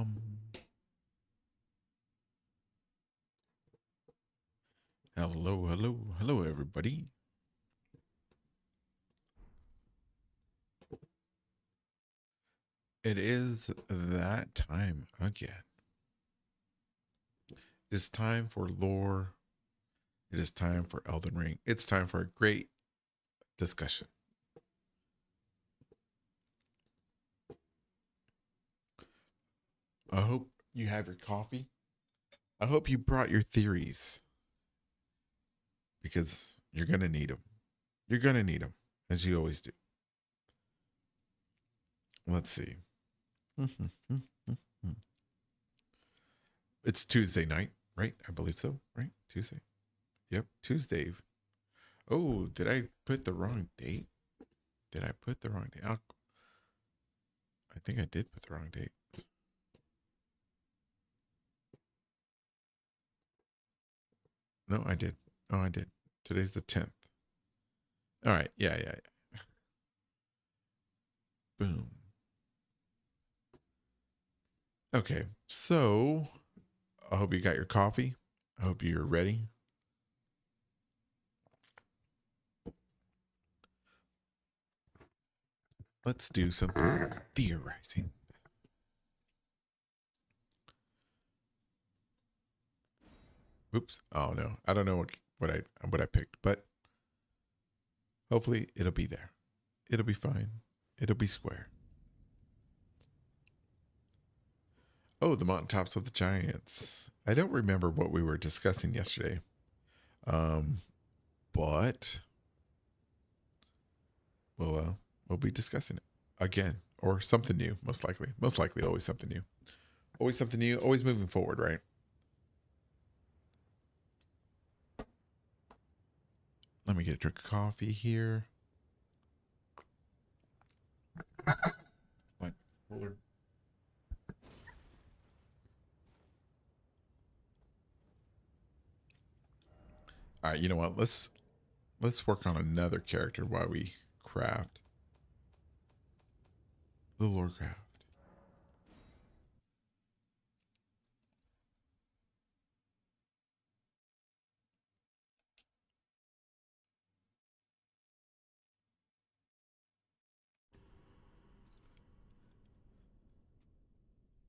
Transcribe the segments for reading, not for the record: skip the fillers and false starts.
bum. Hello, hello, hello, everybody. It is that time again. It's time for lore. It is time for Elden Ring. It's time for a great discussion. I hope you have your coffee. I hope you brought your theories because you're going to need them. You're going to need them, as you always do. Let's see. It's Tuesday night, right? I believe so, right? Tuesday. Yep, Tuesday. Oh, did I put the wrong date? Did I put the wrong date? I think I did put the wrong date. No, I did. Oh, I did. Today's the 10th. All right. Yeah. Boom. Okay. So I hope you got your coffee. I hope you're ready. Let's do some theorizing. Oops. Oh no. I don't know what I picked, but hopefully it'll be there. It'll be fine. It'll be square. Oh, the mountaintops of the giants. I don't remember what we were discussing yesterday. But we'll be discussing it again or something new, most likely. Most likely always something new. Always something new, always moving forward, right? Let me get a drink of coffee here. What? Cooler. All right, you know what? Let's work on another character while we craft the lore craft.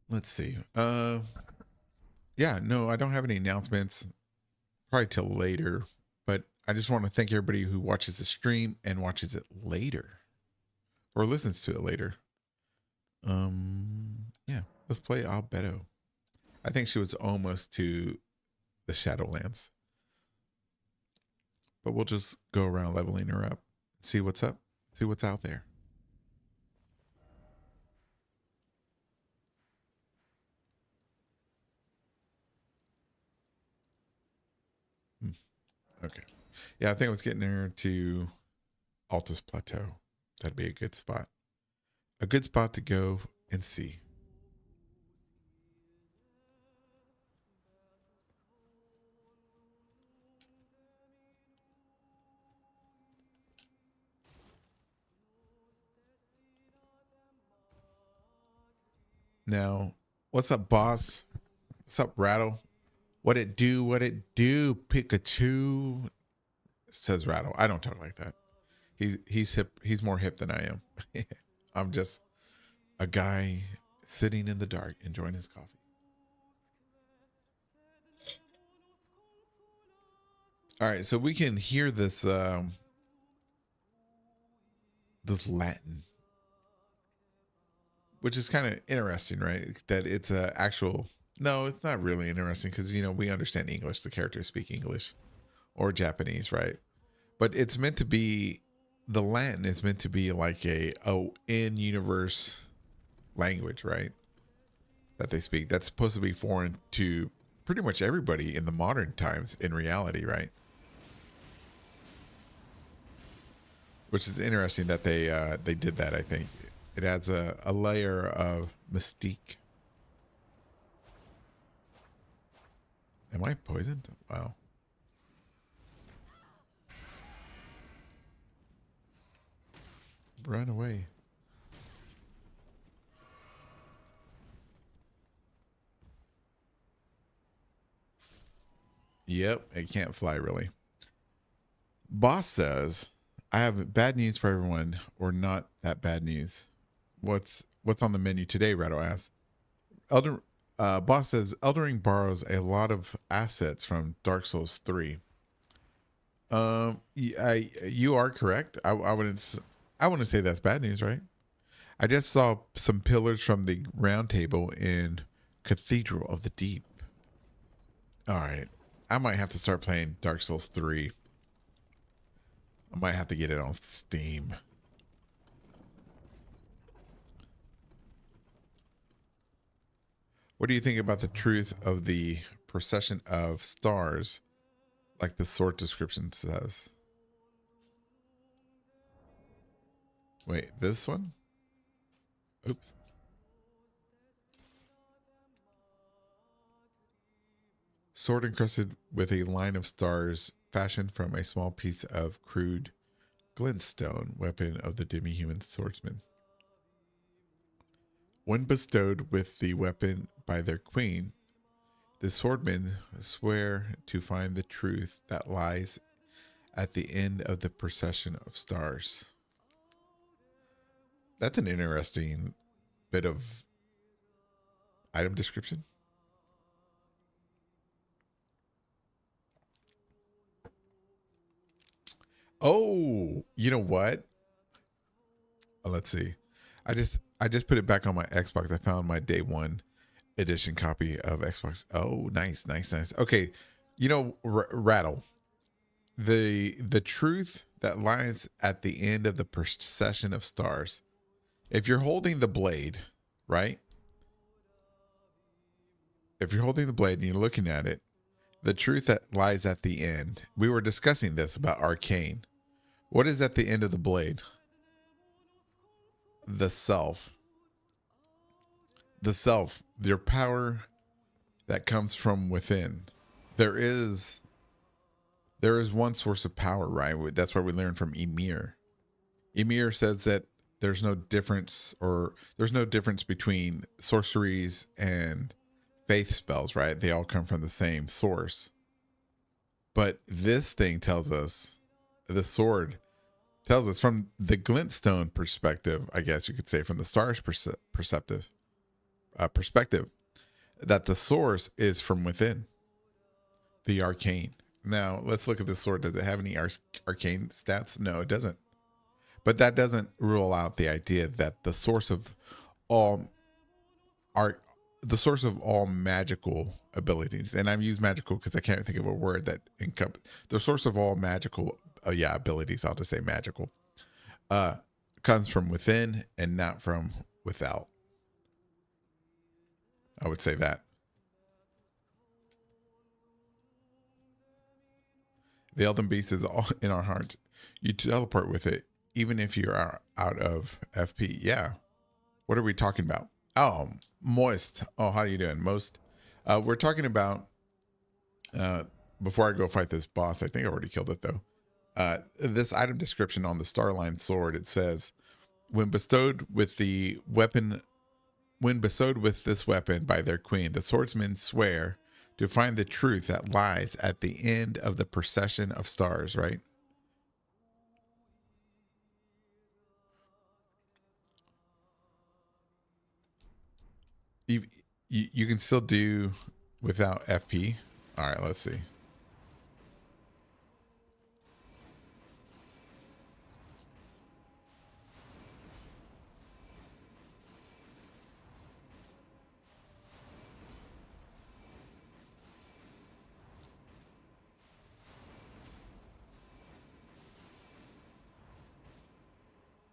Let's see. Yeah, no, I don't have any announcements. Probably till later, but I just want to thank everybody who watches the stream and watches it later or listens to it later. Yeah, let's play Albedo. I think she was almost to the Shadowlands, but we'll just go around leveling her up, see what's up, see what's out there. Okay. Yeah, I think I was getting her to Altus Plateau. That'd be a good spot. A good spot to go and see. Now, what's up, boss? What's up, Rattle? What it do? What it do? Pikachu, says Rattle. I don't talk like that. He's hip. He's more hip than I am. I'm just a guy sitting in the dark enjoying his coffee. All right, so we can hear this this Latin, which is kind of interesting, right? That it's a actual. No, it's not really interesting because we understand English. The characters speak English or Japanese, right? But it's meant to be. The Latin is meant to be like a in universe language, right? That they speak. That's supposed to be foreign to pretty much everybody in the modern times in reality, right? Which is interesting that they did that. I think it adds a layer of mystique. Am I poisoned? Wow. Run away. Yep, it can't fly really. Boss says, "I have bad news for everyone, or not that bad news. What's on the menu today?" Ratto asks. Elder Boss says, "Elden Ring borrows a lot of assets from Dark Souls 3." You are correct. I wouldn't say that's bad news, right? I just saw some pillars from the round table in Cathedral of the Deep. All right. I might have to start playing Dark Souls 3. I might have to get it on Steam. What do you think about the truth of the procession of stars, like the sword description says? Wait, this one? Oops. Sword encrusted with a line of stars fashioned from a small piece of crude glintstone, weapon of the demi-human swordsman. When bestowed with the weapon by their queen, the swordmen swear to find the truth that lies at the end of the procession of stars. That's an interesting bit of item description. Oh, you know what? Let's see. I just put it back on my Xbox. I found my day one edition copy of Xbox. Oh, nice, nice, nice. Okay, you know, Rattle. The truth that lies at the end of the procession of stars. If you're holding the blade, right? If you're holding the blade and you're looking at it, the truth that lies at the end. We were discussing this about Arcane. What is at the end of the blade? The self. The self, your power that comes from within. There is one source of power, right? That's what we learned from Ymir. Ymir says that there's no difference between sorceries and faith spells, right? They all come from the same source. But this thing tells us, the sword tells us from the glintstone perspective, I guess you could say, from the stars perspective, that the source is from within, the arcane. Now, let's look at this sword. Does it have any arcane stats? No, it doesn't. But that doesn't rule out the idea that the source of all art, the source of all magical abilities, and I've used magical because I can't think of a word that encompass the source of all magical, abilities. I'll just say magical, comes from within and not from without. I would say that. The Elden Beast is all in our hearts. You teleport with it, even if you're out of FP. Yeah. What are we talking about? Oh, Moist. Oh, how are you doing? Most. We're talking about, before I go fight this boss, I think I already killed it though. This item description on the Starline sword, it says, when bestowed with this weapon by their queen, the swordsmen swear to find the truth that lies at the end of the procession of stars, right? You can still do without FP. All right, let's see.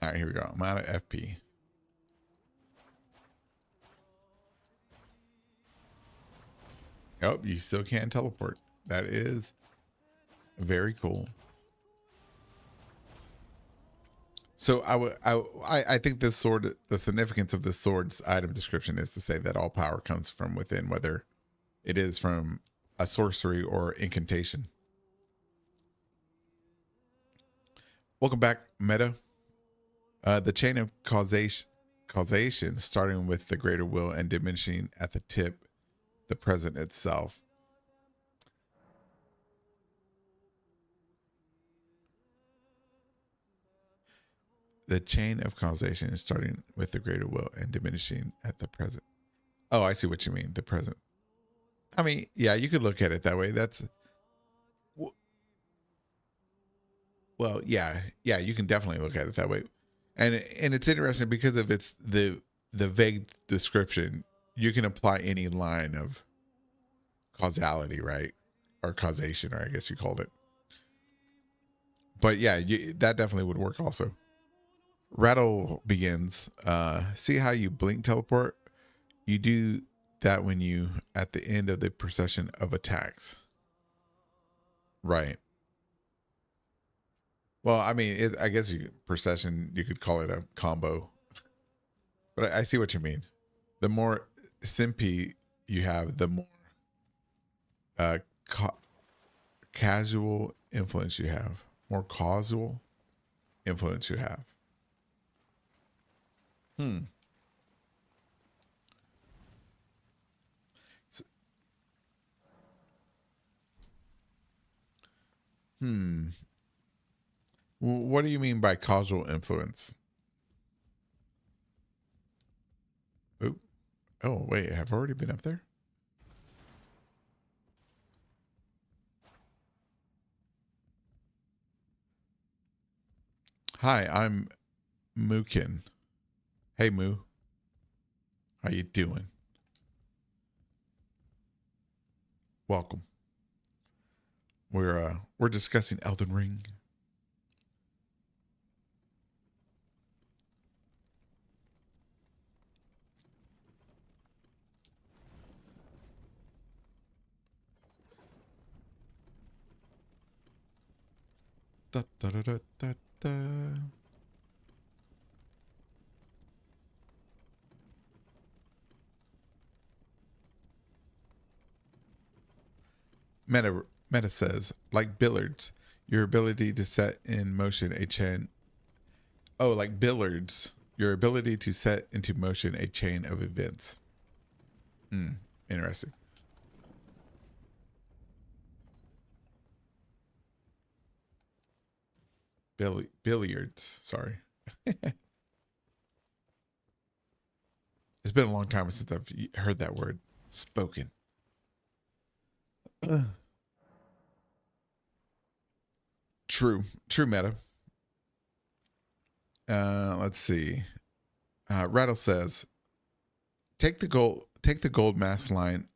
All right, here we go. I'm out of FP. Oh, you still can't teleport. That is very cool. So I think this sword, the significance of this sword's item description is to say that all power comes from within, whether it is from a sorcery or incantation. Welcome back, Meta. The chain of causation, starting with the greater will and diminishing at the tip, the present itself. The chain of causation is starting with the greater will and diminishing at the present. Oh, I see what you mean. The present. I mean, yeah, you could look at it that way. That's well, yeah, you can definitely look at it that way, and it's interesting because of its the vague description. You can apply any line of causality, right, or causation, or I guess you called it. But yeah, that definitely would work also. Rattle begins. See how you blink teleport? You do that when you at the end of the procession of attacks. Right. Well, I mean, I guess procession, you could call it a combo, but I see what you mean. The more simpy you have, the more uh, ca- casual influence you have, more causal influence you have. Hmm. Hmm. What do you mean by causal influence? Oh, oh, wait, I've already been up there. Hi, I'm Mookin. Hey, Moo, how you doing? Welcome. We're discussing Elden Ring. Da, da, da, da, da, da. Meta says, like billiards, your ability to set in motion a chain. Oh, like billiards, your ability to set into motion a chain of events. Hmm. Interesting. Billiards. Sorry. It's been a long time since I've heard that word spoken. True. True meta. Let's see. Rattle says, take the gold mask line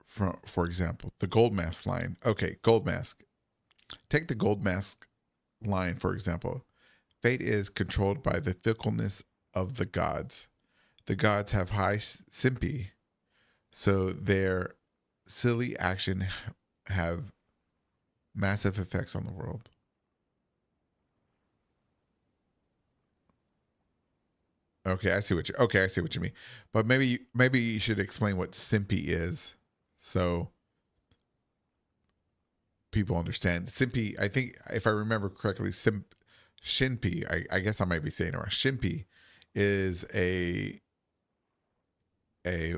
for example. The gold mask line. Okay, gold mask. Take the gold mask line, for example. Fate is controlled by the fickleness of the gods. The gods have high simpy, so their silly action have massive effects on the world. Okay, I see what you mean. But maybe you should explain what simpy is, so people understand. Simpy, I think if I remember correctly, shinpi. I guess I might be saying it wrong. Shinpi is a a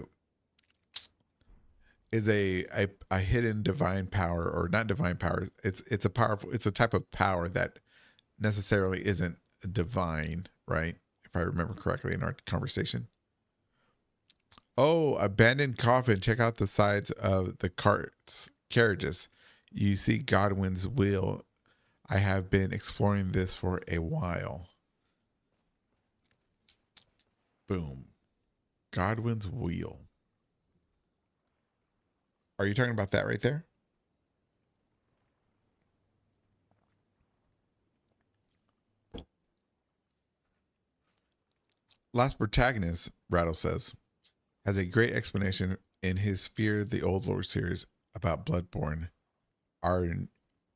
hidden divine power, or not divine power. It's a powerful. It's a type of power that necessarily isn't divine, right? If I remember correctly in our conversation. Oh, abandoned coffin. Check out the sides of the carriages. You see Godwin's wheel. I have been exploring this for a while. Boom. Godwin's wheel. Are you talking about that right there? Last protagonist, Rattle says, has a great explanation in his Fear the Old Lord series about Bloodborne. Our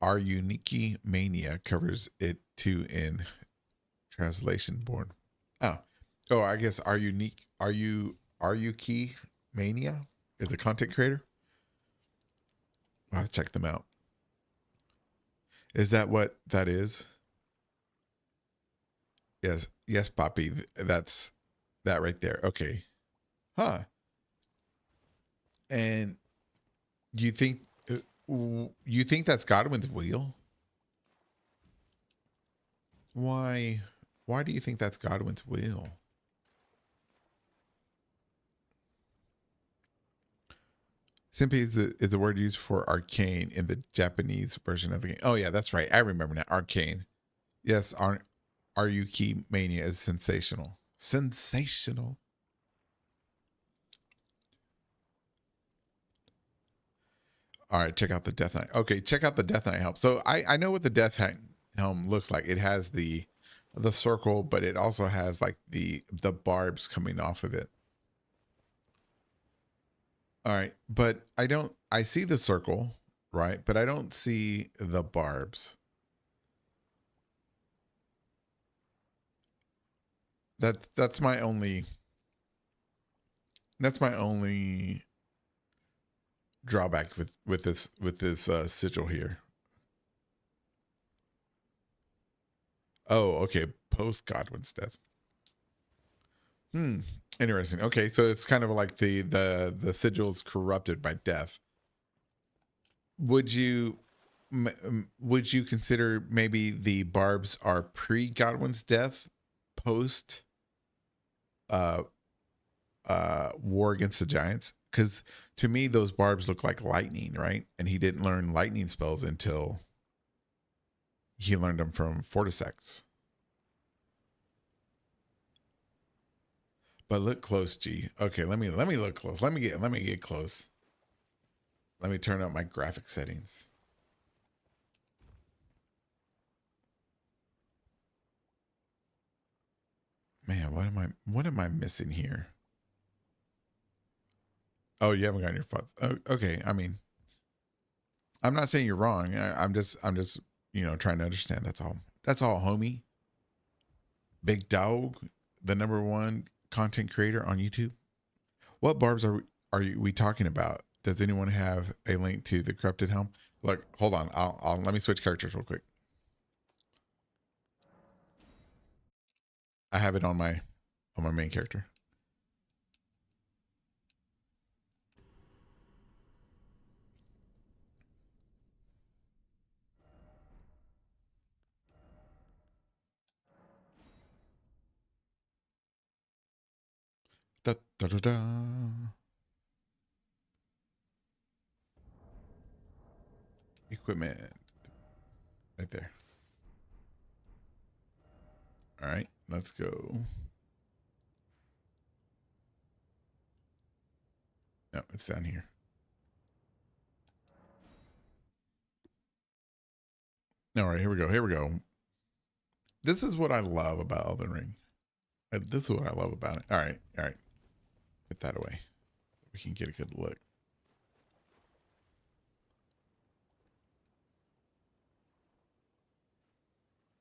our Uniki Mania covers it too in Translation Born. Oh, oh, I guess are you Key Mania is a content creator. I'll have to check them out. Is that what that is? Yes, yes, Poppy. That's that right there. Okay, huh? And you think you think that's Godwin's wheel? Why? Why do you think that's Godwin's will? Simply is the word used for arcane in the Japanese version of the game. Oh yeah, that's right. I remember now. Arcane. Yes, Aryuki Mania is sensational. Sensational. All right, check out the Death Knight. Okay, check out the Death Knight helm. So I know what the Death Knight helm looks like. It has the circle, but it also has like the barbs coming off of it. All right, but I see the circle, right? But I don't see the barbs. That's my only drawback with this sigil here. Oh, okay. Post Godwin's death. Interesting. Okay, so it's kind of like the sigil is corrupted by death. Would you consider maybe the barbs are pre Godwin's death, post war against the giants? Because to me those barbs look like lightning, right? And he didn't learn lightning spells until he learned them from Fortisex. But look close, G. Okay, let me look close. Let me get close. Let me turn up my graphic settings. Man, what am I missing here? Oh, you haven't gotten your phone. Oh, okay. I mean, I'm not saying you're wrong. I'm just trying to understand. That's all, homie. Big dog, the #1 content creator on YouTube. What barbs are we talking about? Does anyone have a link to the corrupted helm? Look, hold on. I'll let me switch characters real quick. I have it on my main character. Da, da, da, da. Equipment right there. All right, let's go. No, it's down here. All right, here we go. Here we go. This is what I love about Elden Ring. This is what I love about it. All right, all right. Put that away. We can get a good look.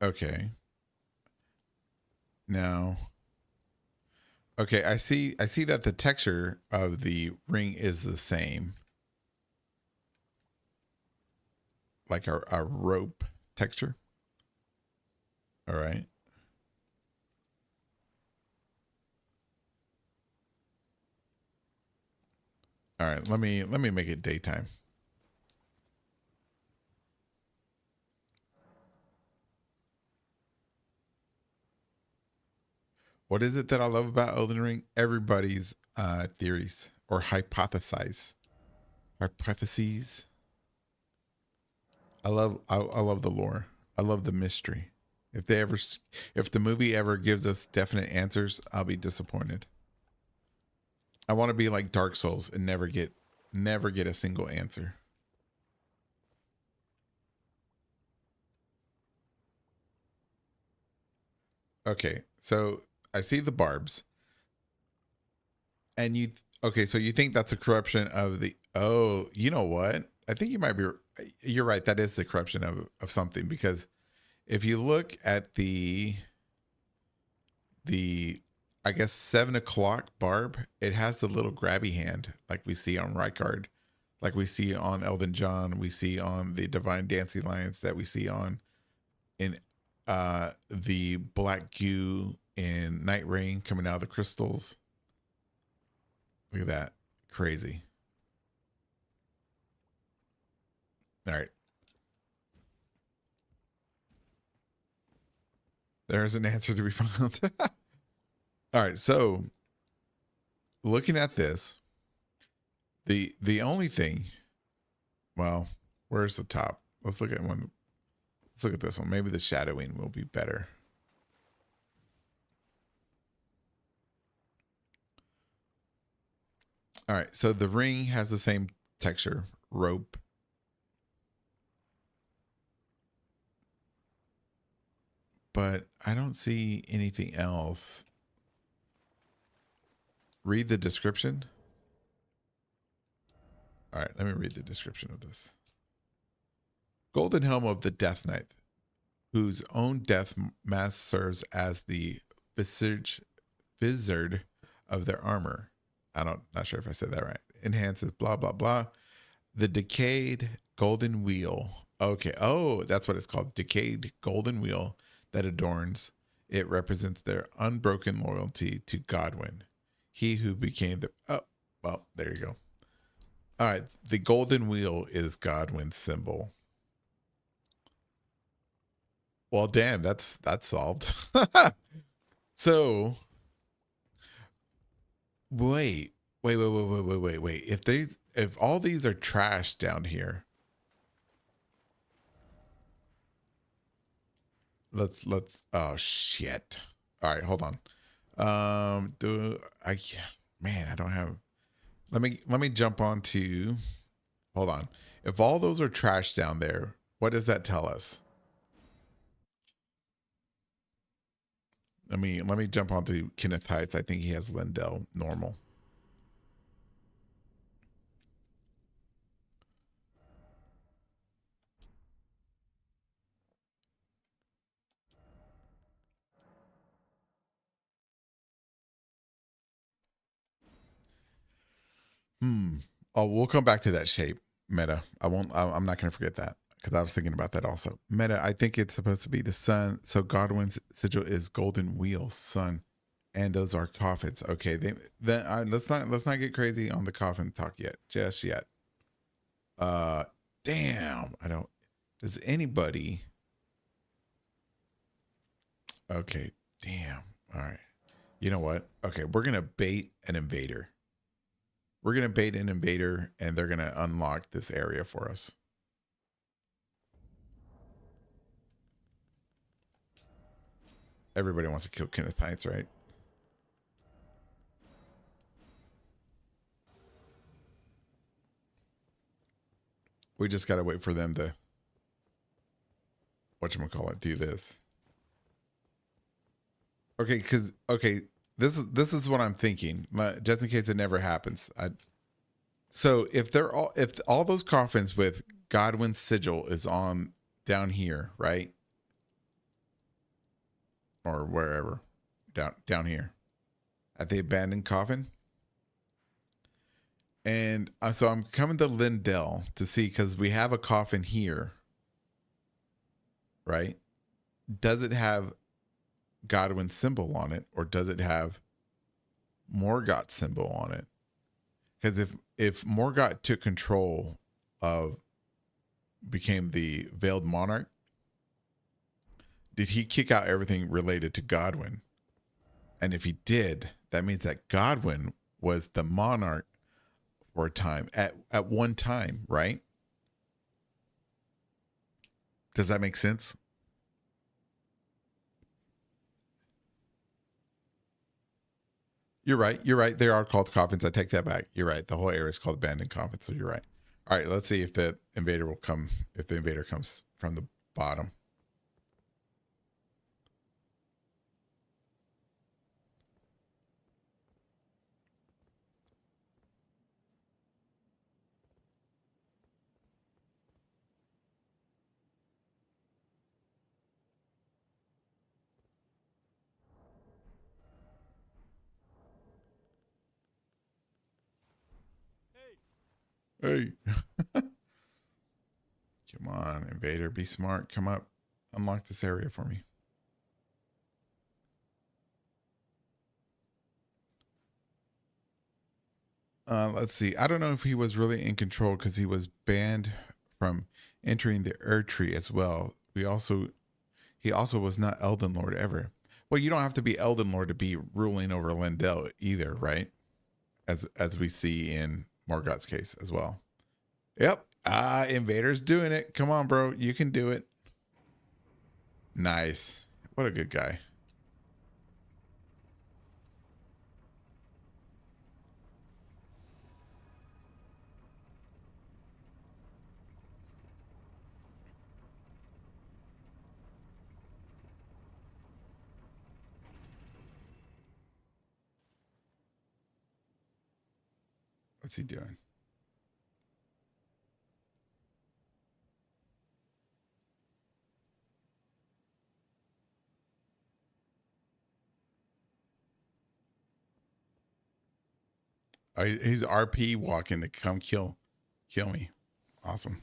Okay. Now, okay, I see that the texture of the ring is the same. Like a rope texture. All right. All right, let me make it daytime. What is it that I love about Elden Ring? Everybody's theories or hypotheses. I love the lore. I love the mystery. If the movie ever gives us definite answers, I'll be disappointed. I want to be like Dark Souls and never get a single answer. Okay, so I see the barbs, and okay, so you think that's a corruption of the? Oh, you know what? I think you might be. You're right. That is the corruption of something, because if you look at the I guess 7 o'clock barb, it has the little grabby hand like we see on Rykard, like we see on Elden John, we see on the Divine Dancing Lions, that we see on in the black goo in Night Rain coming out of the crystals. Look at that. Crazy. All right. There's an answer to be found. All right, so looking at this, the only thing, well, where's the top? Let's look at one. Let's look at this one. Maybe the shadowing will be better. All right, so the ring has the same texture, rope. But I don't see anything else. Read the description. All right, let me read the description of this. Golden helm of the Death Knight, whose own death mask serves as the vizard of their armor. Not sure if I said that right. Enhances blah, blah, blah. The decayed golden wheel. Okay. Oh, that's what it's called. Decayed golden wheel that adorns it represents their unbroken loyalty to Godwin. He who became the, oh, well, there you go. All right. The golden wheel is Godwin's symbol. Well, damn, that's solved. So wait. If all these are trash down here, let's oh shit. All right, hold on. Man, I don't have, let me jump on to, hold on. If all those are trash down there, what does that tell us? Let me jump onto Kenneth Heights. I think he has Lindell normal. Oh, we'll come back to that shape, Meta. I'm not going to forget that because I was thinking about that also. Meta, I think it's supposed to be the sun. So Godwin's sigil is golden wheel, sun, and those are coffins. Okay, let's not get crazy on the coffin talk yet, just yet. Damn, I don't. Does anybody? Okay, damn. All right. You know what? Okay, we're gonna bait an invader. We're going to bait an invader and they're going to unlock this area for us. Everybody wants to kill Kenneth Heights, right? We just got to wait for them to, whatchamacallit, do this. Okay, this is what I'm thinking. Just in case it never happens. So if all those coffins with Godwin's sigil is on down here, right? Or wherever, down here at the abandoned coffin. And so I'm coming to Lindell to see, because we have a coffin here, right? Does it have Godwin's symbol on it, or does it have Morgoth's symbol on it? Because if Morgoth took control of, became the Veiled Monarch, did he kick out everything related to Godwin? And if he did, that means that Godwin was the monarch for a time, at one time, right? Does that make sense? You're right. You're right. They are called coffins. I take that back. You're right. The whole area is called abandoned coffins. So you're right. All right. Let's see if the invader will come. If the invader comes from the bottom. Hey. Come on, invader. Be smart. Come up. Unlock this area for me. Let's see. I don't know if he was really in control because he was banned from entering the Erd tree as well. He also was not Elden Lord ever. Well, you don't have to be Elden Lord to be ruling over Lindell either, right? As we see in Morgoth's case as well. Yep. Invader's doing it. Come on, bro. You can do it. Nice. What a good guy. What's he doing? Oh, he's RP walking to come kill me. Awesome.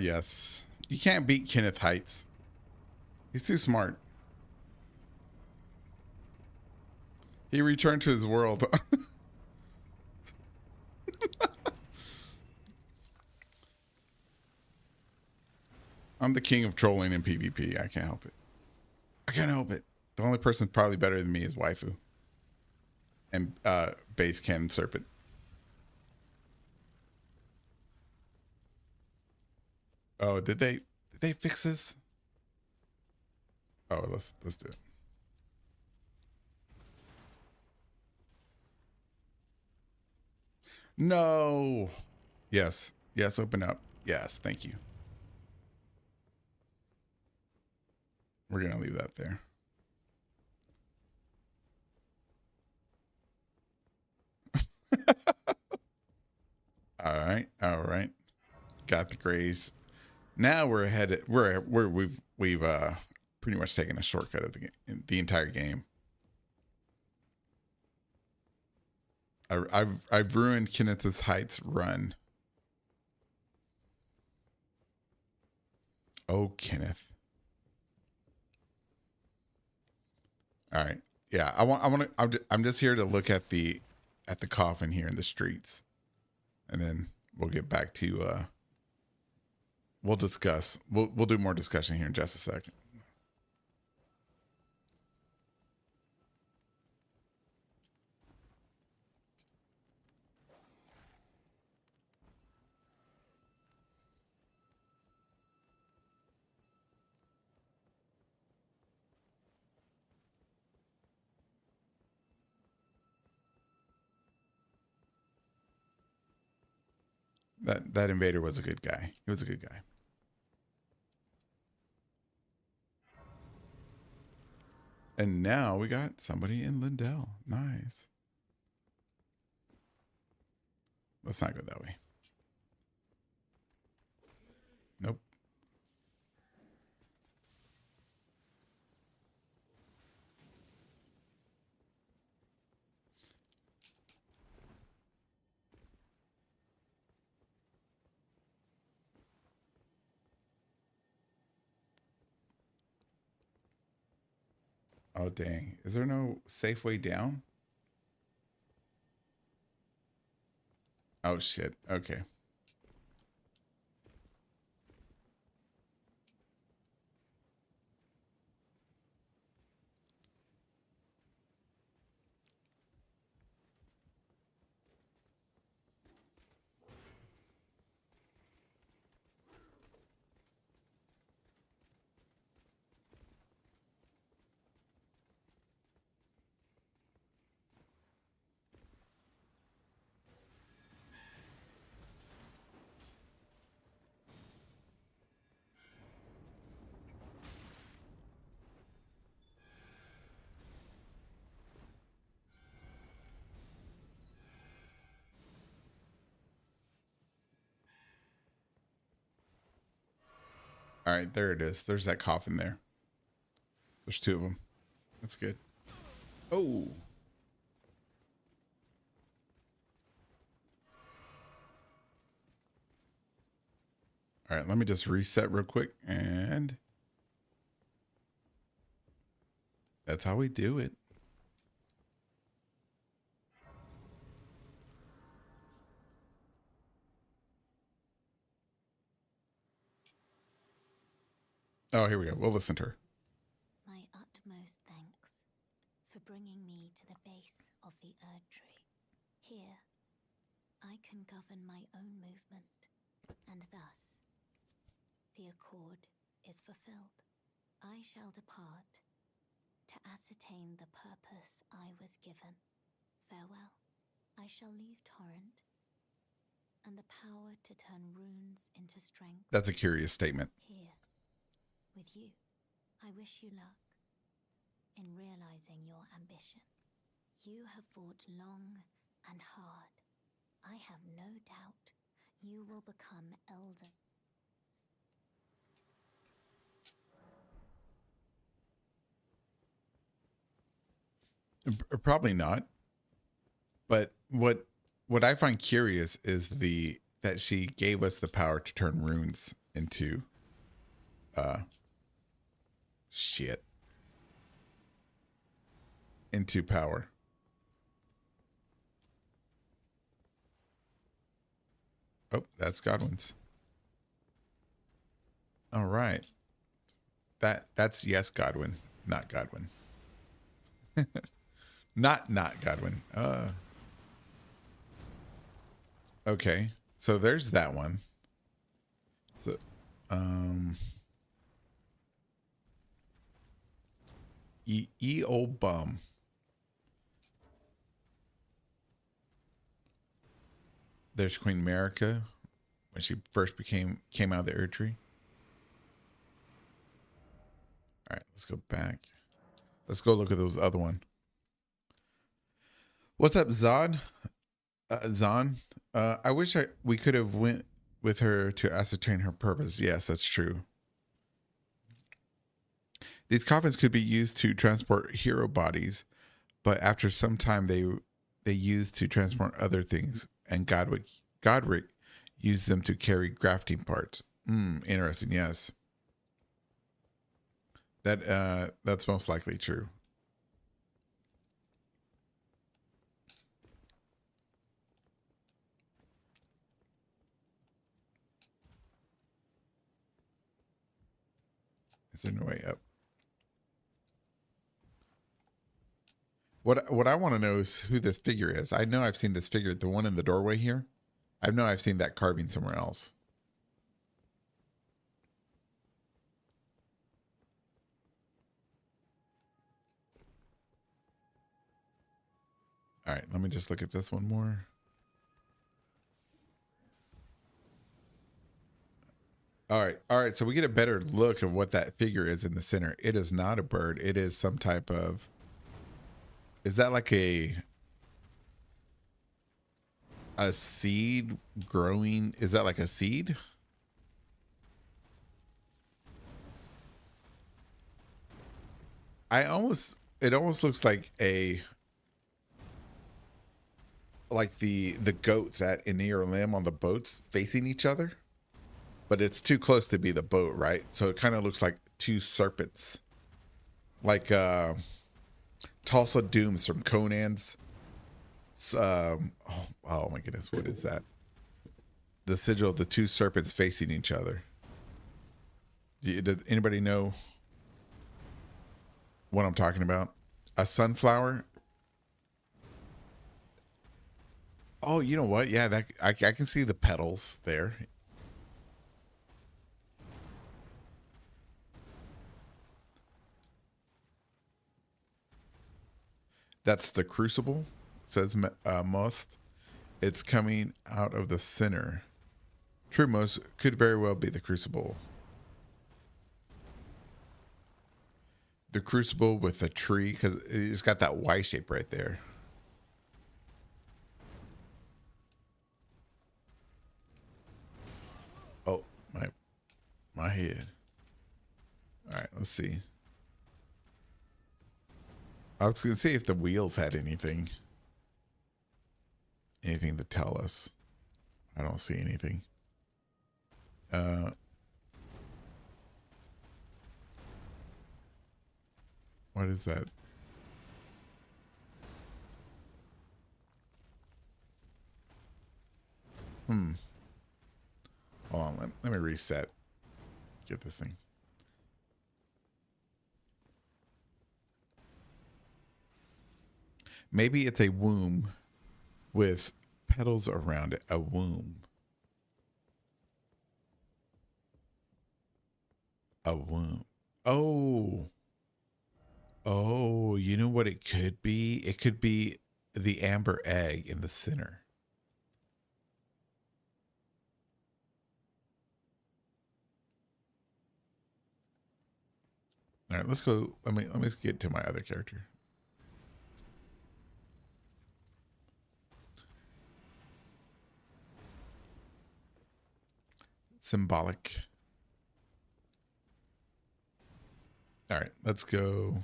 Yes. You can't beat Kenneth Heights. He's too smart. He returned to his world. I'm the king of trolling in PvP. I can't help it. I can't help it. The only person probably better than me is Waifu. And base cannon serpent. Oh, did they fix this? Oh, let's do it. No. Yes. Yes, open up. Yes, thank you. We're gonna leave that there. All right. All right. Got the grays. Now we're ahead. We've pretty much taken a shortcut of the entire game. I've ruined Kenneth's Heights run. Oh, Kenneth. All right. Yeah, I'm just here to look at the coffin here in the streets. And then we'll get back to we'll discuss. We'll do more discussion here in just a second. That invader was a good guy. He was a good guy. And now we got somebody in Lindell. Nice. Let's not go that way. Nope. Oh, dang. Is there no safe way down? Oh, shit. Okay. All right, there it is. There's that coffin there. There's two of them. That's good. Oh. All right, let me just reset real quick. And that's how we do it. Oh, here we go. We'll listen to her. My utmost thanks for bringing me to the base of the Erd Tree. Here, I can govern my own movement, and thus, the accord is fulfilled. I shall depart to ascertain the purpose I was given. Farewell. I shall leave Torrent and the power to turn runes into strength. That's a curious statement. Here, with you, I wish you luck in realizing your ambition. You have fought long and hard. I have no doubt you will become Elden. Probably not. But what I find curious is the that she gave us the power to turn runes into uh shit into power. Oh, that's Godwin's. All right. That's yes, Godwin, not Godwin. Not Godwin. Okay. So there's that one. So um E old bum. There's Queen America when she first came out of the Erd Tree. All right, let's go back. Let's go look at those other one. What's up, Zod? Zon? I wish we could have went with her to ascertain her purpose. Yes, that's true. These coffins could be used to transport hero bodies, but after some time they used to transport other things, and Godric used them to carry grafting parts. Interesting. Yes, that's most likely true. Is there no way up? What I want to know is who this figure is. I know I've seen this figure, the one in the doorway here. I know I've seen that carving somewhere else. All right, let me just look at this one more. All right. So we get a better look of what that figure is in the center. It is not a bird. It is some type of. Is that like a seed growing? Is that like a seed? It almost looks like the goats at Aenear Limb on the boats facing each other, but it's too close to be the boat, right? So it kind of looks like two serpents, like Tulsa Dooms from Conan's. Oh my goodness, what is that? The sigil of the two serpents facing each other. Did anybody know what I'm talking about? A sunflower. Oh, you know what? Yeah, that I can see the petals there. That's the crucible. It says most. It's coming out of the center. True, most could very well be the crucible. The crucible with a tree because it's got that Y shape right there. Oh, my head. All right, let's see. I was gonna see if the wheels had anything to tell us. I don't see anything. Uh, what is that? Hold on, let me reset. Get this thing. Maybe it's a womb with petals around it. A womb. A womb. Oh. Oh, you know what it could be? It could be the amber egg in the center. All right, let's go. Let me get to my other character. Symbolic. All right, let's go.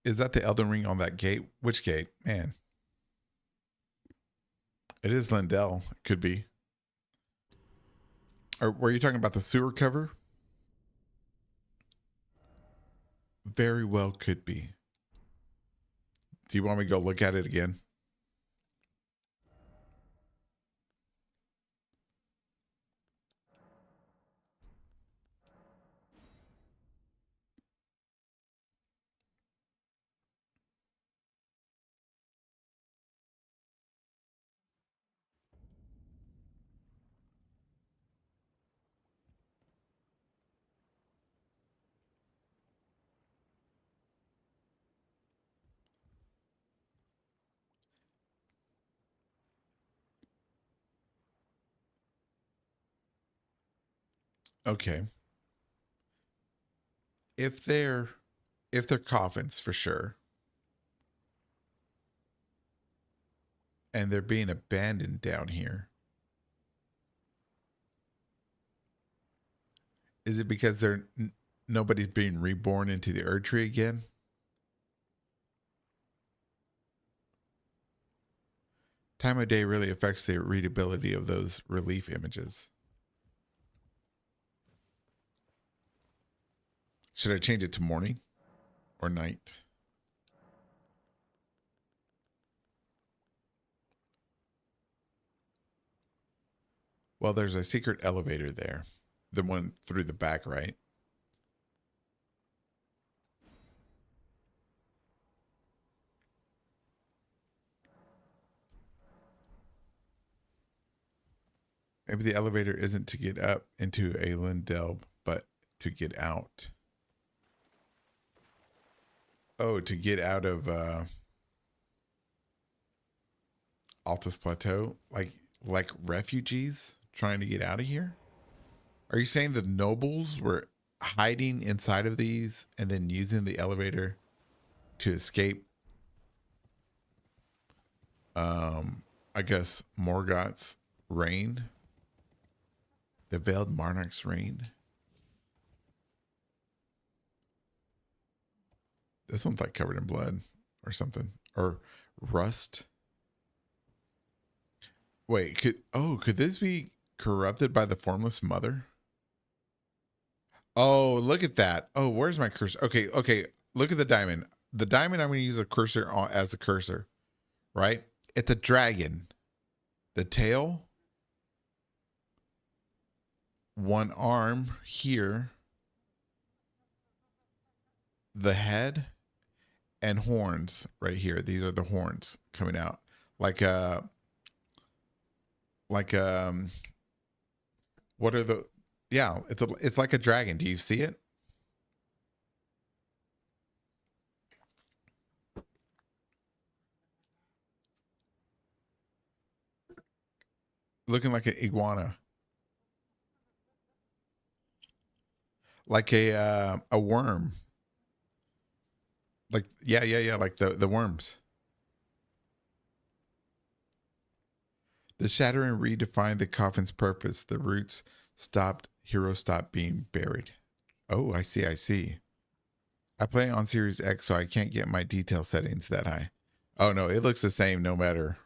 Is that the Elden Ring on that gate? Which gate? Man. It is Lindell. It could be. Or were you talking about the sewer cover? Very well could be. Do you want me to go look at it again? Okay. If they're coffins for sure, and they're being abandoned down here, is it because nobody's being reborn into the Erd Tree again? Time of day really affects the readability of those relief images. Should I change it to morning or night? Well, there's a secret elevator there. The one through the back, right? Maybe the elevator isn't to get up into a Lindell, but to get out. Oh, to get out of Altus Plateau? Like refugees trying to get out of here? Are you saying the nobles were hiding inside of these and then using the elevator to escape I guess Morgoth's reign? The Veiled Monarch's reign? This one's like covered in blood or something. Or rust. Wait, could this be corrupted by the formless mother? Oh, look at that. Oh, where's my cursor? Okay. Look at the diamond. The diamond, I'm going to use a cursor as a cursor, right? It's a dragon. The tail, one arm here, the head, and horns right here. These are the horns coming out. Like what are the, yeah, it's like a dragon. Do you see it? Looking like an iguana. Like a worm. Like yeah, like the worms. The shattering redefined the coffin's purpose. The roots stopped, heroes stopped being buried. Oh, I see. I play on Series X, so I can't get my detail settings that high. Oh no, it looks the same no matter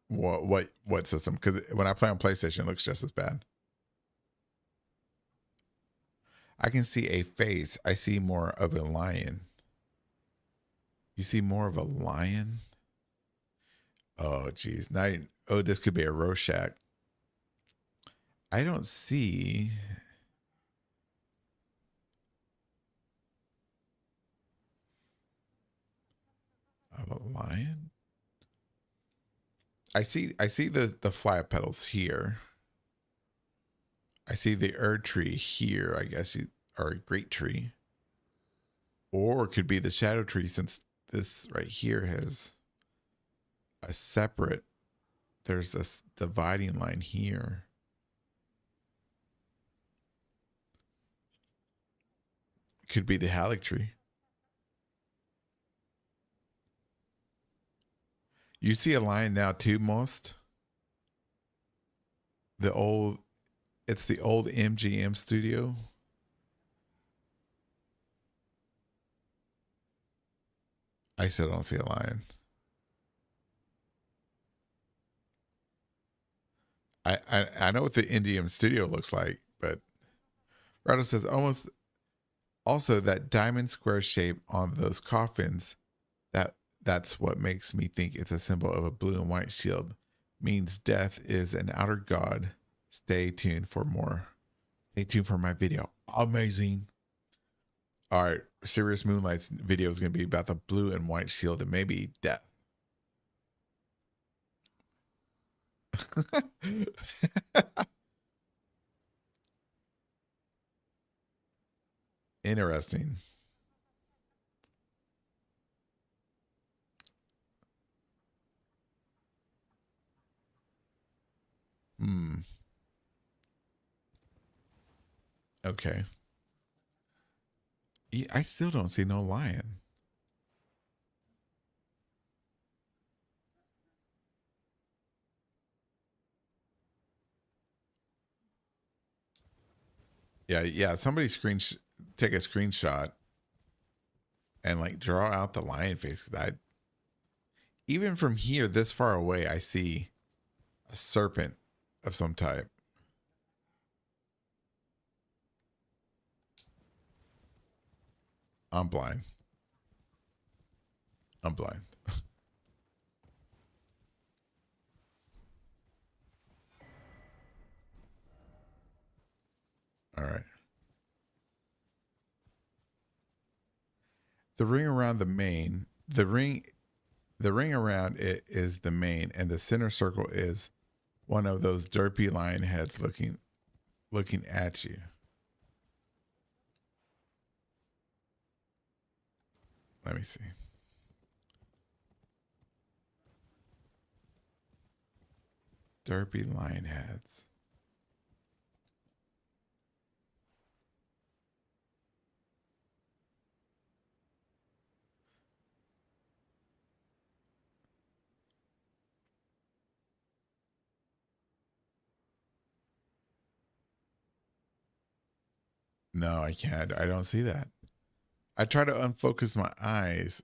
what system. Because when I play on PlayStation, it looks just as bad. I can see a face. I see more of a lion. You see more of a lion? Oh, geez. Now, oh, this could be a Rorschach. I don't see. Of a lion. I see the flat petals here. I see the Erd tree here, I guess or a great tree. Or it could be the shadow tree, since this right here has a separate, there's this dividing line here. Could be the Halleck tree. You see a line now too, most. It's the old MGM studio. I still don't see a lion. I know what the MGM studio looks like, but Rado says almost also that diamond square shape on those coffins, that's what makes me think it's a symbol of a blue and white shield. Means death is an outer god. Stay tuned for more. Stay tuned for my video. Amazing. All right, Serious Moonlight's video is going to be about the blue and white shield and maybe death. Interesting. Hmm. Okay. Yeah, I still don't see no lion. Yeah. Somebody take a screenshot and like draw out the lion face. Even from here, this far away, I see a serpent of some type. I'm blind. I'm blind. All right. The ring around the ring around it is the main, and the center circle is one of those derpy lion heads looking at you. Let me see. Derpy lion heads. No, I can't. I don't see that. I try to unfocus my eyes.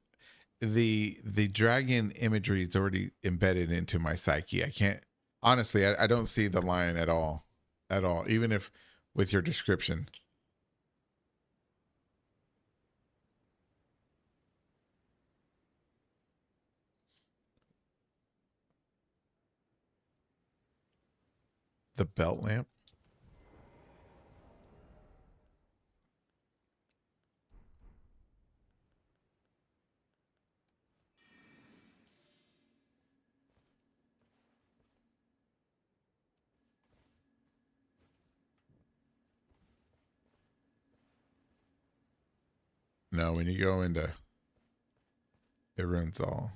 The dragon imagery is already embedded into my psyche. I can't honestly. I don't see the lion at all, Even if with your description. The belt lamp. No, when you go into it ruins all.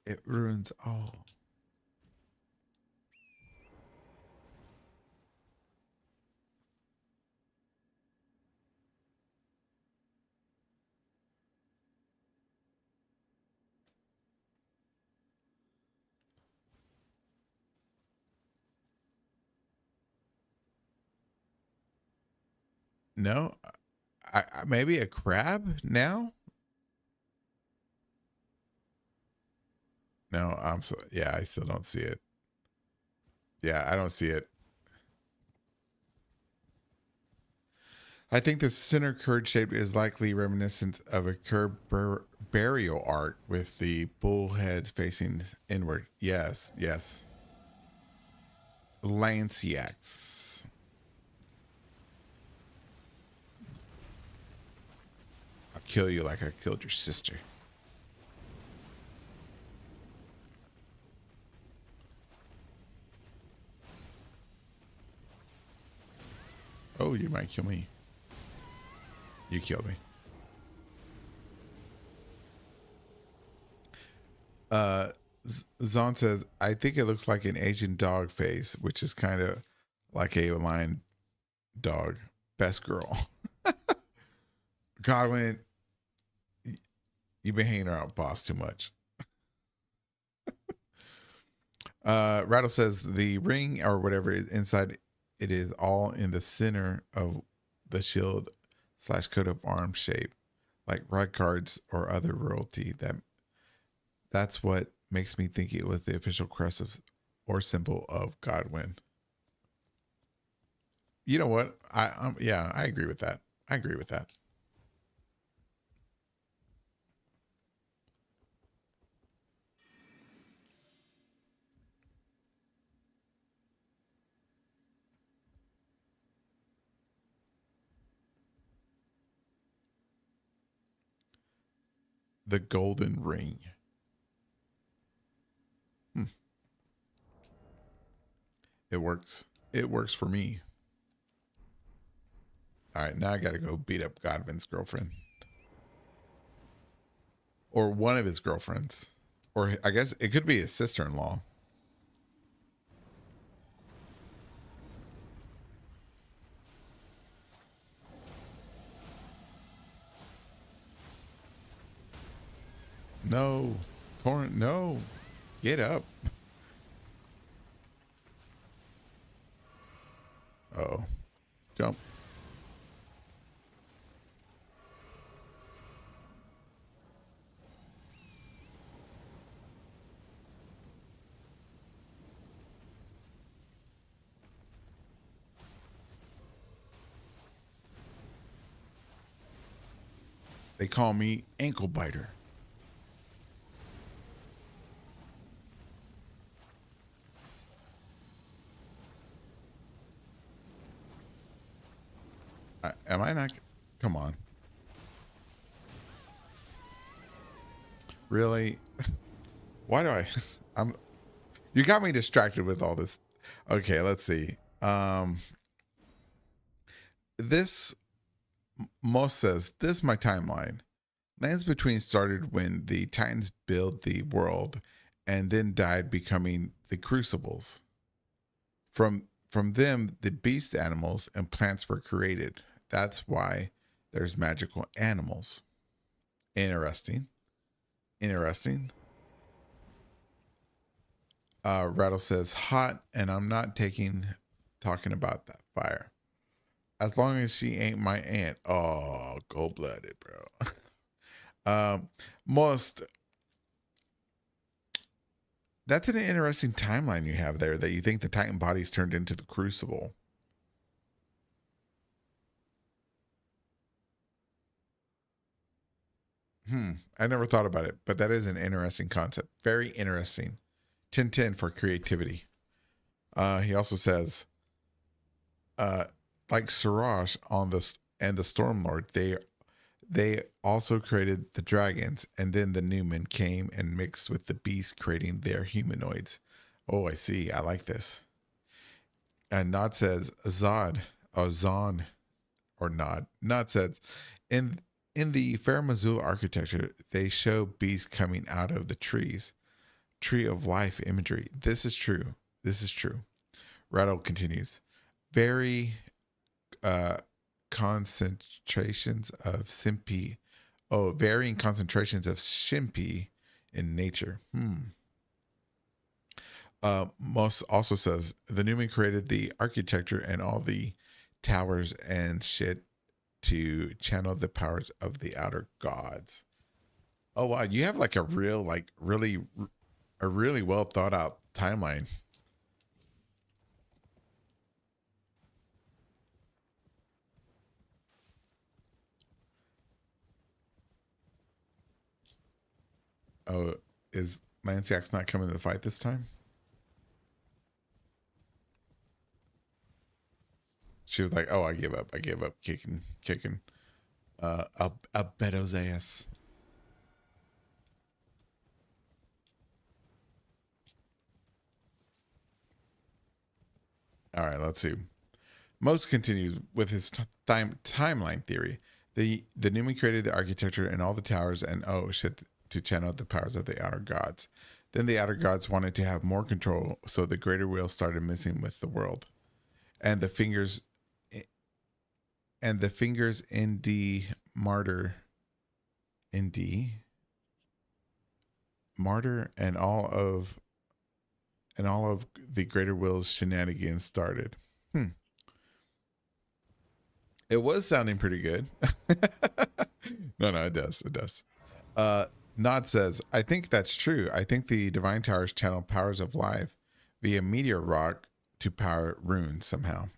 It ruins all. No, maybe a crab now. No, yeah, I still don't see it. Yeah, I don't see it. I think the center curd shape is likely reminiscent of a curved burial arc with the bull head facing inward. Yes, yes. Lanciacs. I'll kill you like I killed your sister. Oh, you might kill me. You killed me. Zon says, I think it looks like an Asian dog face, which is kind of like a lion dog. Best girl. Godwin, you've been hanging around boss too much. Rattle says the ring or whatever is inside it is all in the center of the shield / coat of arms shape, like rod cards or other royalty. That's what makes me think it was the official crest of, or symbol of Godwin. You know what? Yeah, I agree with that. I agree with that. The golden ring. It works. It works for me. All right, now I got to go beat up Godwin's girlfriend. Or one of his girlfriends. Or I guess it could be his sister-in-law. No. Torrent, no. Get up. Uh-oh. Jump. They call me ankle biter. Am I not? Come on. Really? Why do I? You got me distracted with all this. Okay, let's see. This Most says this my timeline. Lands Between started when the Titans built the world and then died becoming the Crucibles. From them the beast animals and plants were created. That's why there's magical animals. Interesting. Interesting. Rattle says hot, and I'm not talking about that fire. As long as she ain't my aunt. Oh, cold blooded, bro. Most. That's an interesting timeline you have there. That you think the Titan bodies turned into the Crucible. I never thought about it, but that is an interesting concept. Very interesting. 10/10 for creativity. He also says, like Siraj on the Stormlord, they also created the dragons, and then the Newman came and mixed with the beasts, creating their humanoids. Oh, I see. I like this. And Nod says Zon, or Nod. Nod says, in the Fair Mazul architecture, they show beasts coming out of the trees. Tree of life imagery. This is true. This is true. Rattle continues. Very concentrations of Simpi. Oh, varying concentrations of Shimpi in nature. Moss also says the Newman created the architecture and all the towers and shit to channel the powers of the outer gods. Oh wow, you have like a real, like really well thought out timeline. Oh, is Lanciax not coming to the fight this time? She was like, "Oh, I give up. I give up kicking Albedo's ass." All right, let's see. Most continues with his timeline theory. The Newman created the architecture and all the towers and oh shit to channel the powers of the outer gods. Then the outer gods wanted to have more control, so the greater wheel started messing with the world. And the fingers in D martyr in D martyr and all of the greater will's shenanigans started. It was sounding pretty good. No, it does. It does. Nod says, I think that's true. I think the Divine Towers channel powers of life via meteor rock to power runes somehow.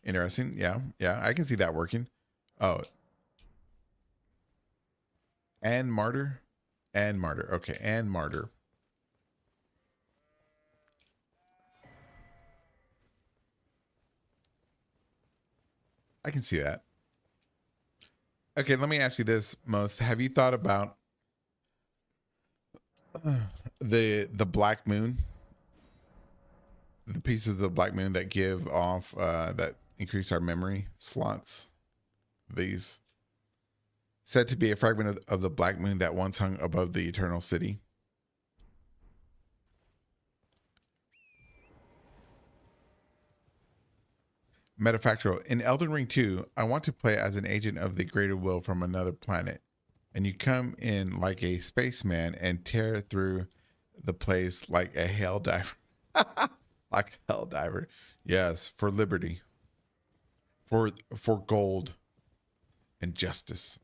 Interesting. Yeah. I can see that working. Oh. And martyr? And martyr. Okay. And martyr. I can see that. Okay, let me ask you this, Most. Have you thought about the black moon? The pieces of the black moon that give off that increase our memory slots. These said to be a fragment of the black moon that once hung above the eternal city. Metafactual. In Elden Ring 2, I want to play as an agent of the greater will from another planet. And you come in like a spaceman and tear through the place like a hell diver. Like a hell diver. Yes, for liberty. For gold and justice.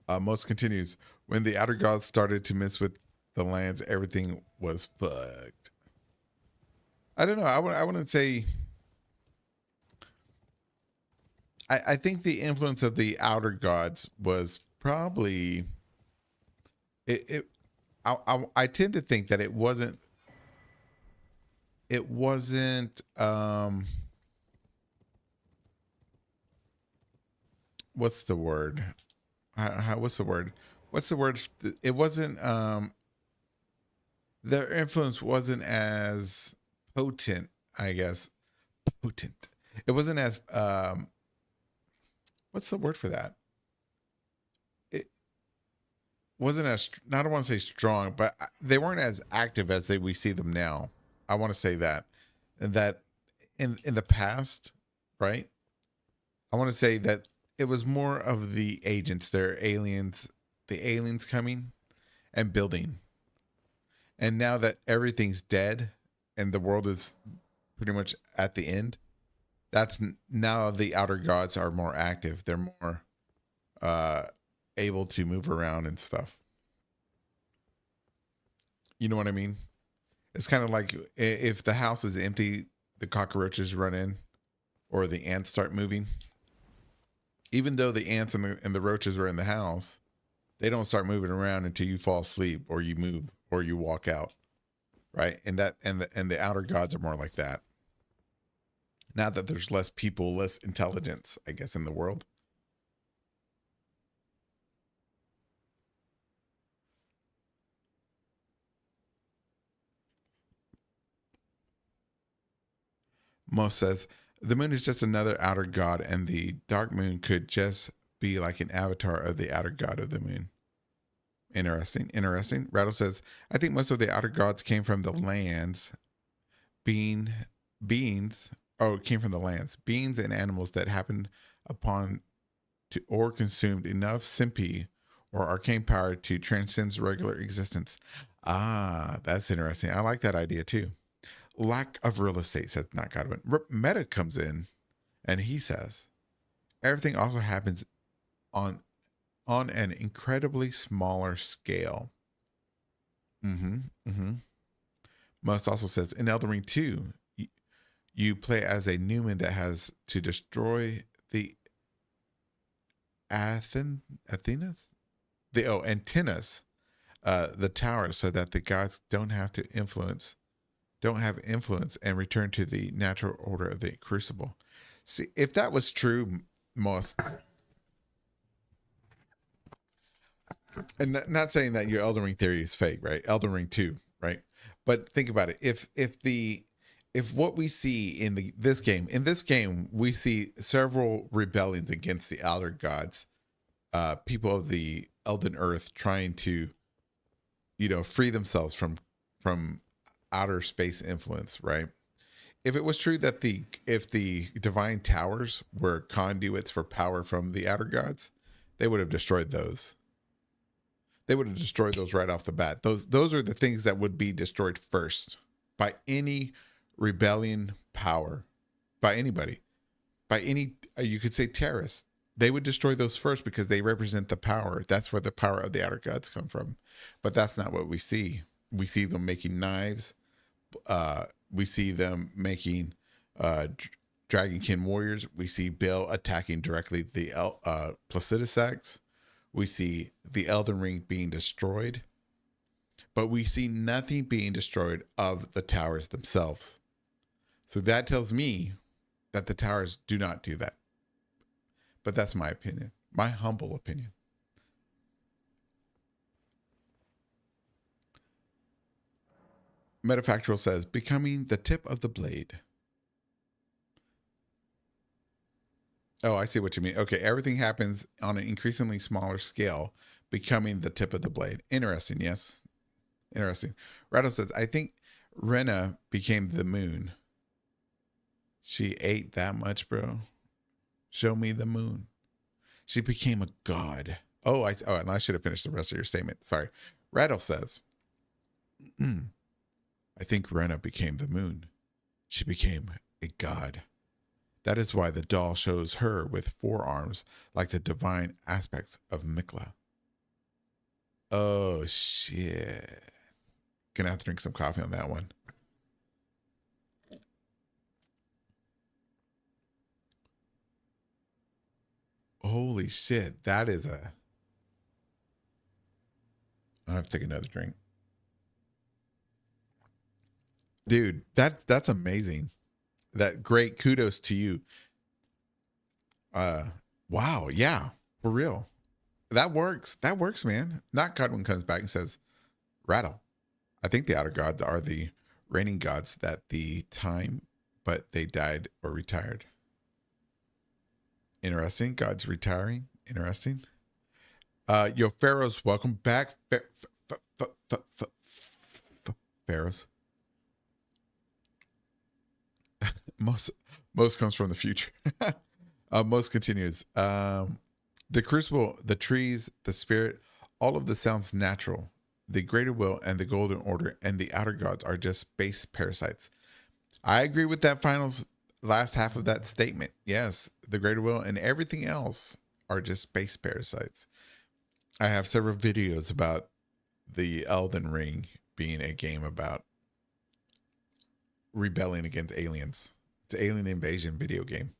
Most continues. When the outer gods started to mess with the lands, everything was fucked. I don't know. I wouldn't say. I think the influence of the outer gods was probably. I tend to think that it wasn't. It wasn't. What's the word? What's the word? What's the word? It wasn't. Their influence wasn't as potent, I guess. Potent. It wasn't as what's the word for that? It wasn't as I don't want to say strong, but they weren't as active as we see them now. I want to say that. And that in the past, right? I want to say that it was more of the agents, their aliens, the aliens coming and building. And now that everything's dead and the world is pretty much at the end, that's now the outer gods are more active. They're more able to move around and stuff. You know what I mean? It's kind of like if the house is empty, the cockroaches run in or the ants start moving. Even though the ants and the roaches are in the house, they don't start moving around until you fall asleep or you move or you walk out. Right? And the outer gods are more like that. Now that there's less people, less intelligence, I guess, in the world. Mo says, the moon is just another outer god, and the dark moon could just be like an avatar of the outer god of the moon. Interesting. Rattle says, I think most of the outer gods came from the lands, beings, came from the lands, beings and animals that happened upon to or consumed enough simpi or arcane power to transcend regular existence. Ah, that's interesting. I like that idea too. Lack of real estate, says not Godwin. Meta comes in and he says, everything also happens on an incredibly smaller scale. Must also says, in Elden Ring 2, you play as a Newman that has to destroy the Athenas, the antennas, the tower, so that the gods don't have influence and return to the natural order of the crucible. See, if that was true, most, and not saying that your Elden Ring theory is fake, right? Elden Ring 2, right? But think about it. If what we see in this game, we see several rebellions against the outer gods, people of the Elden Earth trying to, free themselves from outer space influence, right? If it was true that if the divine towers were conduits for power from the outer gods, they would have destroyed those. They would have destroyed those right off the bat. Those are the things that would be destroyed first by any rebellion power, by anybody, by any, you could say, terrorists. They would destroy those first because they represent the power. That's where the power of the outer gods come from. But that's not what we see. We see them making knives. We see them making dragonkin warriors. We see Baal attacking directly the Placidusax. We see the Elden Ring being destroyed, but we see nothing being destroyed of the towers themselves. So that tells me that the towers do not do that. But that's my opinion, my humble opinion. Metafactual says, becoming the tip of the blade. Oh, I see what you mean. Okay, everything happens on an increasingly smaller scale, becoming the tip of the blade. Interesting, yes. Interesting. Rattle says, I think Rena became the moon. She ate that much, bro. Show me the moon. She became a god. Oh, and I should have finished the rest of your statement. Sorry. Rattle says, I think Rena became the moon. She became a god. That is why the doll shows her with 4 arms like the divine aspects of Mikla. Oh, shit. Gonna have to drink some coffee on that one. Holy shit. That is I'll have to take another drink. Dude, that's amazing. That great kudos to you. Wow, yeah, for real. That works. That works, man. Not Godwin comes back and says, Rattle, I think the outer gods are the reigning gods that the time, but they died or retired. Interesting. Gods retiring. Interesting. Yo, Pharaohs, welcome back. Pharaohs. Most comes from the future. Most continues. The crucible, the trees, the spirit, all of this sounds natural. The greater will and the golden order and the outer gods are just space parasites. I agree with that last half of that statement. Yes, the greater will and everything else are just space parasites. I have several videos about the Elden Ring being a game about rebelling against aliens. It's an alien invasion video game.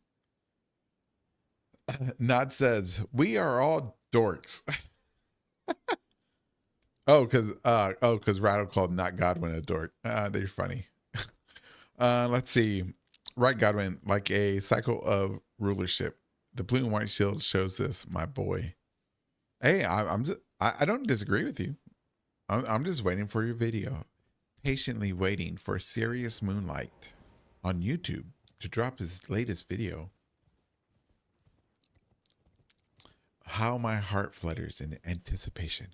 Nod says, we are all dorks. because Rattle called Not Godwin a dork. They're funny. Let's see. Right, Godwin, like a cycle of rulership. The blue and white shield shows this, my boy. Hey, I don't disagree with you. I'm just waiting for your video. Patiently waiting for Serious Moonlight on YouTube to drop his latest video. How my heart flutters in anticipation.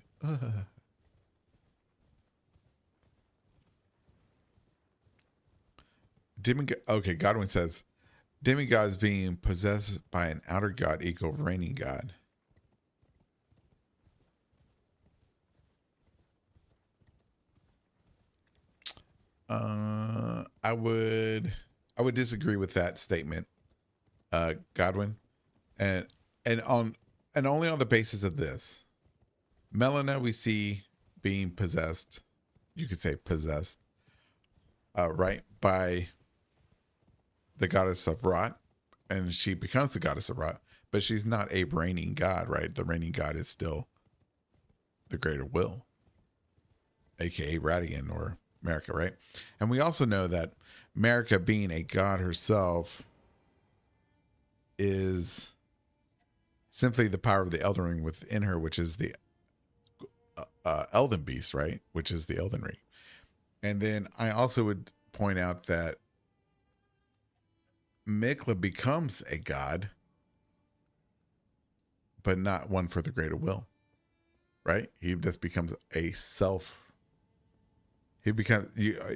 Okay, Godwin says, demigods being possessed by an outer god equal reigning god. I would disagree with that statement, Godwin, and only on the basis of this. Melina we see being possessed, you could say possessed, right, by the goddess of Rot, and she becomes the goddess of Rot. but she's not a reigning god, right? The reigning god is still the greater will, aka Radigan or Marika, right? And we also know that Marika, being a god herself, is simply the power of the Elden Ring within her, which is the Elden Beast, right? Which is the Elden Ring. And then I also would point out that Mikla becomes a god, but not one for the greater will, right? He just becomes a self. He becomes.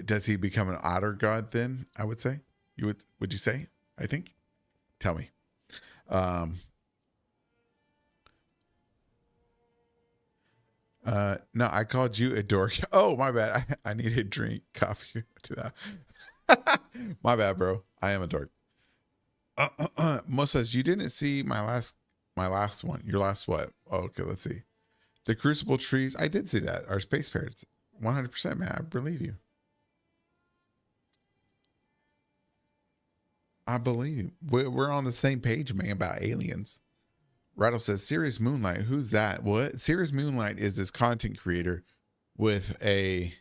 Does he become an otter god then? I would say. Would you say? I think. Tell me. No, I called you a dork. Oh, my bad. I need a drink, coffee to that. My bad, bro. I am a dork. Mo says you didn't see my last one. Your last what? Oh, okay, let's see. The Crucible trees. I did see that. Our space parrots. 100%, man. I believe you. I believe you. We're on the same page, man, about aliens. Rattle says, Serious Moonlight. Who's that? What? Serious Moonlight is this content creator with a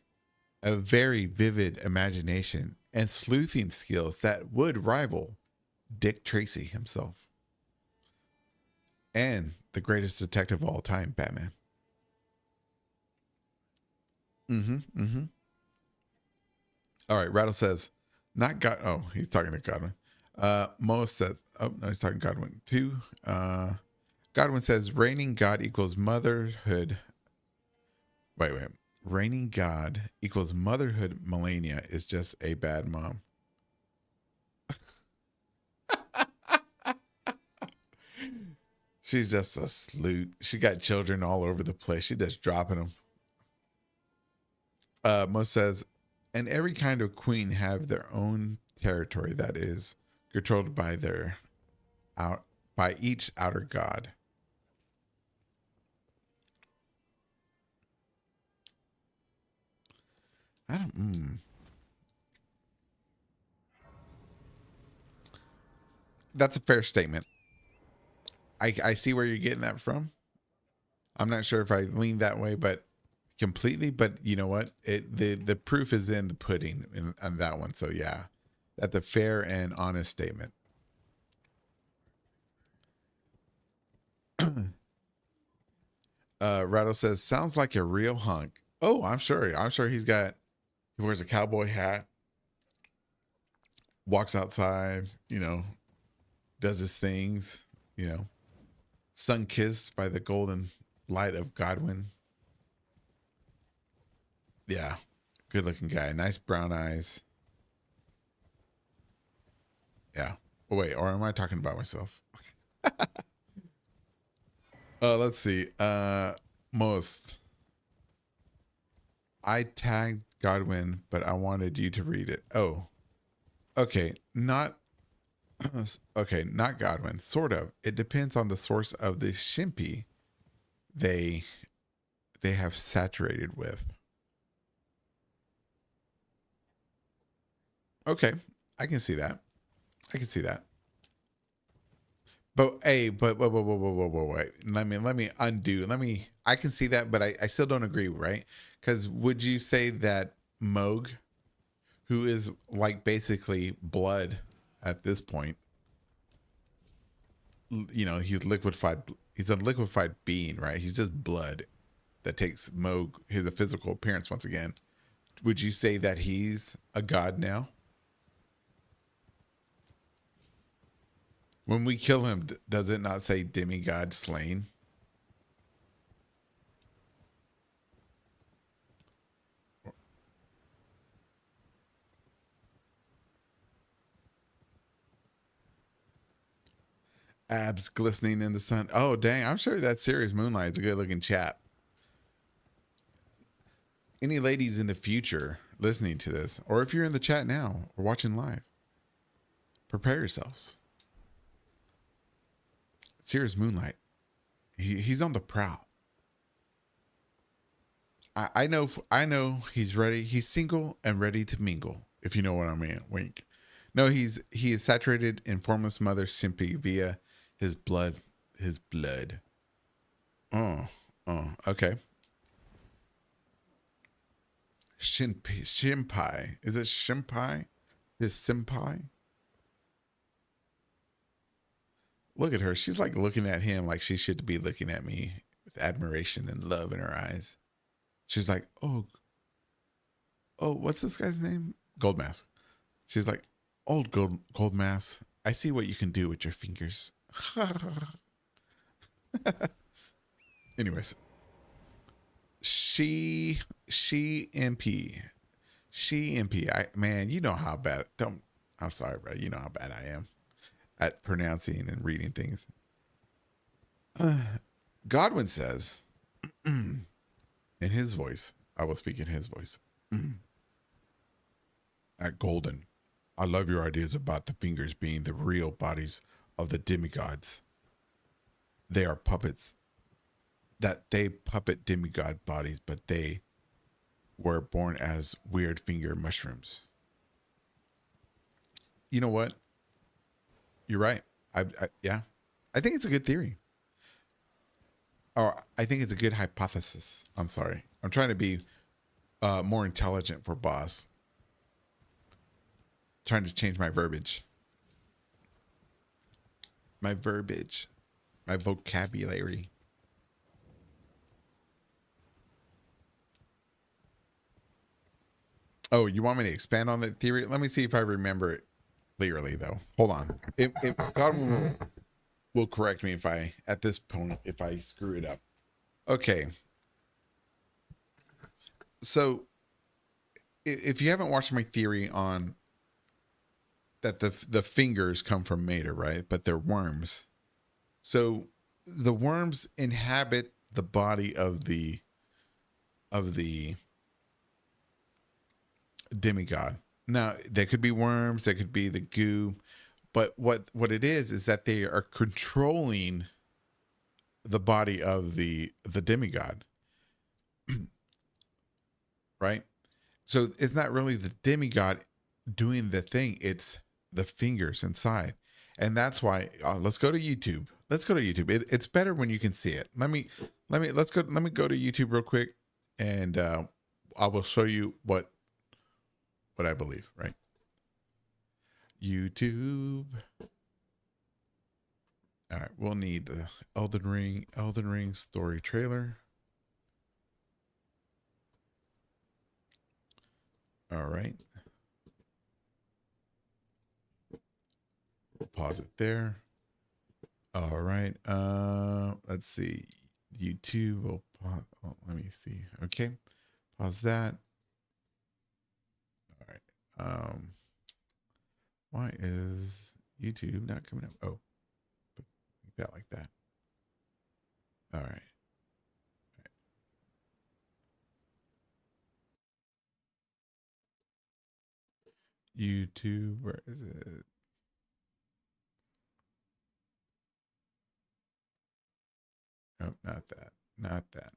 very vivid imagination and sleuthing skills that would rival Dick Tracy himself. And the greatest detective of all time, Batman. All right, Rattle says, not God. Oh, he's talking to Godwin. Mo says, oh, no, he's talking to Godwin too. Godwin says, reigning God equals motherhood. Wait. Reigning God equals motherhood. Melania is just a bad mom. She's just a sleut. She got children all over the place. She just dropping them. Mo says, and every kind of queen have their own territory that is controlled by by each outer god. I don't. That's a fair statement. I see where you're getting that from. I'm not sure if I lean that way, but completely. But you know what? The proof is in the pudding on that one. So yeah, that's a fair and honest statement. Rattle says, sounds like a real hunk. Oh, I'm sure he wears a cowboy hat, walks outside, does his things, sun kissed by the golden light of Godwin. Yeah. Good looking guy. Nice brown eyes. Yeah. Oh, wait, or am I talking about myself? Let's see. Most. I tagged Godwin, but I wanted you to read it. Oh. Okay. Not Godwin. Sort of. It depends on the source of the Shimpi they have saturated with. Okay. I can see that. But wait. Let me undo. I can see that, but I still don't agree, right? Because would you say that Moog, who is like basically blood at this point, he's a liquefied being, right? He's just blood that takes Moog, his physical appearance once again. Would you say that he's a god now? When we kill him, does it not say demigod slain? Abs glistening in the sun. Oh, dang. I'm sure that Serious Moonlight is a good looking chap. Any ladies in the future listening to this, or if you're in the chat now or watching live, prepare yourselves. Serious Moonlight. He's on the prowl. I know he's ready. He's single and ready to mingle, if you know what I mean. Wink. No, he is saturated in formless mother Simpy via His blood. His blood. Oh. Oh. Okay. Shimpai. Is it Shimpai? His senpai? Look at her. She's like looking at him like she should be looking at me with admiration and love in her eyes. She's like, oh, what's this guy's name? Gold Mask. She's like, old gold Mask. I see what you can do with your fingers. Anyways, she MP. She MP. Man, you know how bad. I'm sorry, bro. You know how bad I am at pronouncing and reading things. Godwin says, in his voice, I will speak in his voice. At Golden, I love your ideas about the fingers being the real bodies of the demigods. They are puppets. That they puppet demigod bodies, but they were born as weird finger mushrooms. You know what? You're right. Yeah. I think it's a good theory. Or I think it's a good hypothesis. I'm sorry. I'm trying to be more intelligent for boss. Trying to change my verbiage. My vocabulary. Oh, you want me to expand on that theory? Let me see if I remember it clearly, though. Hold on. If God will correct me if I, at this point, if I screw it up. Okay. So, if you haven't watched my theory on that the fingers come from Mater, right? But they're worms. So the worms inhabit the body of the demigod. Now, they could be worms, they could be the goo, but what it is that they are controlling the body of the demigod. Right? So it's not really the demigod doing the thing, it's the fingers inside. And that's why let's go to YouTube. Let's go to YouTube. It's better when you can see it. Let me go to YouTube real quick, and I will show you what I believe, right? YouTube. All right, we'll need the Elden Ring story trailer. All right. We'll pause it there. All right. Let's see. YouTube will pause. Oh, let me see. Okay. Pause that. All right. Why is YouTube not coming up? Oh, make that like that. All right. YouTube, where is it? Nope, not that. Not that.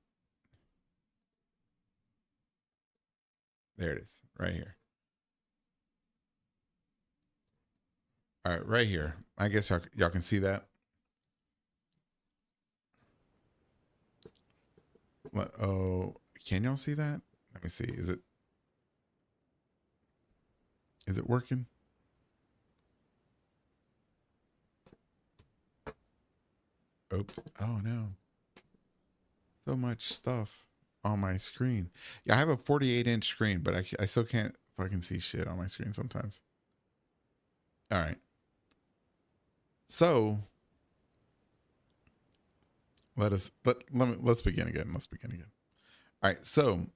There it is, right here. All right, right here. I guess y'all can see that. What? Oh, can y'all see that? Let me see. Is it working? Oops. Oh no. So much stuff on my screen. Yeah, I have a 48-inch screen, but I still can't fucking see shit on my screen sometimes. All right. So let's begin again. Let's begin again. All right. So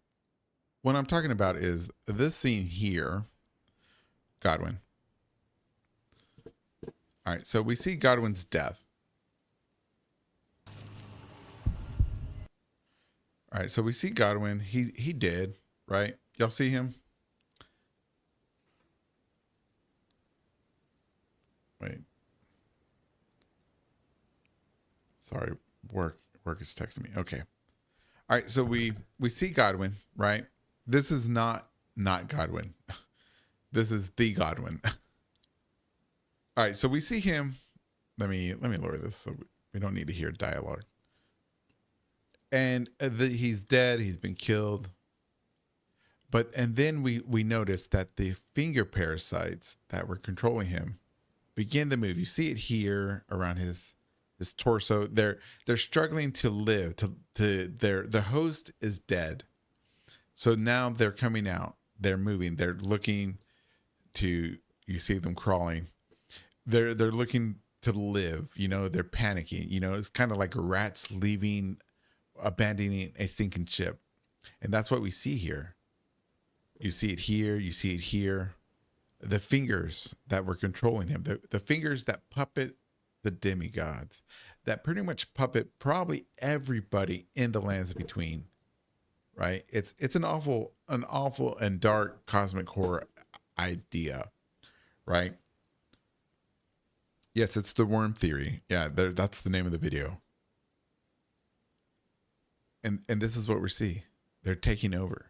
what I'm talking about is this scene here, Godwin. All right. So we see Godwin's death. All right. So we see Godwin. He did, right? Y'all see him? Wait. Sorry. Work is texting me. Okay. All right. So we see Godwin, right? This is not Godwin. This is the Godwin. All right. So we see him Let me lower this so we don't need to hear dialogue. And he's dead. He's been killed. And then we notice that the finger parasites that were controlling him begin to move. You see it here around his torso. They're struggling to live. The host is dead. So now they're coming out. They're moving. They're looking to. You see them crawling. They're looking to live. You know, they're panicking. You know, it's kind of like rats abandoning a sinking ship, and that's what we see here. You see it here. You see it here. The fingers that were controlling him, the fingers that puppet the demigods, that pretty much puppet probably everybody in the lands between, right? It's an awful and dark cosmic horror idea, right? Yes, it's the worm theory. Yeah, that's the name of the video. And this is what we see. They're taking over.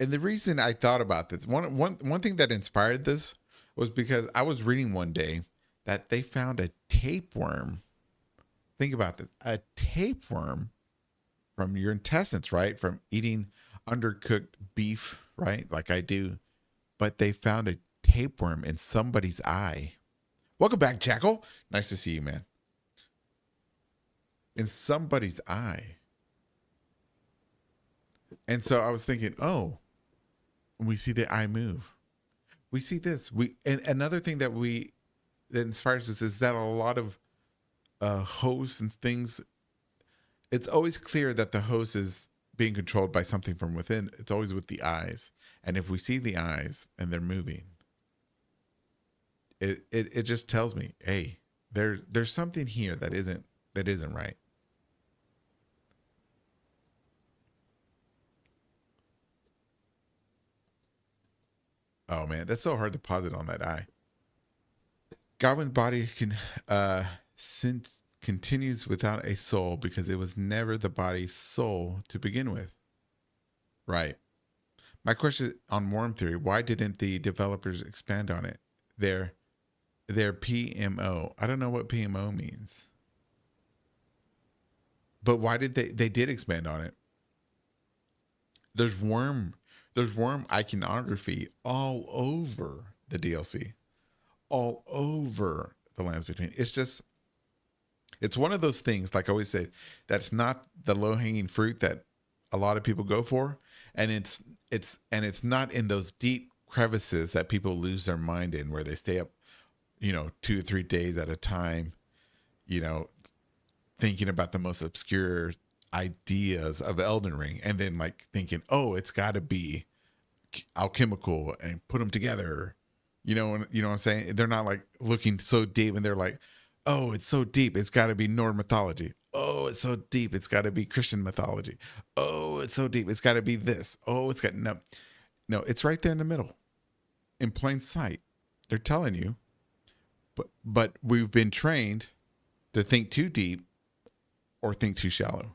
And the reason I thought about this, one thing that inspired this was because I was reading one day that they found a tapeworm. Think about this. A tapeworm from your intestines, right? From eating undercooked beef, right? Like I do. But they found a tapeworm in somebody's eye. Welcome back, Jackal. Nice to see you, man. In somebody's eye. And so I was thinking, oh, we see the eye move. We see this. And another thing that inspires us is that a lot of hosts and things, it's always clear that the host is being controlled by something from within. It's always with the eyes. And if we see the eyes and they're moving, it just tells me, hey, there's something here that isn't right. Oh man, that's so hard to posit on that eye. Godwin's body continues without a soul because it was never the body's soul to begin with. Right. My question on worm theory, why didn't the developers expand on it? Their PMO. I don't know what PMO means. But why did they did expand on it? There's worm iconography all over the DLC, all over the lands between. It's one of those things, like I always say, that's not the low-hanging fruit that a lot of people go for, and it's not in those deep crevices that people lose their mind in, where they stay up, 2 or 3 days at a time, thinking about the most obscure ideas of Elden Ring, and then like thinking, oh, it's got to be alchemical and put them together. You know what I'm saying? They're not like looking so deep, and they're like, oh, it's so deep, it's got to be Norse mythology. Oh, it's so deep, it's got to be Christian mythology. Oh, it's so deep, it's got to be this. Oh, it's got no, it's right there in the middle, in plain sight. They're telling you, but we've been trained to think too deep or think too shallow.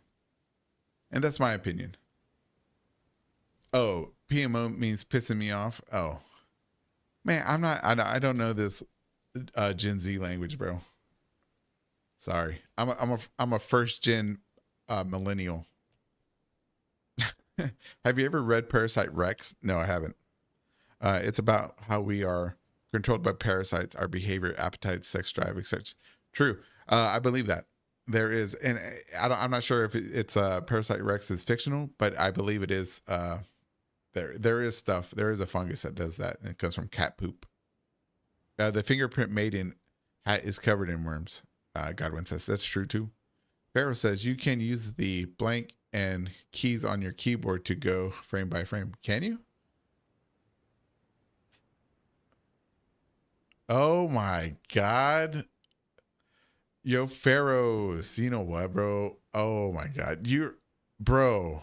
And that's my opinion. Oh, PMO means pissing me off. Oh, man, I don't know this Gen Z language, bro. Sorry. I'm a first gen millennial. Have you ever read Parasite Rex? No, I haven't. It's about how we are controlled by parasites, our behavior, appetite, sex drive, etc. True. I believe that. There is, and I'm not sure if it's Parasite Rex is fictional, but I believe it is. There is stuff. There is a fungus that does that, and it comes from cat poop. The fingerprint maiden hat is covered in worms. Godwin says that's true too. Pharaoh says you can use the blank and keys on your keyboard to go frame by frame. Can you? Oh my God. Yo, Pharaohs, you know what, bro? Oh my God. Bro.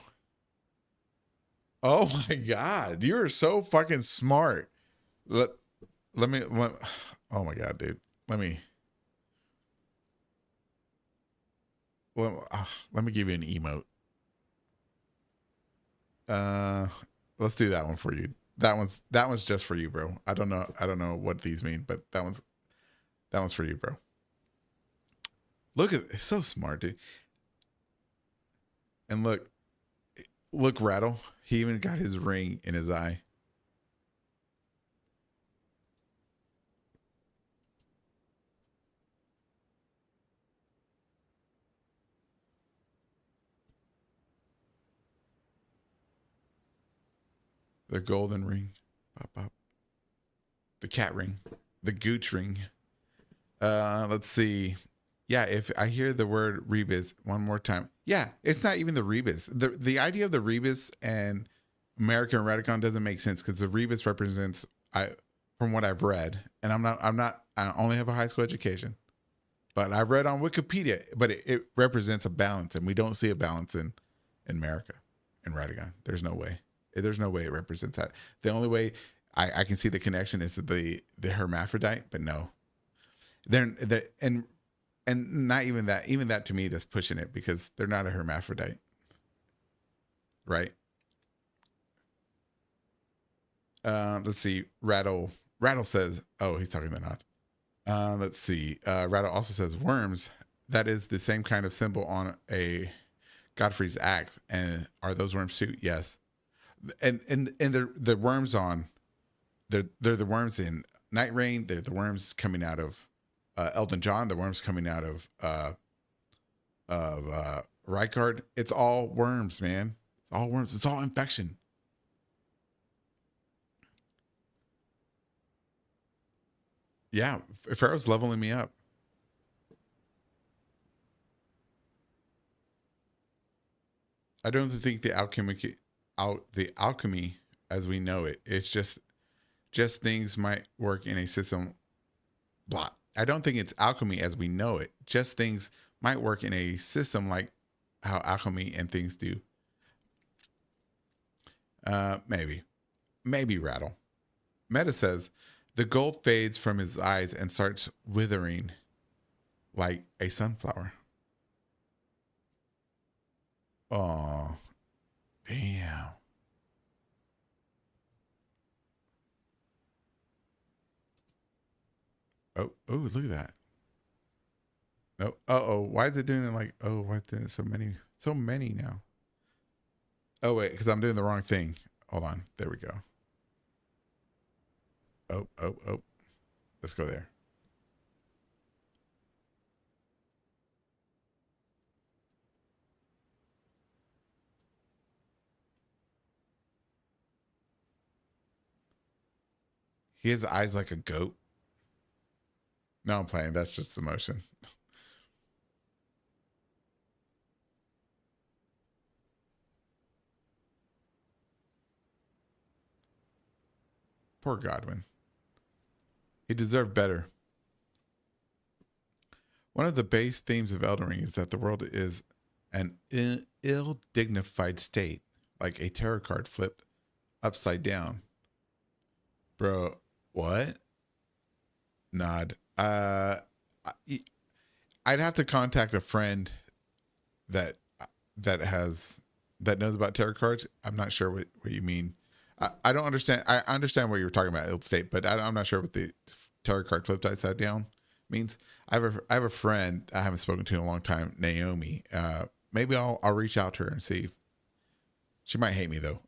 Oh my God. You're so fucking smart. Oh my God, dude. Let me give you an emote. Let's do that one for you. That one's just for you, bro. I don't know what these mean, but that one's That one's for you, bro. Look at it's so smart, dude. And look, Rattle. He even got his ring in his eye. The golden ring. Bop, bop. The cat ring. The gooch ring. Let's see. Yeah, if I hear the word rebus one more time. Yeah, it's not even the rebus. The idea of the rebus and American Redicon doesn't make sense because the rebus represents from what I've read, and I only have a high school education. But I've read on Wikipedia, but it represents a balance, and we don't see a balance in America in Radigan. There's no way. There's no way it represents that. The only way I can see the connection is the hermaphrodite, but no. And not even that. Even that to me, that's pushing it because they're not a hermaphrodite, right? Let's see. Rattle says, "Oh, he's talking to Nod." Let's see. Rattle also says worms. That is the same kind of symbol on a Godfrey's axe. And are those worms too? Yes. And the worms on they're the worms in Night Rain. They're the worms coming out of Elden John. The worms coming out of Rykard. It's all worms, man. It's all worms. It's all infection. Yeah, Pharaoh's leveling me up. I don't think the alchemy as we know it. It's just things might work in a system. Blah. I don't think it's alchemy as we know it. Just things might work in a system like how alchemy and things do. Maybe Rattle. Meta says the gold fades from his eyes and starts withering like a sunflower. Oh, damn. Oh, look at that. No. Uh-oh. Why is it doing it like, oh, why is it doing so many now? Oh, wait, because I'm doing the wrong thing. Hold on. There we go. Oh. Let's go there. He has eyes like a goat. No, I'm playing. That's just the motion. Poor Godwin. He deserved better. One of the base themes of Elden Ring is that the world is an ill-dignified state, like a tarot card flipped upside down. Bro, what? Nod. I'd have to contact a friend that knows about tarot cards. I'm not sure what you mean. I don't understand. I understand what you're talking about, ill state, but I'm not sure what the tarot card flipped upside down means. I have a friend I haven't spoken to in a long time, Naomi. Maybe I'll reach out to her and see. She might hate me though.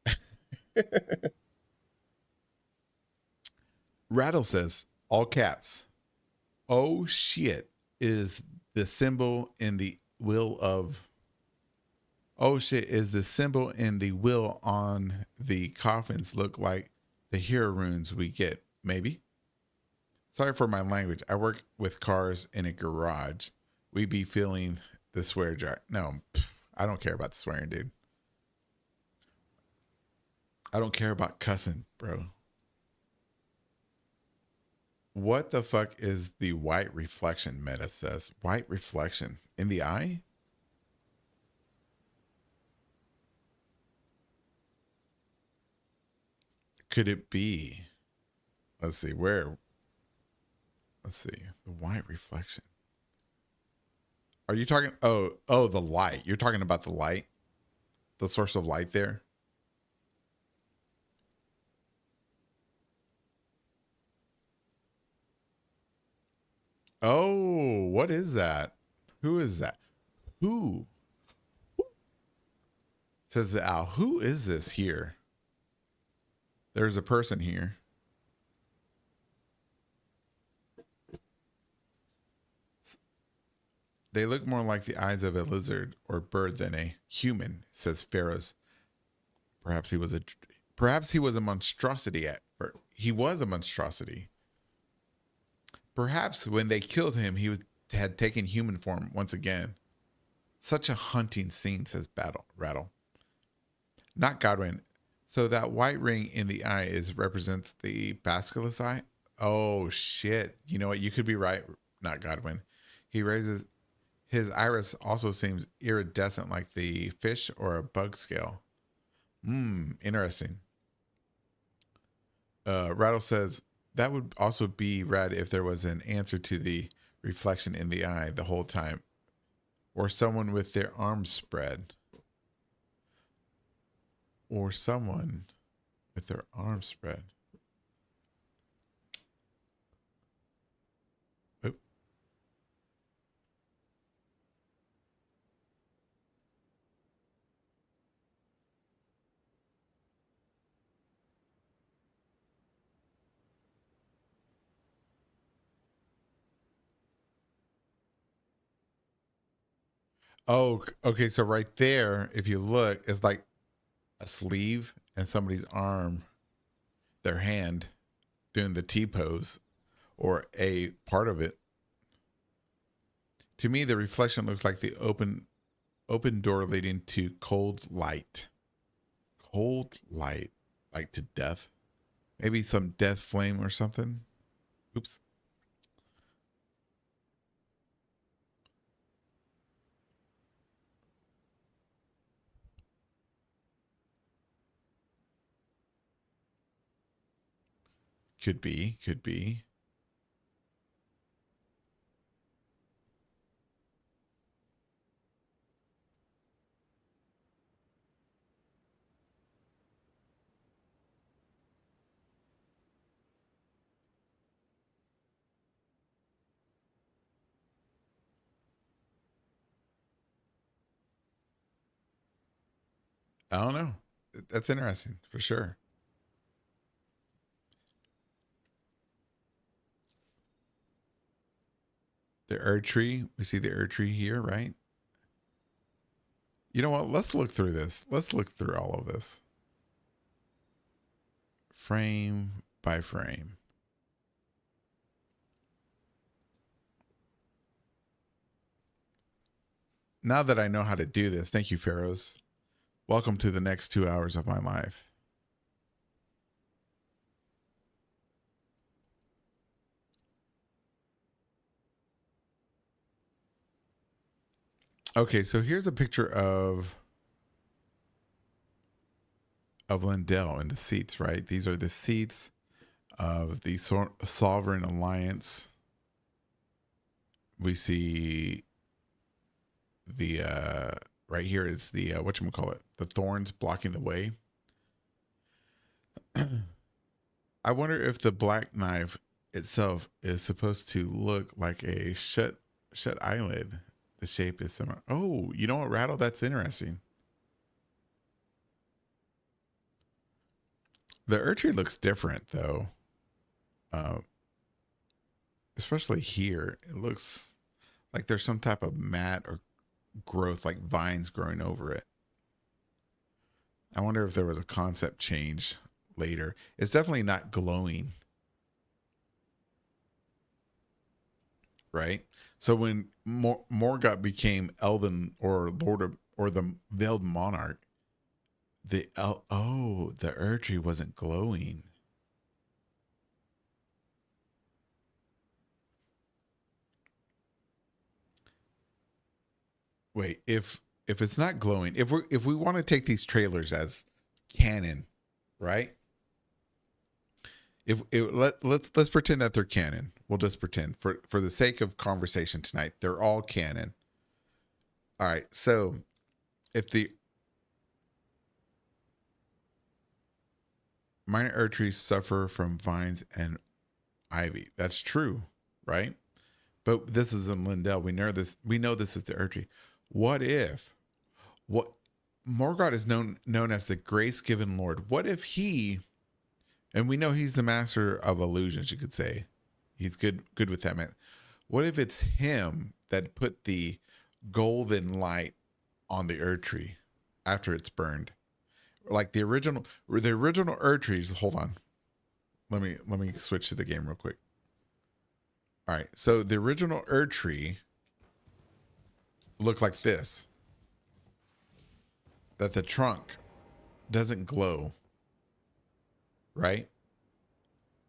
Rattle says, all caps, "Oh shit," is the symbol in the will of. Oh shit, is the symbol in the will on the coffins look like the hero runes we get? Maybe. Sorry for my language. I work with cars in a garage. We be feeling the swear jar. No, I don't care about the swearing, dude. I don't care about cussing, bro. What the fuck is the white reflection? Meta says white reflection in the eye. Could it be? Let's see where. Let's see the white reflection. Are you talking? Oh, the light. You're talking about the light, the source of light there. Oh, what is that? Who is that? Who? Says the owl. Who is this here? There's a person here. They look more like the eyes of a lizard or bird than a human, says Pharaoh's. Perhaps he was a monstrosity he was a monstrosity. Perhaps when they killed him, had taken human form once again. Such a hunting scene, says Rattle. Not Godwin. So that white ring in the eye represents the basilisk eye? Oh shit. You know what? You could be right. Not Godwin. He raises his iris also seems iridescent like the fish or a bug scale. Interesting. Rattle says that would also be rad if there was an answer to the reflection in the eye the whole time. Or someone with their arms spread. Or someone with their arms spread. Oop. Oh, okay. So right there, if you look, it's like a sleeve and somebody's arm, their hand doing the T pose or a part of it. To me, the reflection looks like the open door leading to cold light. Cold light, like to death. Maybe some death flame or something. Oops. Could be, could be. I don't know. That's interesting for sure. The Erd tree. We see the Erd tree here, right? You know what? Let's look through this. Let's look through all of this. Frame by frame. Now that I know how to do this, thank you, Pharaohs. Welcome to the next 2 hours of my life. Okay, so here's a picture of Lindell and the seats, right? These are the seats of the Sovereign Alliance. We see the right here is the whatchamacallit, the thorns blocking the way. I wonder if the black knife itself is supposed to look like a shut eyelid. The shape is similar. Oh, you know what, Rattle? That's interesting. The Urchin looks different though. Especially here, it looks like there's some type of mat or growth, like vines growing over it. I wonder if there was a concept change later. It's definitely not glowing, right? So when Morgoth became Elden or Lord of, or the Veiled Monarch, the Erdtree wasn't glowing. Wait, if it's not glowing, if we want to take these trailers as canon, right? Let's pretend that they're canon. We'll just pretend for the sake of conversation tonight, they're all canon. All right, so if the minor Erd trees suffer from vines and ivy, that's true, right? But this is in Lindell. We know this is the Erdtree. What if what Morgoth is known as the grace given Lord? What if he, and we know he's the master of illusions, you could say. He's good with that, man. What if it's him that put the golden light on the Erdtree after it's burned? Like the original Erdtrees. Hold on. Let me switch to the game real quick. All right. So the original Erdtree looked like this. That the trunk doesn't glow. Right?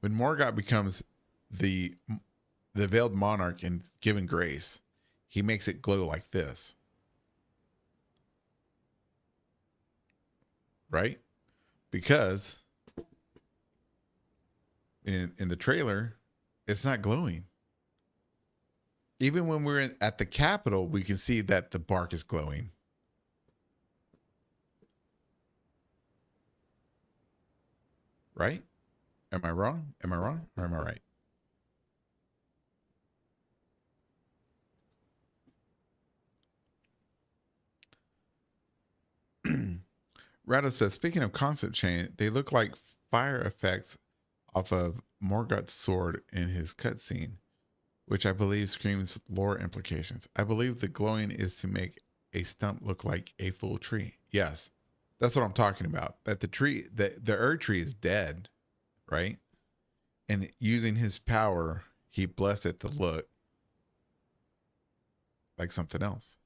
When Morgoth becomes the veiled monarch and given grace, he makes it glow like this. Right? Because in the trailer, it's not glowing. Even when we're at the Capitol, we can see that the bark is glowing. Right? Am I wrong? Am I wrong? Or am I right? Rado says, speaking of concept chain, they look like fire effects off of Morgoth's sword in his cutscene, which I believe screams lore implications. I believe the glowing is to make a stump look like a full tree. Yes, that's what I'm talking about. That the tree, the Erdtree is dead, right? And using his power, he blessed it to look like something else.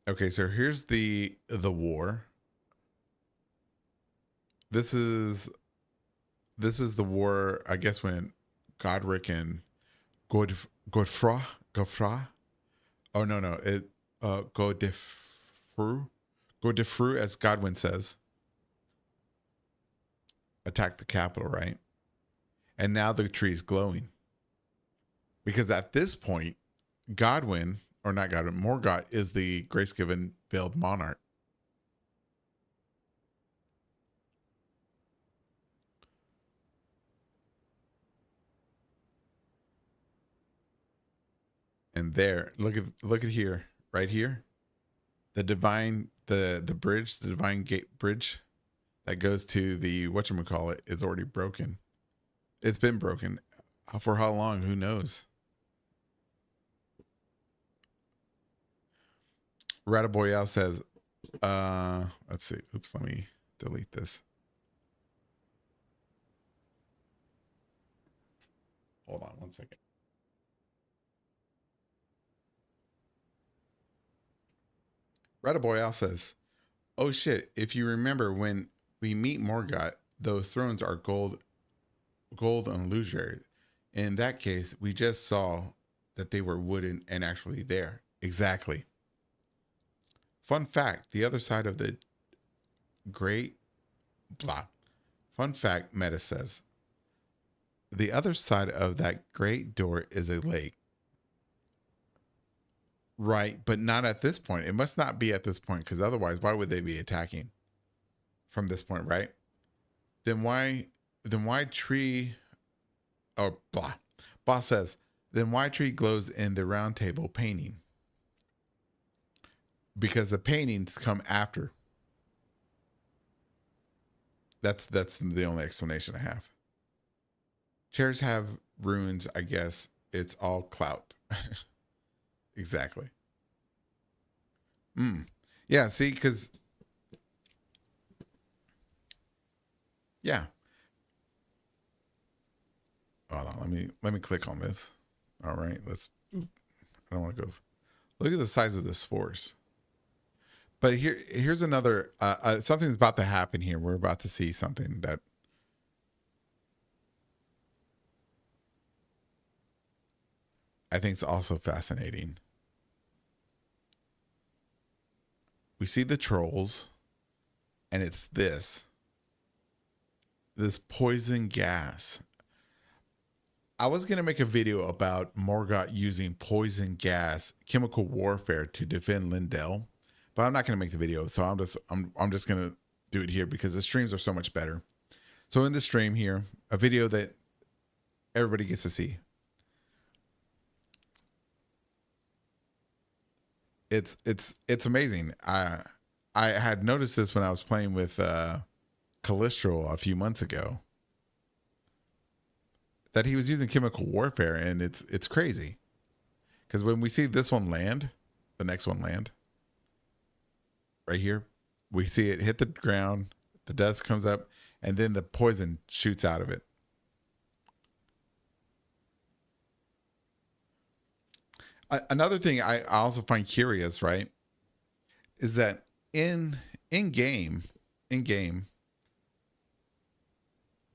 Okay, so here's the war. This is the war, I guess, when Godric and Godfrey. Oh no, Godefroy, as Godwin says, attacked the capital, right? And now the tree's glowing. Because at this point, Morgoth is the grace-given veiled monarch. And there, look at here, right here, the divine gate bridge that goes to the whatchamacallit is already broken. It's been broken. For how long? Who knows? Rataboyal says, let's see. Oops, let me delete this. Hold on one second. Rataboyal says, oh shit, if you remember when we meet Morgoth, those thrones are gold and illusory. In that case, we just saw that they were wooden and actually there. Exactly. Fun fact, the other side of the great blah. Fun fact, Meta says, the other side of that great door is a lake. Right, but not at this point. It must not be at this point, because otherwise, why would they be attacking from this point, right? Then why tree or blah. Boss says, then why tree glows in the round table painting? Because the paintings come after. That's the only explanation I have. Chairs have runes, I guess. It's all clout. Exactly. Yeah, see, because yeah. Hold on, let me click on this. All right, I don't want to go. Look at the size of this force. But here's another something's about to happen here. We're about to see something that I think is also fascinating. We see the trolls, and it's this poison gas. I was going to make a video about Morgoth using poison gas, chemical warfare to defend Lindell, but I'm not going to make the video. So I'm just going to do it here because the streams are so much better. So in the stream here, a video that everybody gets to see. It's amazing. I had noticed this when I was playing with Calistro a few months ago, that he was using chemical warfare, and it's crazy. Because when we see this one land, the next one land, right here, we see it hit the ground, the dust comes up, and then the poison shoots out of it. Another thing I also find curious, right, is that in game,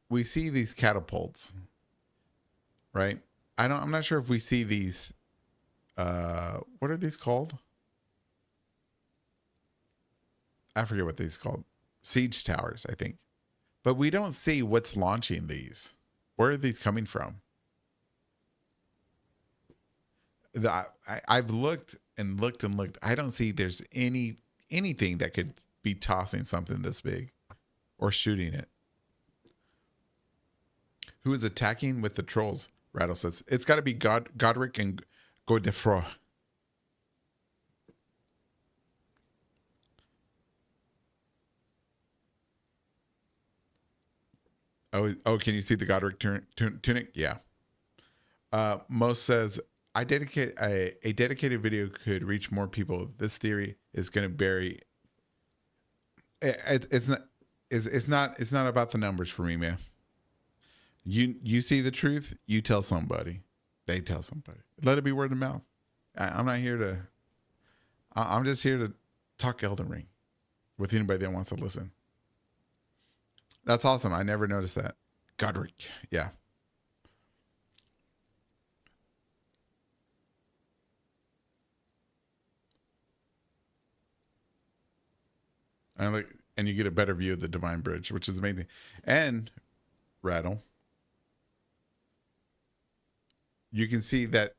we see these catapults, right? I'm not sure if we see these. What are these called? I forget what these called. Siege towers, I think. But we don't see what's launching these. Where are these coming from? I've looked and looked and looked. I don't see there's anything that could be tossing something this big or shooting it. Who is attacking with the trolls? Rattle says it's got to be Godric and Godefroy. Oh, can you see the Godric tunic? Yeah. Most says I dedicate a dedicated video could reach more people. This theory is going to bury. It's not about the numbers for me, man. You see the truth, you tell somebody, they tell somebody. Let it be word of mouth. I'm not here to. I'm just here to talk Elden Ring with anybody that wants to listen. That's awesome. I never noticed that. Godric, yeah. And you get a better view of the Divine Bridge, which is amazing. And Rattle, you can see that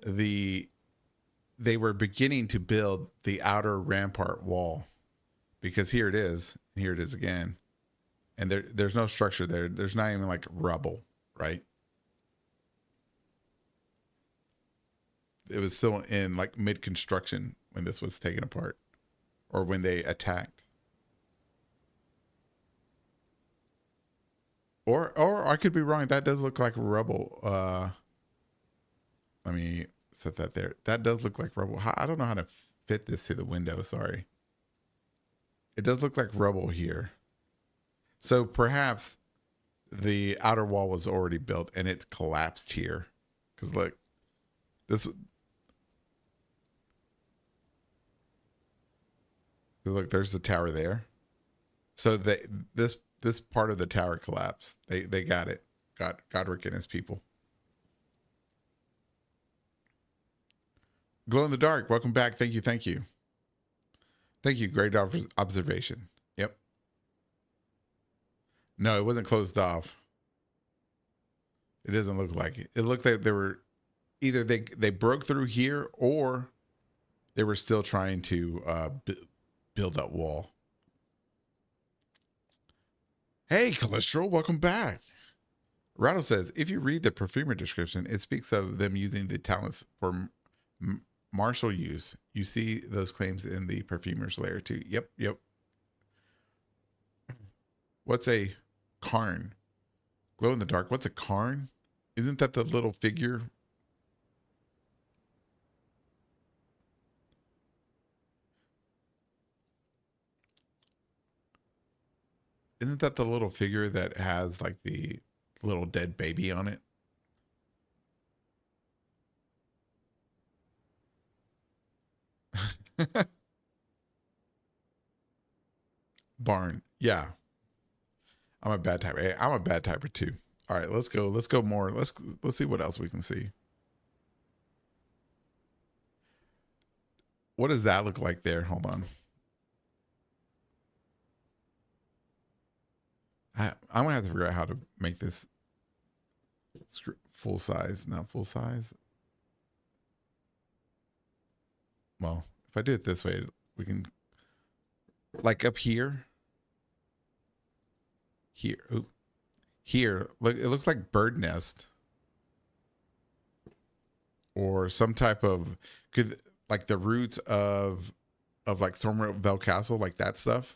they were beginning to build the outer rampart wall, because here it is, and here it is again, and there's no structure there. There's not even like rubble, right? It was still in like mid construction when this was taken apart, or when they attacked. Or I could be wrong. That does look like rubble. Let me set that there. That does look like rubble. I don't know how to fit this to the window. Sorry. It does look like rubble here. So perhaps the outer wall was already built and it collapsed here. Because look, look, there's the tower there. So this part of the tower collapsed. They got it. Godric and his people. Glow in the dark. Welcome back. Thank you. Thank you. Thank you. Great observation. Yep. No, it wasn't closed off. It doesn't look like it. It looked like they were either they broke through here, or they were still trying to build that wall. Hey, Cholesterol, welcome back. Rattle says, if you read the perfumer description, it speaks of them using the talents for martial use. You see those claims in the perfumer's layer too. Yep. What's a Karn? Glow in the dark. What's a Karn? Isn't that the little figure? Isn't that the little figure that has like the little dead baby on it? Barn. Yeah. I'm a bad typer. Hey, I'm a bad typer too. All right, let's go. Let's go more. Let's see what else we can see. What does that look like there? Hold on. I'm gonna have to figure out how to make this full size, not full size. Well, if I do it this way, we can, like up here. Here. Oop. here, look, it looks like bird nest or some type of could like the roots of like Thornvale Castle, like that stuff.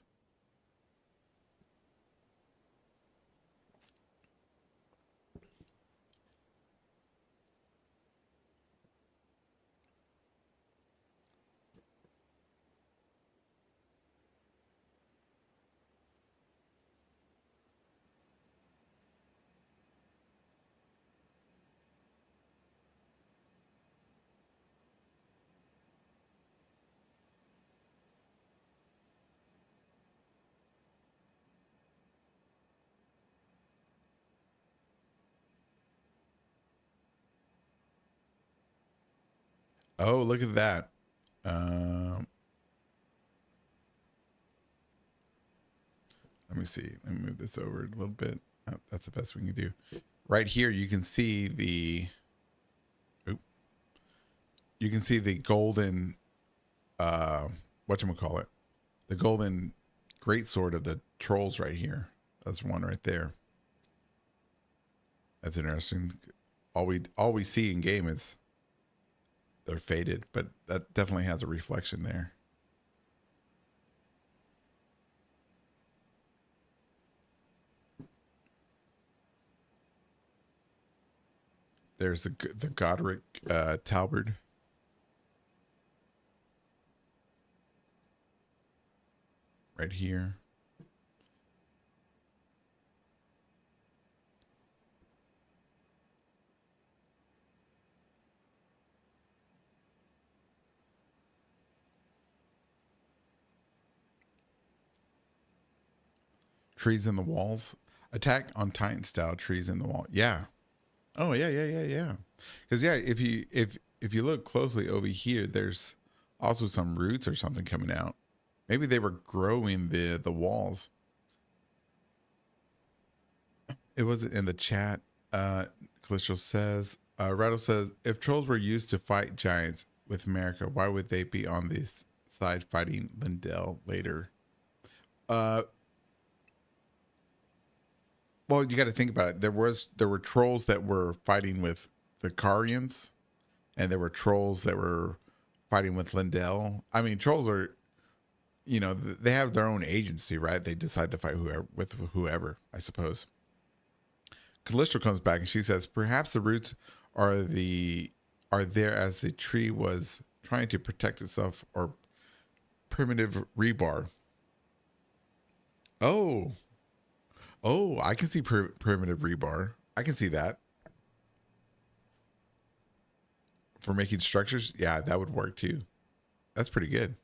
Oh, look at that. Um, Let me see. Let me move this over a little bit. Oh, that's the best we can do. Right here, you can see the. Oop, you can see the golden. Whatchamacallit? The golden greatsword of the trolls right here. That's one right there. That's interesting. All we see in game is they're faded, but that definitely has a reflection there. There's the Godric Talberd. Right here. Trees in the walls. Attack on Titan style trees in the wall. Yeah. Oh yeah. Because yeah, if you look closely over here, there's also some roots or something coming out. Maybe they were growing the walls. It was in the chat. Calistro says, Rattle says, if trolls were used to fight giants with America, why would they be on this side fighting Lindell later? Well, you got to think about it. There were trolls that were fighting with the Carians, and there were trolls that were fighting with Lindell. I mean, trolls are, they have their own agency, right? They decide to fight whoever, I suppose. Callisto comes back and she says, perhaps the roots are there as the tree was trying to protect itself, or primitive rebar. Oh, I can see primitive rebar. I can see that for making structures. Yeah, that would work too. That's pretty good.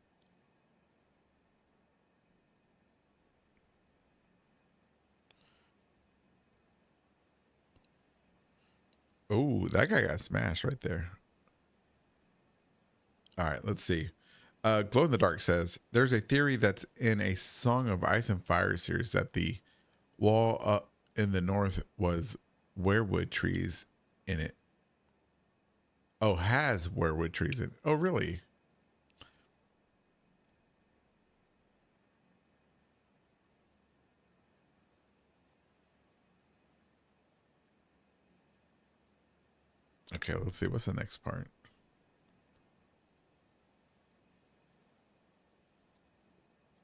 Oh, that guy got smashed right there. All right, let's see. Glow in the Dark says there's a theory that's in a Song of Ice and Fire series that the wall up in the north was weirwood trees in it. Oh, has weirwood trees in it. Oh, really? Okay, let's see. What's the next part?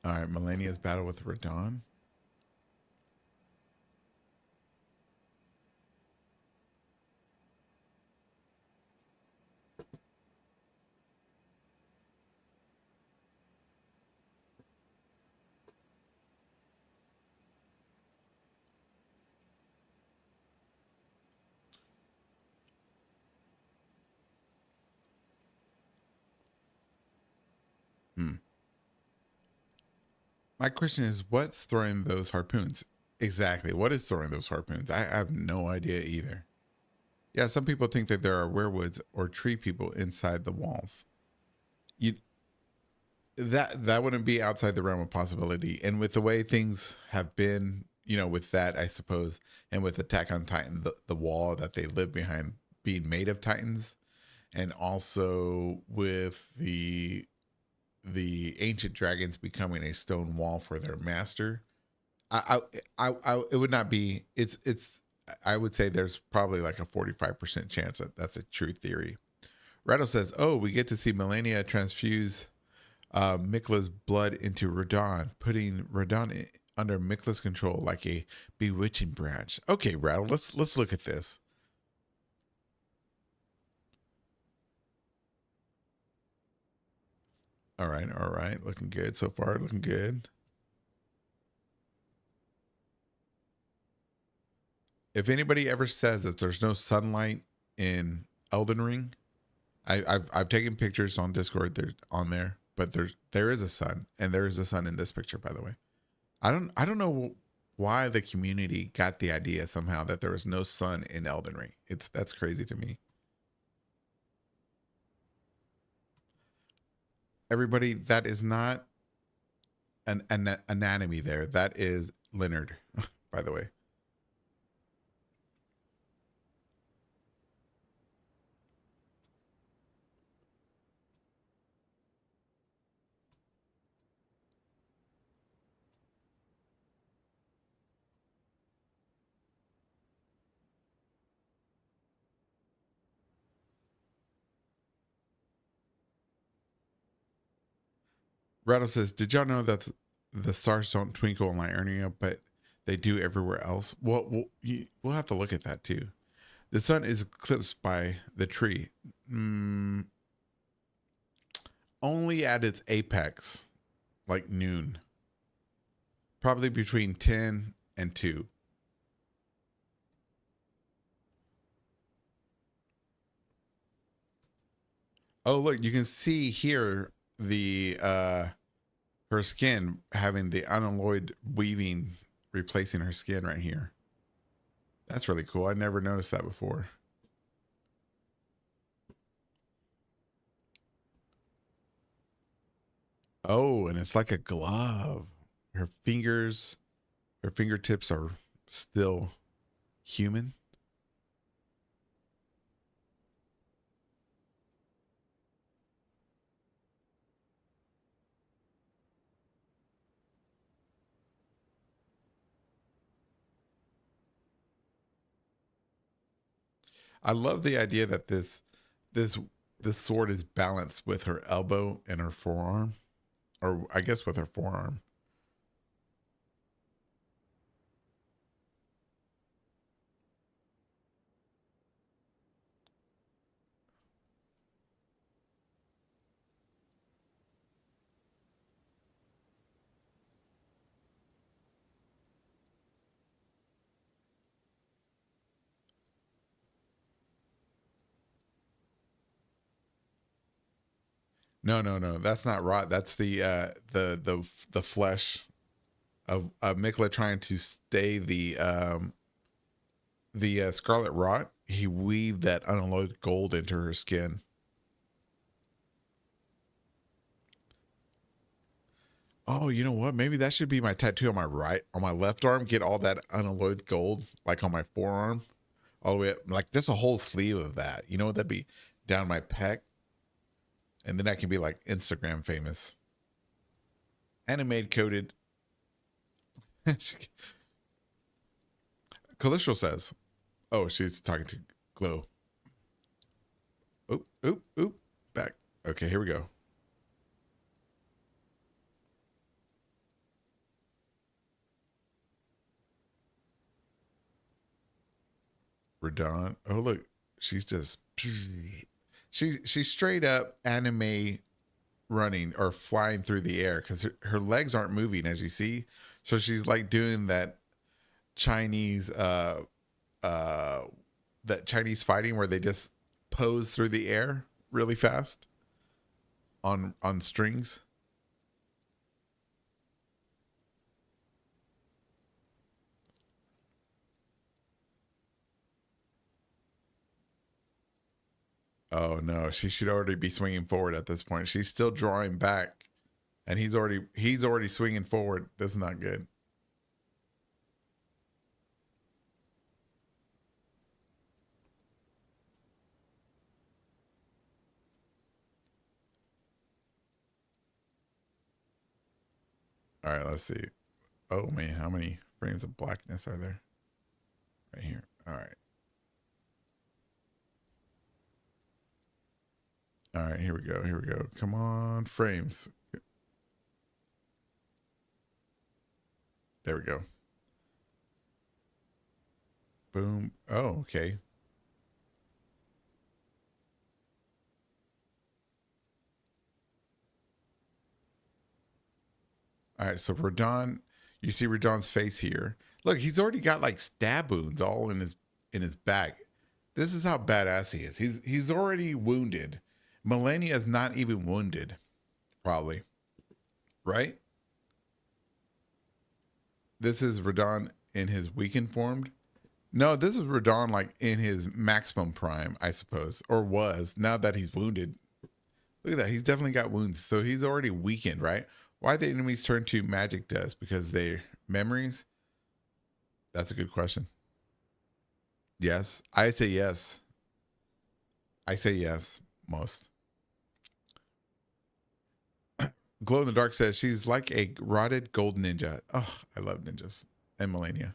All right, Melania's battle with Radon. My question is, what's throwing those harpoons? Exactly. What is throwing those harpoons? I have no idea either. Yeah, some people think that there are werewolves or tree people inside the walls. You that wouldn't be outside the realm of possibility. And with the way things have been, with that, I suppose, and with Attack on Titan, the wall that they live behind being made of Titans, and also with the ancient dragons becoming a stone wall for their master, It would not be. It's. I would say there's probably like a 45% chance that that's a true theory. Rattle says, "Oh, we get to see Melania transfuse Mikla's blood into Radon, putting Radon under Mikla's control like a bewitching branch." Okay, Rattle, let's look at this. All right, all right, looking good so far. Looking good. If anybody ever says that there's no sunlight in Elden Ring, I've taken pictures on Discord. There's on there, but there is a sun, and there is a sun in this picture, by the way. I don't know why the community got the idea somehow that there was no sun in Elden Ring. That's crazy to me. Everybody, that is not an anatomy there. That is Leonard, by the way. Rattle says, "Did y'all know that the stars don't twinkle in Liurnia, but they do everywhere else?" Well, we'll have to look at that too. The sun is eclipsed by the tree, only at its apex, like noon, probably between 10 and 2. Oh, look, you can see here the her skin having the unalloyed weaving replacing her skin right here. That's really cool. I never noticed that before. Oh, and it's like a glove. Her fingers, her fingertips are still human. I love the idea that this this sword is balanced with her elbow and her forearm, or I guess with her forearm. No, no, no. That's not rot. That's the flesh of Mikla trying to stay the scarlet rot. He weaved that unalloyed gold into her skin. Oh, you know what? Maybe that should be my tattoo on my right, on my left arm. Get all that unalloyed gold, like on my forearm, all the way up, like just a whole sleeve of that. You know what? That'd be down my pec, and then I can be like Instagram famous. Animated coated. Calistral says, "Oh, she's talking to Glow." Oop, oop, oop. Back. Okay, here we go. Radon. Oh, look, she's just she's straight up anime running or flying through the air because her legs aren't moving as you see. So she's like doing that Chinese uh that Chinese fighting where they just pose through the air really fast on strings. Oh no, she should already be swinging forward at this point. She's still drawing back, and he's already swinging forward. That's not good. All right, let's see. Oh man, how many frames of blackness are there? Right here. All right. All right, here we go. Here we go. Come on, frames. There we go. Boom. Oh, okay. All right, so Radon, you see Radon's face here. Look, he's already got like stab wounds all in his back. This is how badass he is. He's already wounded. Melania is not even wounded, probably. Right? This is Radon in his weakened form. No, this is Radon like in his maximum prime, I suppose, or was. Now that he's wounded, look at that. He's definitely got wounds, so he's already weakened, right? Why the enemies turn to magic dust? Because they're memories. That's a good question. Yes, I say yes. I say yes. Most. Glow in the Dark says she's like a rotted gold ninja. Oh, I love ninjas and Melania.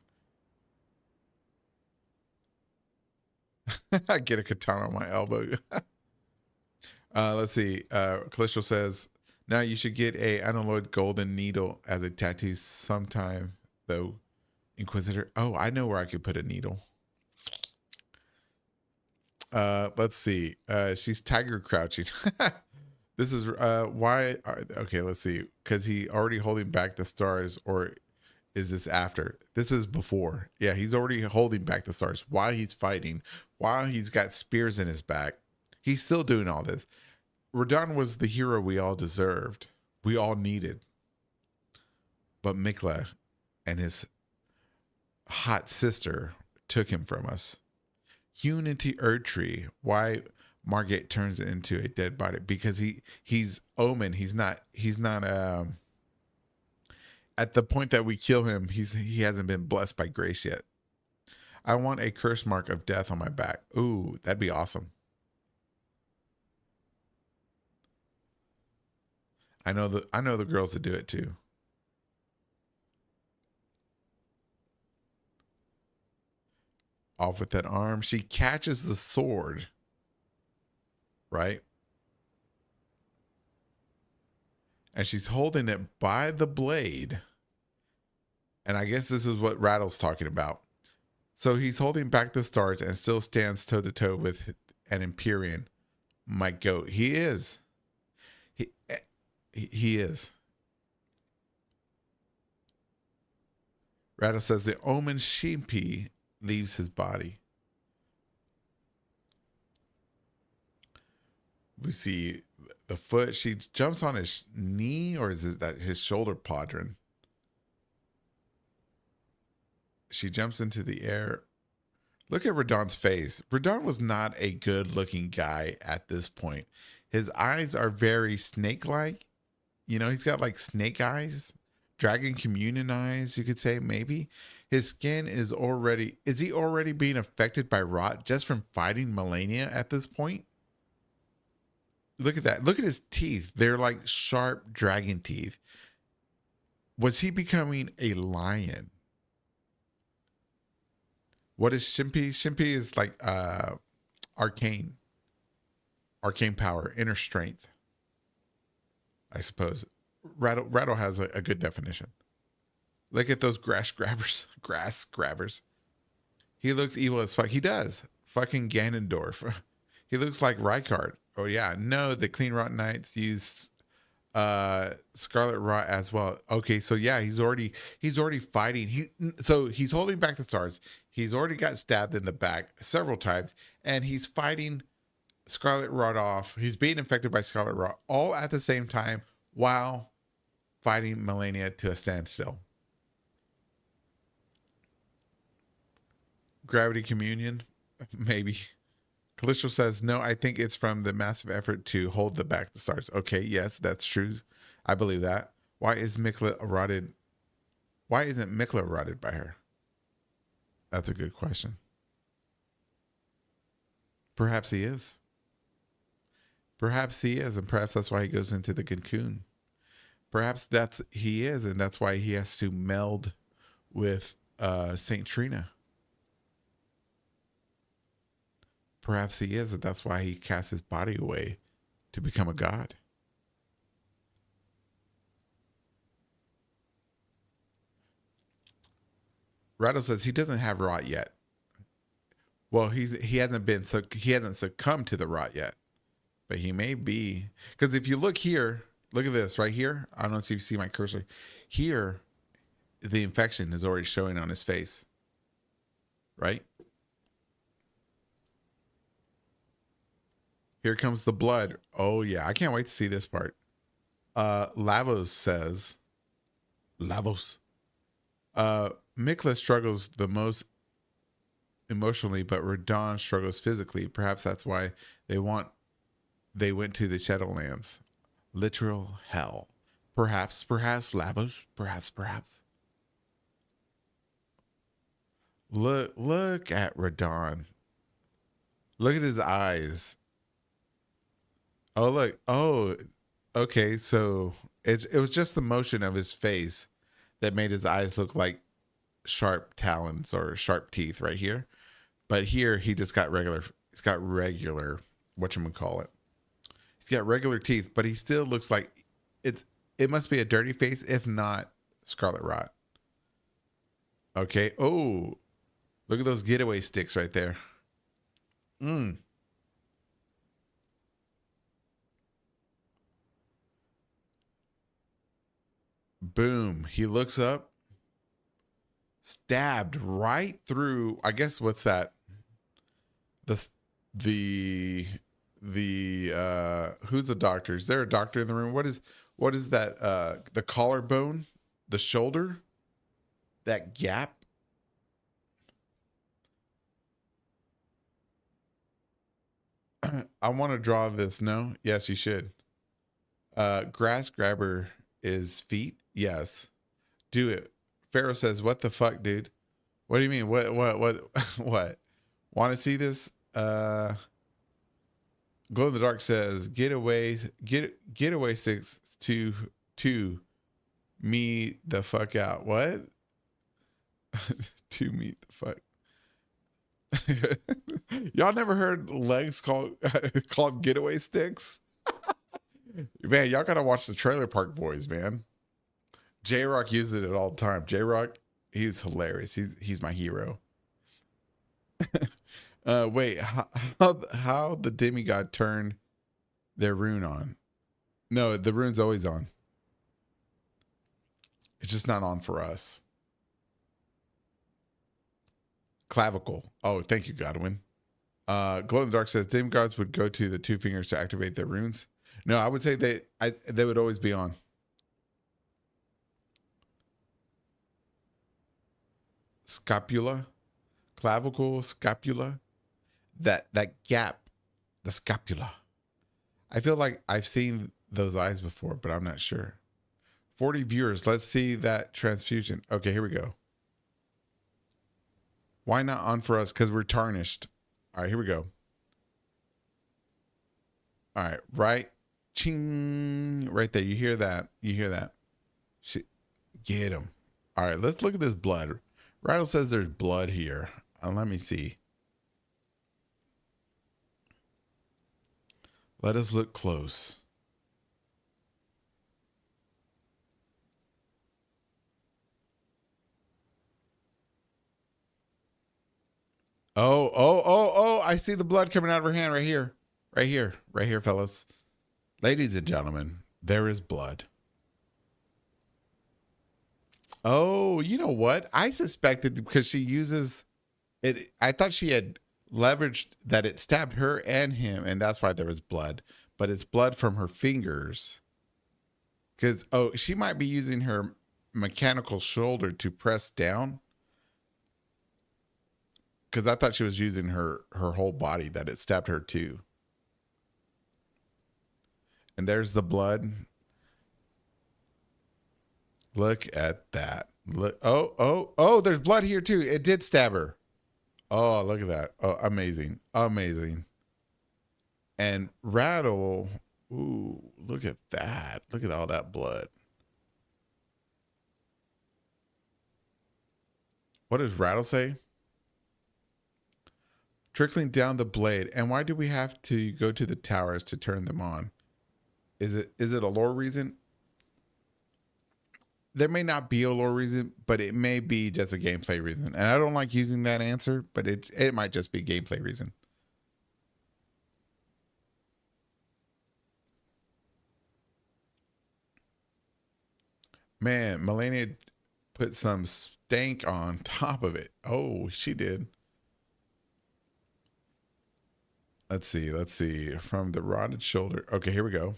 I get a katana on my elbow. Let's see. Calistral says, now you should get a unalloyed golden needle as a tattoo sometime, though. Inquisitor. Oh, I know where I could put a needle. Let's see. She's tiger crouching. This is why. Okay, let's see. Because he already holding back the stars, or is this after? This is before. Yeah, he's already holding back the stars while he's fighting, while he's got spears in his back. He's still doing all this. Radon was the hero we all deserved, we all needed. But Mikla and his hot sister took him from us. Hewn into Erdtree. Why Margate turns into a dead body? Because he's Omen. He's not at the point that we kill him, he hasn't been blessed by grace yet. I want a curse mark of death on my back. Ooh, that'd be awesome. I know the girls that do it too. Off with that arm. She catches the sword. Right? And she's holding it by the blade. And I guess this is what Rattle's talking about. So he's holding back the stars and still stands toe to toe with an Empyrean. My goat. He is. He is. Rattle says the Omen Shimpi leaves his body. We see the foot. She jumps on his knee, or is it that his shoulder podron? She jumps into the air. Look at Radon's face. Radon was not a good looking guy at this point. His eyes are very snake like. You know, he's got like snake eyes, dragon communion eyes, you could say, maybe. His skin is he already being affected by rot just from fighting Melania at this point? Look at that. Look at his teeth. They're like sharp dragon teeth. Was he becoming a lion? What is Shimpi? Shimpi is like arcane power, inner strength, I suppose. Rattle has a good definition. Look at those grass grabbers. He looks evil as fuck. He does. Fucking Ganondorf. He looks like Rykard. Oh yeah, no, the Clean Rot Knights use Scarlet Rot as well. Okay, so yeah, he's already fighting. He's holding back the stars. He's already got stabbed in the back several times, and he's fighting Scarlet Rot off. He's being infected by Scarlet Rot all at the same time while fighting Melania to a standstill. Gravity communion, maybe. Calistral says, no, I think it's from the massive effort to hold the stars. Okay, yes, that's true. I believe that. Why isn't Mikla rotted by her? That's a good question. Perhaps he is. And perhaps that's why he goes into the cocoon. Perhaps he is, and that's why he has to meld with Saint Trina. Perhaps he is, and that's why he casts his body away to become a god. Rattle says he doesn't have rot yet. Well, he hasn't succumbed to the rot yet, but he may be, because if you look here, look at this right here. I don't know if you see my cursor here. The infection is already showing on his face, right? Here comes the blood. Oh yeah, I can't wait to see this part. Lavos says, Mikla struggles the most emotionally, but Radon struggles physically. Perhaps that's why they went to the Shadowlands. Literal hell. Perhaps, Lavos. Perhaps. Look at Radon. Look at his eyes. Oh, look. Oh, okay. So it was just the motion of his face that made his eyes look like sharp talons or sharp teeth right here. But here he just got regular. He's got regular, whatchamacallit. He's got regular teeth, but he still looks like it must be a dirty face, if not scarlet rot. Okay. Oh, look at those getaway sticks right there. Boom. He looks up, stabbed right through. I guess what's that? The who's the doctor? Is there a doctor in the room? What is that? The collarbone, the shoulder, that gap. I want to draw this. No? Yes, you should. Grass grabber is feet. Yes. Do it. Pharaoh says, what the fuck, dude? What do you mean? What? What? Want to see this? Glow in the Dark says, get away 622 me the fuck out. What? To meet the fuck. Y'all never heard legs called getaway sticks? Man, y'all gotta watch the Trailer Park Boys, man. J-Rock uses it all the time. J-Rock, he's hilarious. He's my hero. Wait, how the demigod turned their rune on? No, the rune's always on. It's just not on for us. Clavicle. Oh, thank you, Godwin. Glow in the Dark says demigods would go to the two fingers to activate their runes. No, I would say they would always be on. Scapula, clavicle, scapula. That gap, the scapula. I feel like I've seen those eyes before, but I'm not sure. 40 viewers. Let's see that transfusion. Okay, here we go. Why not on for us? Because we're tarnished. All right, here we go. All right, right. Ching. Right there. You hear that? You hear that? Get him. All right, let's look at this blood. Rattle says there's blood here. Let me see. Let us look close. Oh, I see the blood coming out of her hand right here. Right here, fellas. Ladies and gentlemen, there is blood. Oh, you know what? I suspected because she uses it. I thought she had leveraged that it stabbed her and him, and that's why there was blood. But it's blood from her fingers. Because, she might be using her mechanical shoulder to press down. Because I thought she was using her whole body, that it stabbed her too. And there's the blood. Look at that. Look. Oh, there's blood here too. It did stab her. Oh, look at that. Oh, amazing. Amazing. And Rattle. Ooh, look at that. Look at all that blood. What does Rattle say? Trickling down the blade. And why do we have to go to the towers to turn them on? Is it a lore reason? There may not be a lore reason, but it may be just a gameplay reason. And I don't like using that answer, but it might just be gameplay reason. Man, Melania put some stank on top of it. Oh, she did. Let's see. From the rotted shoulder. Okay, here we go.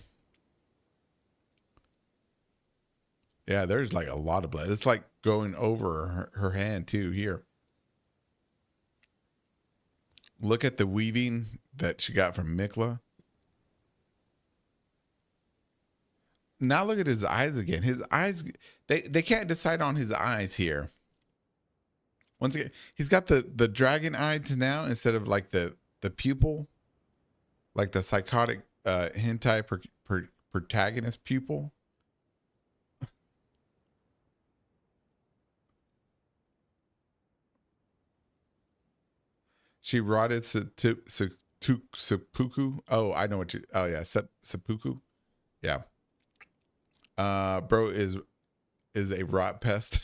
Yeah, there's like a lot of blood. It's like going over her hand too here. Look at the weaving that she got from Mikla. Now look at his eyes again. His eyes, they can't decide on his eyes here. Once again, he's got the dragon eyes now instead of like the pupil, like the psychotic hentai protagonist pupil. She rotted seppuku. Oh, I know what you. Oh yeah, seppuku. Yeah. Bro is a rot pest.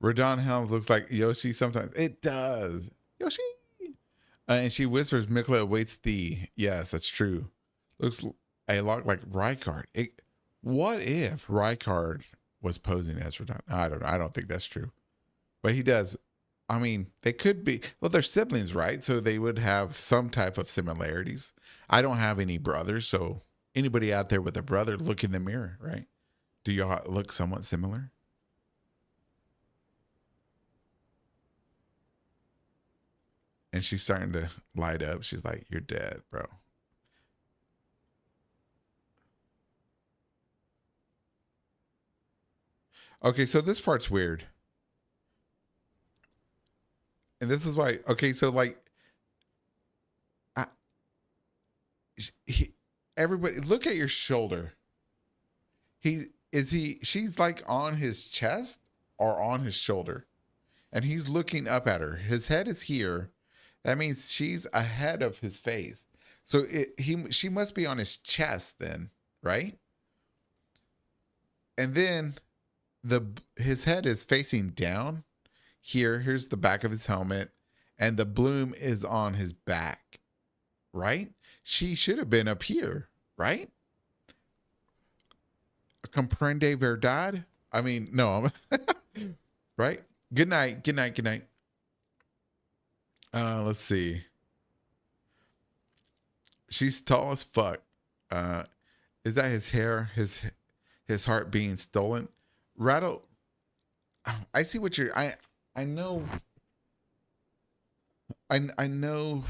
Radon Helms looks like Yoshi sometimes. It does. Yoshi. And she whispers, Mikla awaits thee. Yes, that's true. Looks a lot like Rykard. What if Rykard was posing as Radon? I don't know. I don't think that's true. But he does. I mean, they could be. Well, they're siblings, right? So they would have some type of similarities. I don't have any brothers, so anybody out there with a brother, look in the mirror, right? Do y'all look somewhat similar? And she's starting to light up. She's like, you're dead, bro. Okay, so this part's weird. And this is why, okay, so like, everybody, look at your shoulder. She's like on his chest or on his shoulder. And he's looking up at her. His head is here. That means she's ahead of his face. So she must be on his chest then, right? And then his head is facing down. Here's the back of his helmet, and the bloom is on his back, right? She should have been up here, right? Comprende verdad? I mean, no, right? Good night. Let's see. She's tall as fuck. Is that his hair? His heart being stolen? Rattle. I see what you're. I know. I know.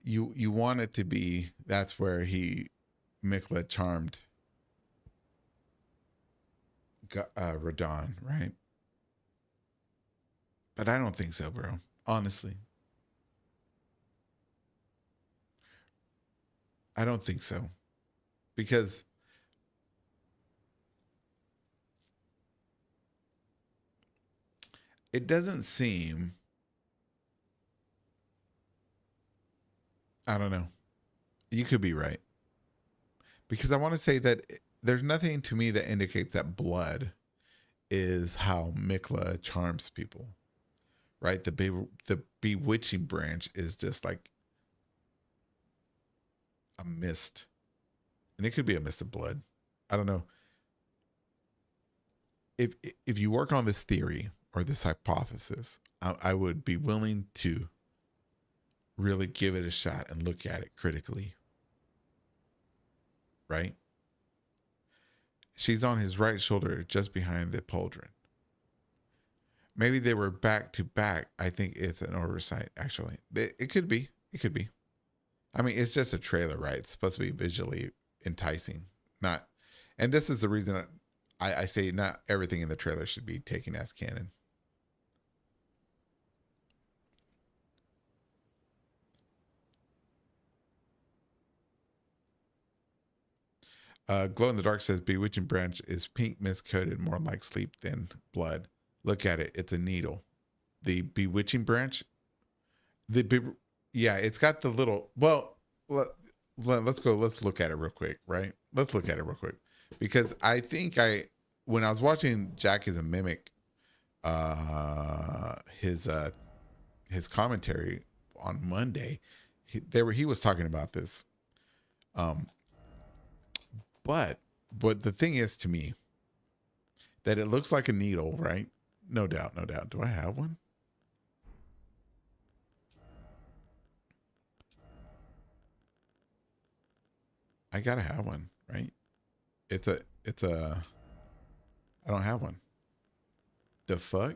You want it to be. That's where Mikla charmed. Radon, right? But I don't think so, bro. Honestly. I don't think so. Because it doesn't seem. I don't know. You could be right. Because I want to say that there's nothing to me that indicates that blood is how Mikla charms people. Right? The bewitching branch is just like a mist. And it could be a mist of blood. I don't know. If you work on this theory or this hypothesis, I would be willing to really give it a shot and look at it critically. Right? She's on his right shoulder, just behind the pauldron. Maybe they were back to back. I think it's an oversight, actually. It could be. It could be. I mean, it's just a trailer, right? It's supposed to be visually enticing. Not, and this is the reason I say not everything in the trailer should be taken as canon. Glow in the Dark says bewitching branch is pink mist coated, more like sleep than blood. Look at it. It's a needle. the bewitching branch. The be, yeah, it's got the little. Well, let's go. Let's look at it real quick, right? Let's look at it real quick because I think when I was watching Jack is a Mimic, his commentary on Monday, he was talking about this. But the thing is to me that it looks like a needle, right? No doubt, no doubt. Do I have one? I gotta have one, right? It's a. I don't have one. The fuck?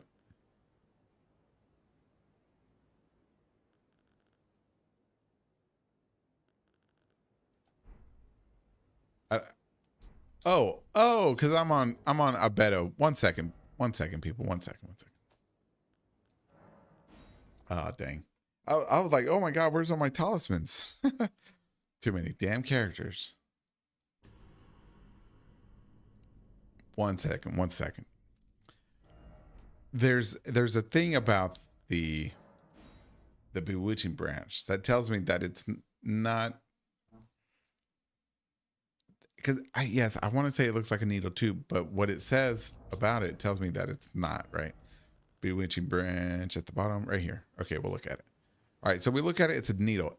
I, because I'm on a beta. 1 second, people. 1 second, 1 second. Oh dang! I was like, oh my god, where's all my talismans? Too many damn characters. 1 second, 1 second. There's a thing about the bewitching branch that tells me that it's not, because I want to say it looks like a needle too, but what it says about it tells me that it's not, right? Bewitching branch at the bottom right here. Okay, we'll look at it. All right, so we look at it, it's a needle.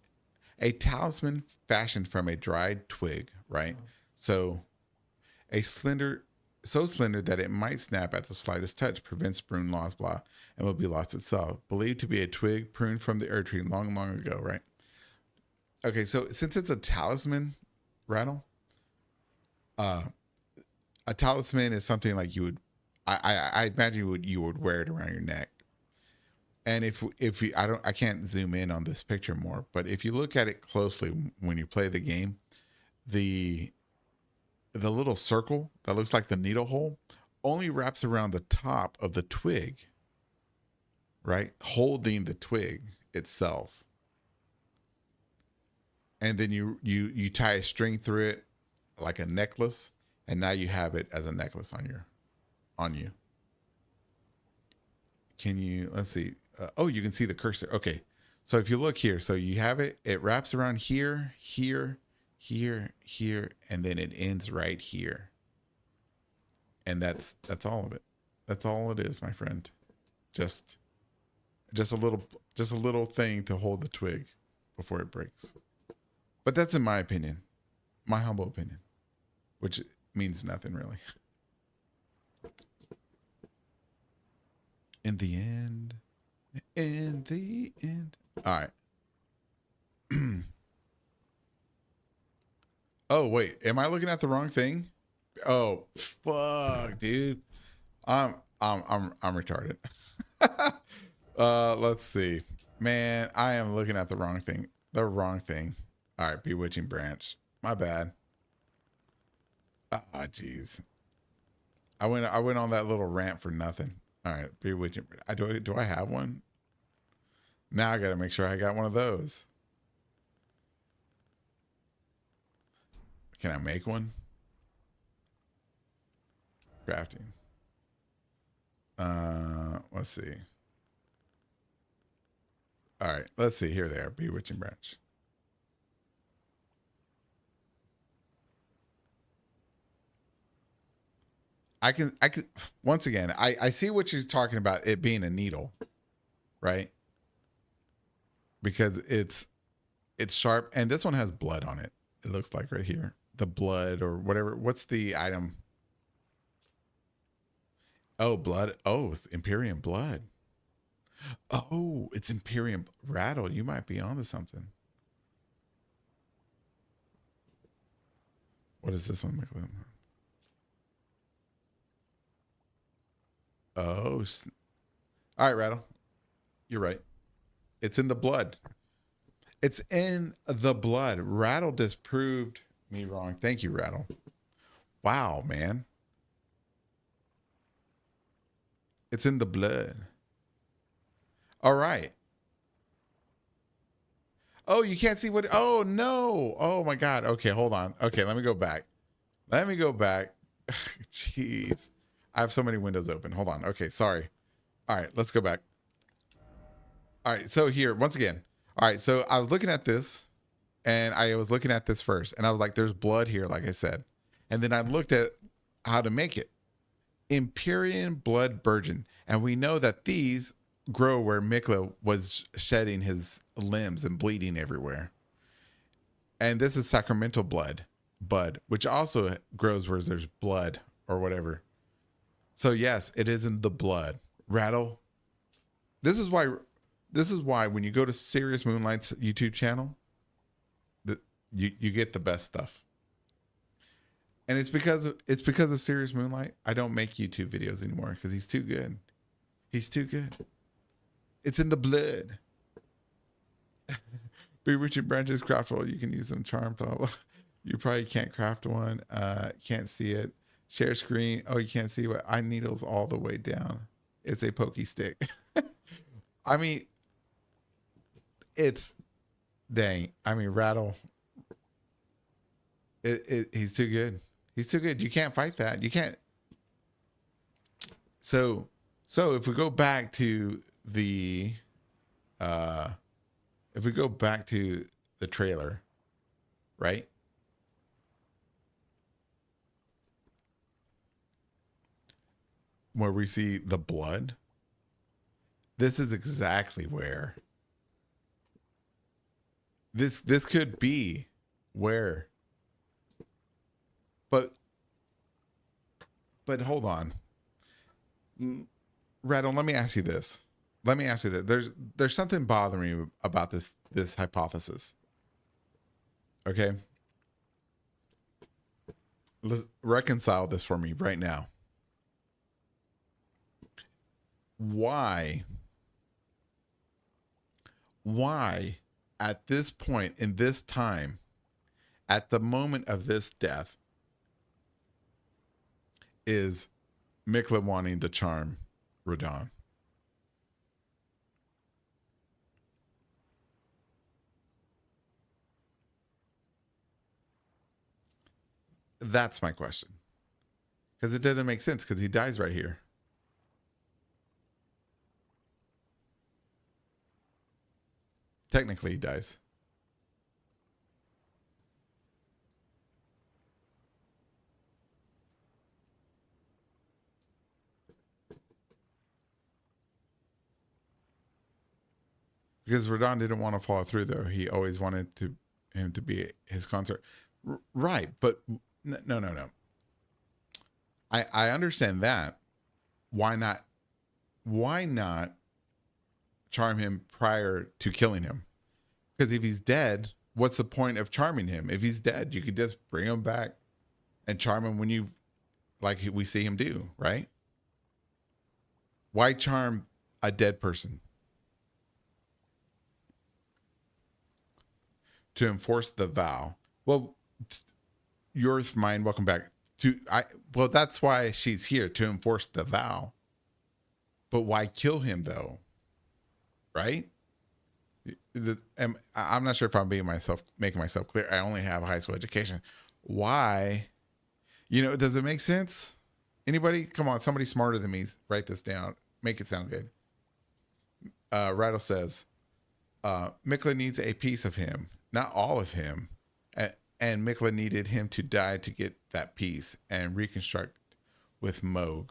A talisman fashioned from a dried twig, right? So so slender that it might snap at the slightest touch, prevents prune loss, blah, and will be lost itself. Believed to be a twig pruned from the Erd tree long, long ago, right? Okay, so since it's a talisman, Rattle, a talisman is something like you would, I imagine you would wear it around your neck. And if you, I can't zoom in on this picture more, but if you look at it closely when you play the game, the little circle that looks like the needle hole only wraps around the top of the twig, right? Holding the twig itself. And then you tie a string through it like a necklace, and now you have it as a necklace on you. Can you, let's see. Oh, you can see the cursor. Okay. So if you look here, so you have it wraps around here, here, and then it ends right here. And that's all of it. That's all it is, my friend. Just a little thing to hold the twig before it breaks. But that's in my opinion, my humble opinion, which means nothing really. In the end. All right. Oh wait, am I looking at the wrong thing? Oh fuck, dude. I'm retarded. Let's see. Man, I am looking at the wrong thing. The wrong thing. All right, bewitching branch. My bad. Ah, jeez. I went on that little rant for nothing. All right, bewitching. Do I have one? Now I got to make sure I got one of those. Can I make one? Crafting. Let's see. All right, let's see. Here they are. Bewitching branch. I can once again, I see what you're talking about, it being a needle, right? Because it's sharp, and this one has blood on it. It looks like right here. The blood or whatever. What's the item? Oh, blood. Oh, it's Imperium blood. Oh, it's Imperium. Rattle, you might be onto something. What is this one? Oh, all right, Rattle. You're right. It's in the blood. It's in the blood. Rattle disproved me wrong. Thank you, Rattle. Wow, man. It's in the blood. All right. Oh, you can't see what? Oh, no. Oh, my God. Okay, hold on. Okay, let me go back. Jeez. I have so many windows open. Hold on. Okay, sorry. All right, let's go back. All right. So here, once again. All right. So I was looking at this, and I was looking at this first, and I was like, "There's blood here," like I said, and then I looked at how to make it. Empyrean blood burgeon, and we know that these grow where Mikla was shedding his limbs and bleeding everywhere. And this is sacramental bud, which also grows where there's blood or whatever. So yes, it is in the blood. Rattle. This is why. This is why when you go to Serious Moonlight's YouTube channel, you get the best stuff. And it's because of Serious Moonlight. I don't make YouTube videos anymore because he's too good. He's too good. It's in the blood. Be Richard Branches craftable. You can use them charm. Blah, blah. You probably can't craft one. Can't see it. Share screen. Oh, you can't see what I needles all the way down. It's a pokey stick. I mean, it's dang. I mean, Rattle. He's too good. He's too good. You can't fight that. You can't. So if we go back to the trailer, right? Where we see the blood, this is exactly where this could be where. But hold on. Rattle, let me ask you this. There's something bothering me about this hypothesis. Okay? Let's reconcile this for me right now. Why at this point in this time, at the moment of this death, is Mikla wanting to charm Radon? That's my question. Because it doesn't make sense because he dies right here. Technically, he dies. Because Radon didn't want to follow through, though. He always wanted him to be his consort. Right, but no. I understand that. Why not? Why not charm him prior to killing him? Because if he's dead, what's the point of charming him? If he's dead, you could just bring him back and charm him when you, like we see him do, right? Why charm a dead person? To enforce the vow. Well, yours, mine, welcome back. Well, that's why she's here, to enforce the vow. But why kill him though? Right? I'm not sure if I'm making myself clear. I only have a high school education. Why? Does it make sense? Anybody? Come on, somebody smarter than me, write this down. Make it sound good. Rattle says, Mikla needs a piece of him, not all of him. And Mikla needed him to die to get that piece and reconstruct with Moog.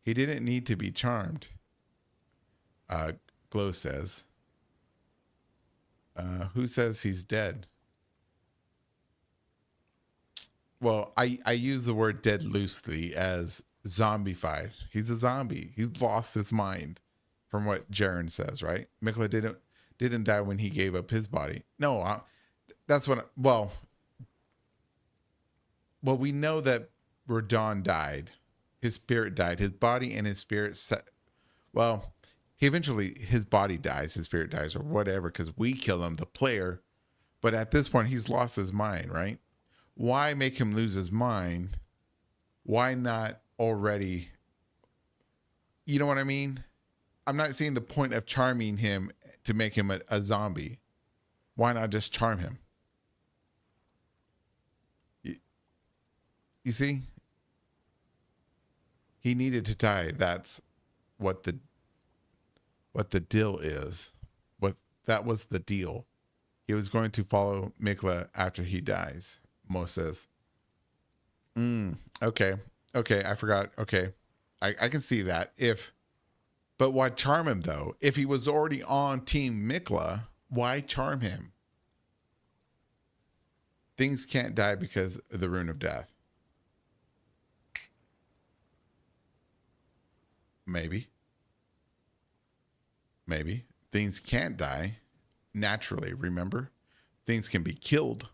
He didn't need to be charmed, Glow says. Who says he's dead? Well, I use the word dead loosely as zombified. He's a zombie. He's lost his mind, from what Jaren says, right? Mikla didn't die when he gave up his body. No, that's what. Well, we know that Radon died. His spirit died. His body and his spirit well, his body dies, his spirit dies, or whatever, because we kill him, the player. But at this point, he's lost his mind, right? Why make him lose his mind? Why not already? You know what I mean? I'm not seeing the point of charming him to make him a zombie. Why not just charm him? You see? He needed to die. That's what what the deal is. What that was the deal. He was going to follow Mikla after he dies. Mo says. Okay. Okay, I forgot. Okay. I can see that. But why charm him though? If he was already on Team Mikla, why charm him? Things can't die because of the rune of death. Maybe. Maybe. Things can't die naturally, remember? Things can be killed.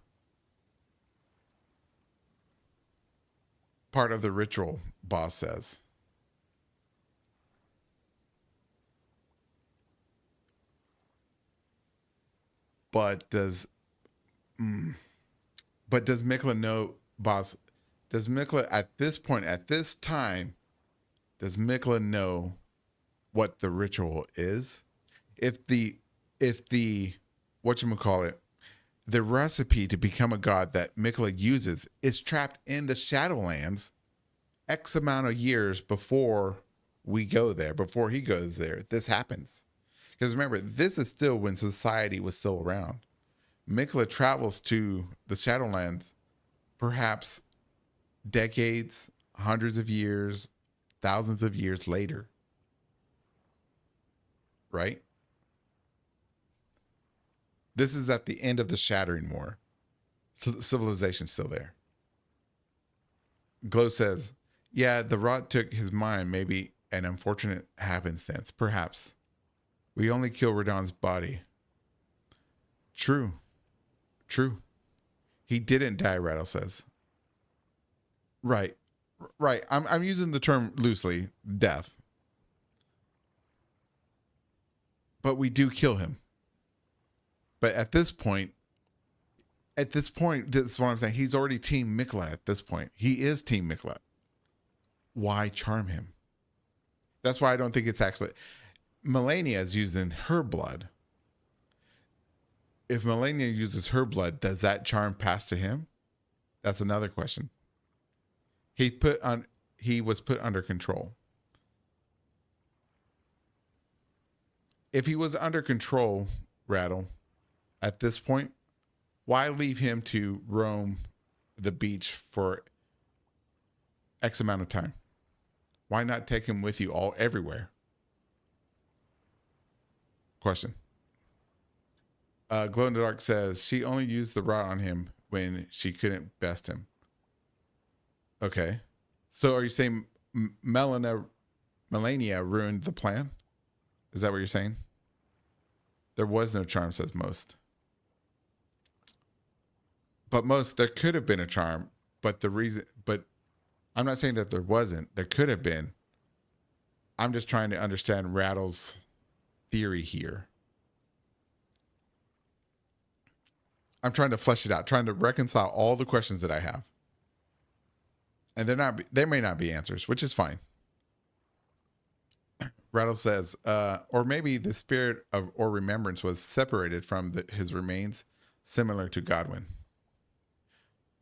Part of the ritual, boss says. But does Mikla know, boss? Does Mikla at this point, at this time, does Mikla know what the ritual is? If the whatchamacallit, the recipe to become a god that Mikla uses is trapped in the Shadowlands X amount of years before we go there, before he goes there, this happens. Because remember, this is still when society was still around. Mikla travels to the Shadowlands perhaps decades, hundreds of years, thousands of years later. Right? This is at the end of the Shattering War. Civilization's still there. Glow says, yeah, the rot took his mind, maybe an unfortunate happenstance, perhaps. We only kill Radon's body. True. True. He didn't die, Rattle says. Right. Right. I'm using the term loosely, death. But we do kill him. But at this point, this is what I'm saying. He's already Team Mikla at this point. He is Team Mikla. Why charm him? That's why I don't think it's actually... Melania is using her blood. If Melania uses her blood, does that charm pass to him? That's another question. He was put under control. If he was under control, Rattle, at this point, why leave him to roam the beach for X amount of time? Why not take him with you all everywhere? Question. Glow in the Dark says she only used the rod on him when she couldn't best him. Okay. So are you saying Melania ruined the plan? Is that what you're saying? There was no charm, says Most. But Most, there could have been a charm, but I'm not saying that there wasn't. There could have been. I'm just trying to understand Rattle's theory here. I'm trying to flesh it out, trying to reconcile all the questions that I have. And there may not be answers, which is fine. Rattle says, or maybe the spirit of or remembrance was separated from his remains, similar to Godwin.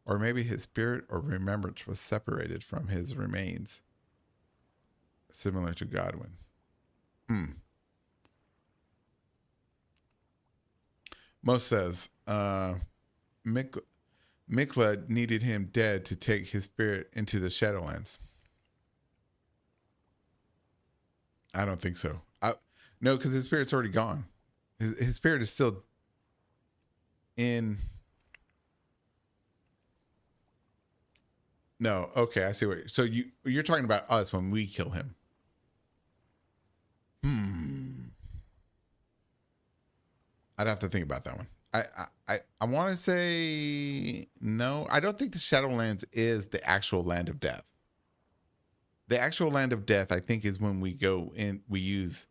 Or maybe his spirit or remembrance was separated from his remains, similar to Godwin. Most says, Mikla needed him dead to take his spirit into the Shadowlands. I don't think so. No, because his spirit's already gone. His spirit is still in. No, okay, I see what. So you're talking about us when we kill him. I'd have to think about that one. I want to say no. I don't think the Shadowlands is the actual land of death. The actual land of death, I think, is when we go in. We use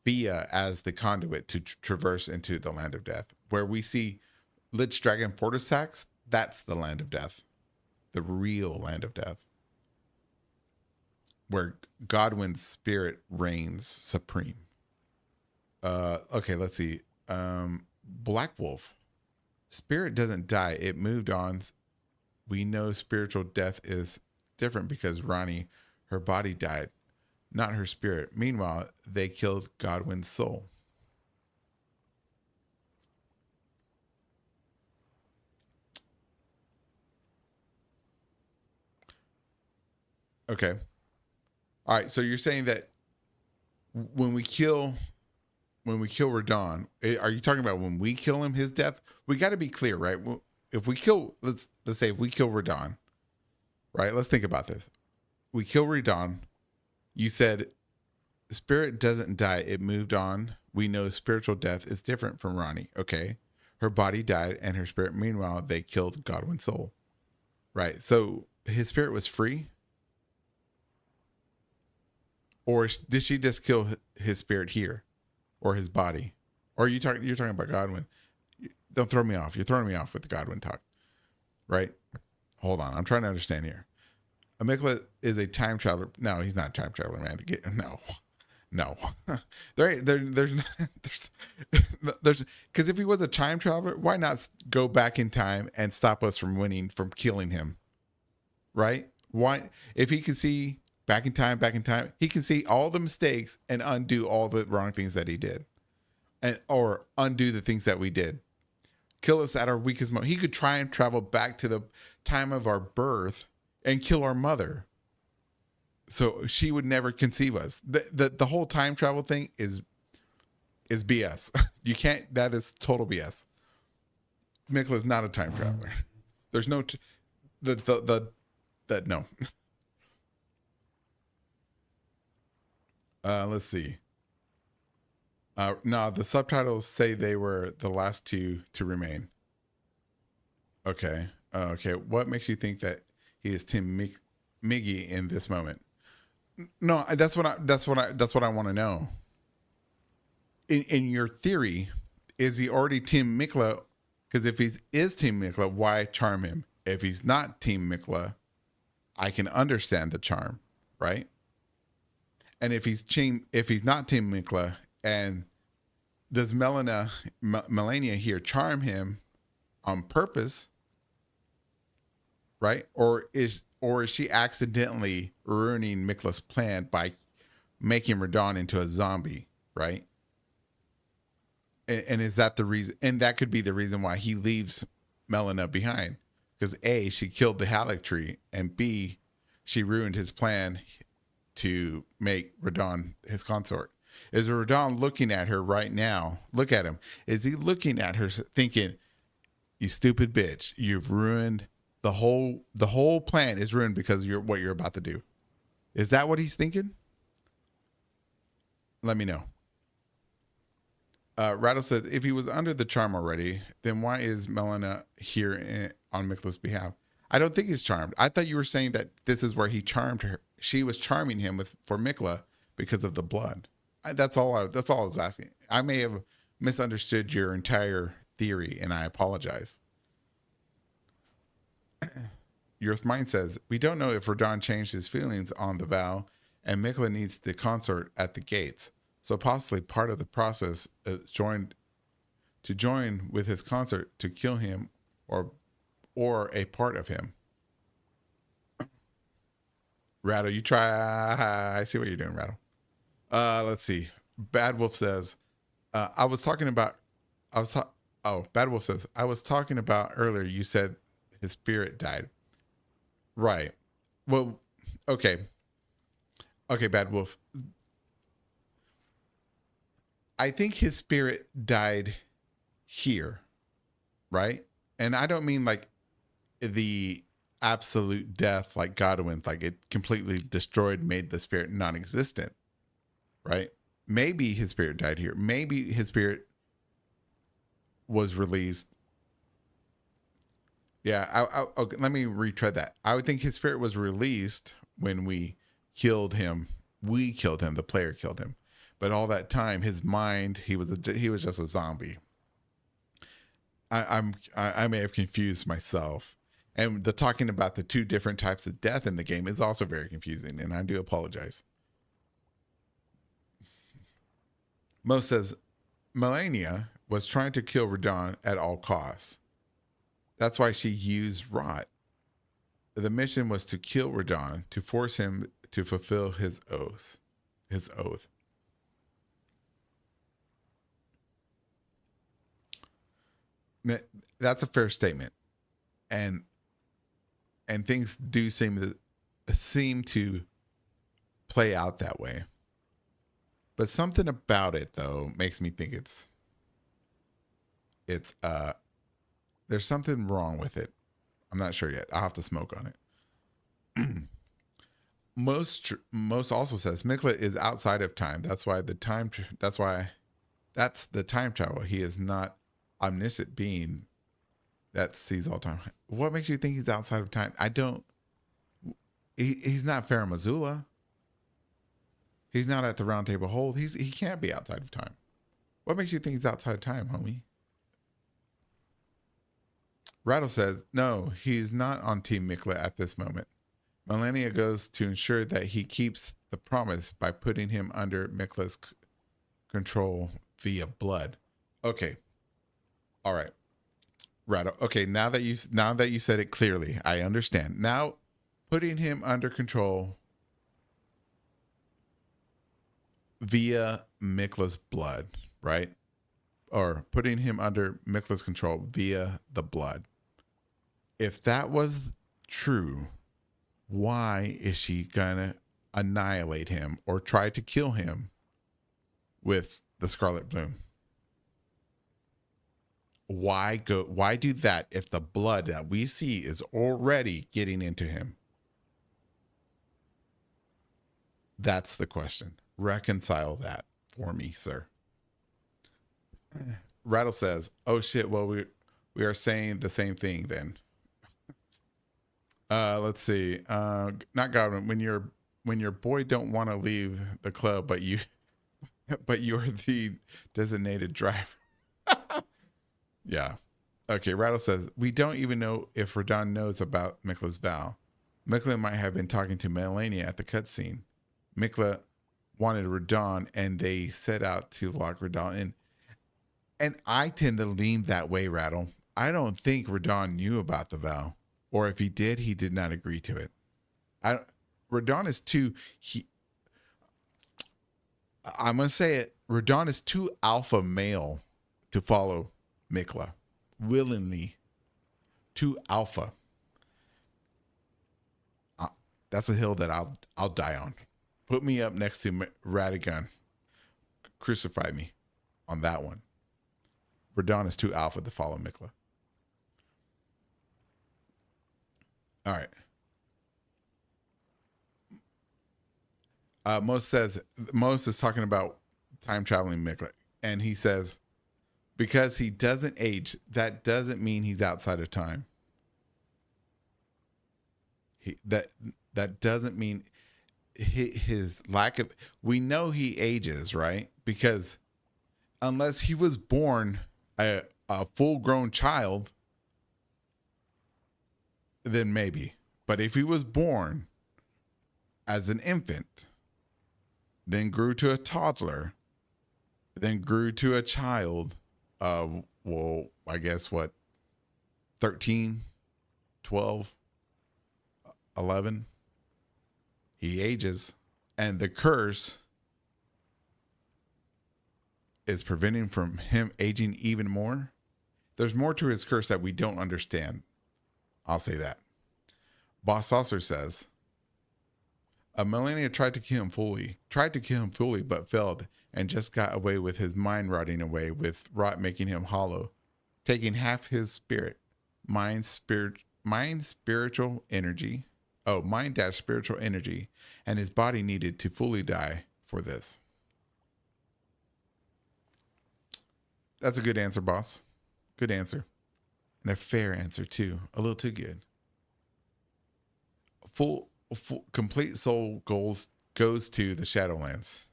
Fia as the conduit to traverse into the land of death. Where we see Lich Dragon Fortisax, that's the land of death, the real land of death, where Godwin's spirit reigns supreme. Okay, let's see. Black Wolf. Spirit doesn't die. It moved on. We know spiritual death is different because Ronnie, her body died. not her spirit. Meanwhile, they killed Godwin's soul. Okay. All right. So you're saying that when we kill Radon, are you talking about when we kill him, his death? We got to be clear, right? If we kill, let's say if we kill Radon, right? Let's think about this. We kill Radon. You said spirit doesn't die; it moved on. We know spiritual death is different from Ronnie. Okay, her body died, and her spirit. Meanwhile, they killed Godwin's soul. Right. So his spirit was free, or did she just kill his spirit here? Or his body, or you're talking about Godwin. Don't throw me off. You're throwing me off with the Godwin talk, right? Hold on, I'm trying to understand here. Amikla is a time traveler. No, he's not a time traveler, man. No. there's because if he was a time traveler, why not go back in time and stop us from killing him, right? Why, if he can see back in time, he can see all the mistakes and undo all the wrong things that he did, or undo the things that we did. Kill us at our weakest moment. He could try and travel back to the time of our birth and kill our mother, so she would never conceive us. The whole time travel thing is BS. You can't. That is total BS. Mikla is not a time traveler. There's no no. Let's see. No, the subtitles say they were the last two to remain. Okay. Okay. What makes you think that he is Tim Miggy in this moment? No, that's what I want to know. In your theory, is he already Team Mikla? Because if he is Team Mikla, why charm him? If he's not Team Mikla, I can understand the charm, right? And if he's not Team Mikla, and does Melania here charm him on purpose, right? Or is she accidentally ruining Mikla's plan by making Radon into a zombie, right? And is that the reason? And that could be the reason why he leaves Melina behind, because A, she killed the Halleck tree, and B, she ruined his plan to make Radon his consort. Is Radon looking at her right now? Look at him. Is he looking at her thinking, "You stupid bitch, you've ruined the whole plan is ruined because what you're about to do"? Is that what he's thinking? Let me know. Rattle says, if he was under the charm already, then why is Melina here on Mikla's behalf? I don't think he's charmed. I thought you were saying that this is where he charmed her. She was charming him for Mikla because of the blood. That's all I was asking. I may have misunderstood your entire theory, and I apologize. Your mind says, we don't know if Radon changed his feelings on the vow, and Mikla needs the consort at the gates. So possibly part of the process join with his consort to kill him, or a part of him. Rattle, you try. I see what you're doing, Rattle. Let's see. Bad Wolf says, Bad Wolf says, I was talking about earlier, you said his spirit died. Right. Well, okay. Okay, Bad Wolf. I think his spirit died here, right? And I don't mean like the absolute death like Godwin, like it completely destroyed, made the spirit non-existent, right? Maybe his spirit died here. Maybe his spirit was released. Yeah, okay, let me retread that. I would think his spirit was released when we killed him. We killed him. The player killed him. But all that time, his mind, he was just a zombie. I may have confused myself. And the talking about the two different types of death in the game is also very confusing, and I do apologize. Mo says, Melania was trying to kill Radon at all costs. That's why she used Rot. The mission was to kill Radon, to force him to fulfill his oath. his oath. That's a fair statement, and things do seem to play out that way. But something about it though makes me think it's there's something wrong with it. I'm not sure yet. I'll have to smoke on it. Most also says Mikla is outside of time. That's why the time travel. He is not omniscient being that sees all time. What makes you think he's outside of time? I don't. He's not Farum Azula. He's not at the Round Table Hold. He can't be outside of time. What makes you think he's outside of time, homie? Rattle says, no, he's not on Team Mikla at this moment. Melania goes to ensure that he keeps the promise by putting him under Mikla's control via blood. Okay. All right. Rattle. Okay, now that you said it clearly, I understand. Now putting him under control via Mikla's blood, right? Or putting him under Mikla's control via the blood. If that was true, why is she gonna annihilate him or try to kill him with the Scarlet Bloom? Why do that if the blood that we see is already getting into him? That's the question. Reconcile that for me, sir. Rattle says, oh shit, well we are saying the same thing then. Let's see. Not Goblin. When your boy don't want to leave the club, but you're the designated driver. Yeah. Okay. Rattle says, we don't even know if Radon knows about Mikla's vow. Mikla might have been talking to Melania at the cutscene. Mikla wanted Radon and they set out to lock Radon in. And I tend to lean that way, Rattle. I don't think Radon knew about the vow. Or if he did not agree to it. Radon is too, I'm going to say it, Radon is too alpha male to follow Mikla. Willingly. Too alpha. That's a hill that I'll die on. Put me up next to Radigan. Crucify me on that one. Radon is too alpha to follow Mikla. All right. Most is talking about time traveling Mikla, and he says, because he doesn't age, that doesn't mean he's outside of time. That doesn't mean his lack of. We know he ages, right? Because unless he was born a full-grown child, then maybe. But if he was born as an infant, then grew to a toddler, then grew to a child of, well, I guess what, 13, 12, 11, he ages. And the curse is preventing from him aging even more. There's more to his curse that we don't understand. I'll say that. Boss Saucer says, Melania tried to kill him fully, but failed and just got away with his mind rotting away, with rot making him hollow, taking half his spirit, mind spiritual energy, and his body needed to fully die for this. That's a good answer, boss. Good answer. And a fair answer too. A little too good. Full complete soul goes to the Shadowlands.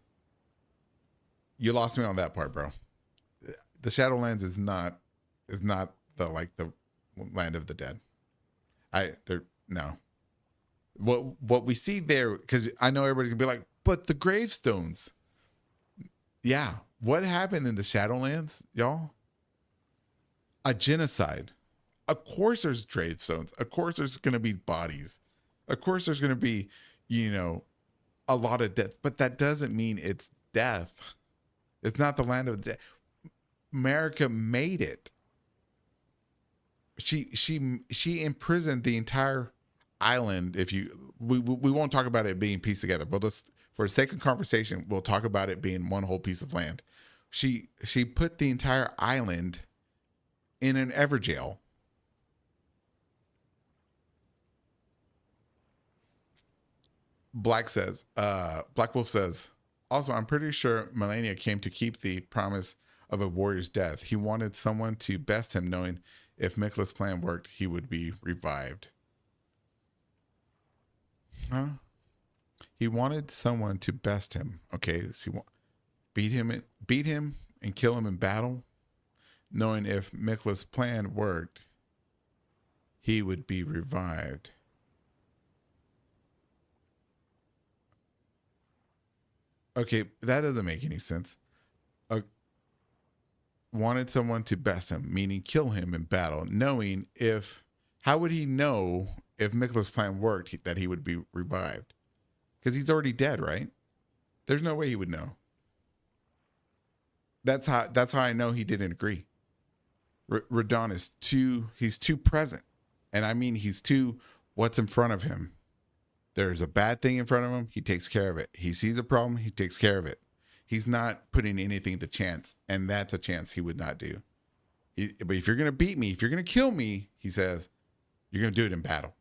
You lost me on that part, bro. The Shadowlands is not the land of the dead. No. What we see there, because I know everybody's gonna be like, but the gravestones. Yeah. What happened in the Shadowlands, y'all? A genocide. Of course there's gravestones. Of course there's gonna be bodies. Of course there's gonna be, a lot of death, but that doesn't mean it's death. It's not the land of death. America made it. She imprisoned the entire island. If you we won't talk about it being pieced together, but let's, for the sake of conversation, we'll talk about it being one whole piece of land. She put the entire island in an ever jail. Black Wolf says, also, I'm pretty sure Melania came to keep the promise of a warrior's death. He wanted someone to best him, knowing if Mikla's plan worked, he would be revived. Huh? He wanted someone to best him. Okay, so beat him and kill him in battle, knowing if Mikla's plan worked, he would be revived. Okay, that doesn't make any sense. Wanted someone to best him, meaning kill him in battle, knowing if, how would he know if Mikla's plan worked that he would be revived? Because he's already dead, right? There's no way he would know. That's how I know he didn't agree. Radon is he's too present. And I mean, he's too, what's in front of him. There's a bad thing in front of him, he takes care of it. He sees a problem, he takes care of it. He's not putting anything to chance, and that's a chance he would not do. But if you're going to beat me, if you're going to kill me, he says, you're going to do it in battle.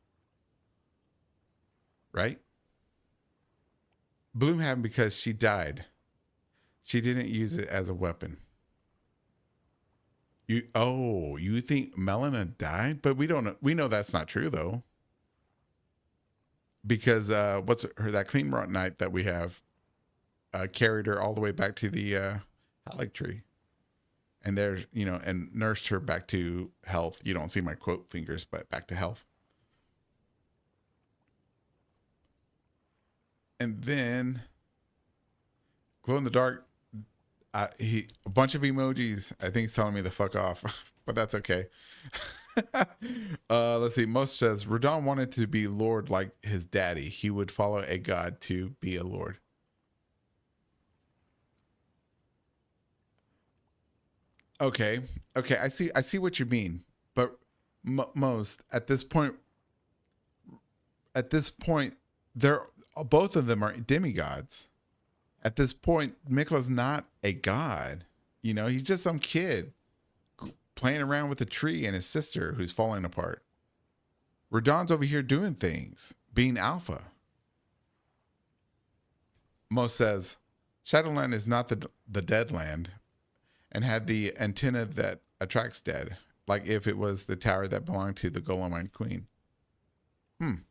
Right? Bloom happened because she died. She didn't use it as a weapon. You think Melina died? But we don't know. We know that's not true, though. Because that clean rot knight that we have carried her all the way back to the Halleck tree, and there's and nursed her back to health. You don't see my quote fingers, but back to health. And then glow in the dark. A bunch of emojis. I think he's telling me to fuck off, but that's okay. Let's see. Most says Radon wanted to be Lord like his daddy. He would follow a god to be a Lord. Okay. I see what you mean. But most at this point, they're both of them are demigods. At this point, Mikla's not a god. He's just some kid playing around with a tree and his sister who's falling apart. Radon's over here doing things, being alpha. Mo says, Shadowland is not the dead land and had the antenna that attracts dead, like if it was the tower that belonged to the Golemite Queen.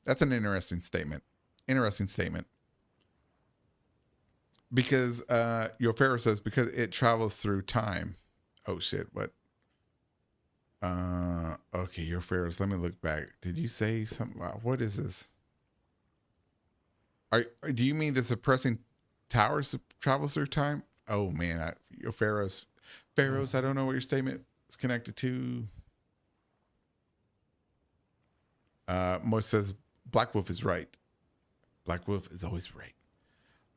That's an interesting statement. Because your Pharaoh says because it travels through time. Oh shit, what? Okay, your Pharaohs. Let me look back. Did you say something? What is this? Do you mean the suppressing towers travels through time? Oh man, your Pharaohs. I don't know what your statement is connected to. Mo says Black Wolf is right. Black Wolf is always right.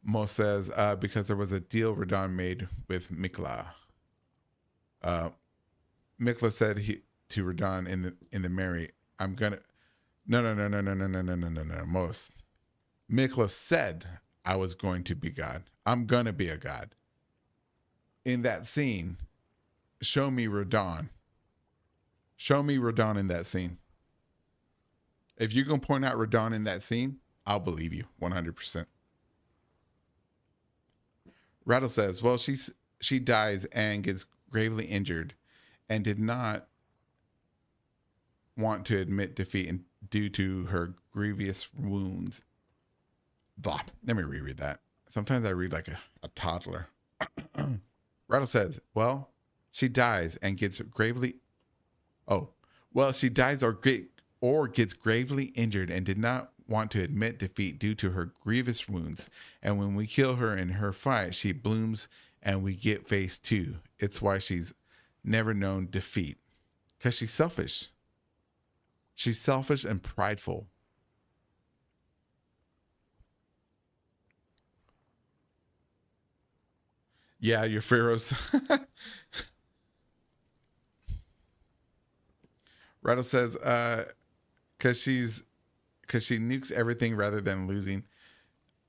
Mo says because there was a deal Radon made with Mikla. Mikla said to Radon in the Mary, I'm gonna no. Most Mikla said I was going to be God. I'm gonna be a god. In that scene, show me Radon. Show me Radon in that scene. If you're gonna point out Radon in that scene, I'll believe you 100%. Rattle says, well, she dies and gets gravely injured and did not want to admit defeat due to her grievous wounds. Blah. Let me reread that. Sometimes I read like a toddler. Rattle says, well, she dies and gets gravely... Oh, well, she dies or gets gravely injured and did not want to admit defeat due to her grievous wounds. And when we kill her in her fight, she blooms and we get phase 2. It's why she's never known defeat. Because she's selfish. She's selfish and prideful. Yeah, your pharaohs. Rattle says, cause she nukes everything rather than losing,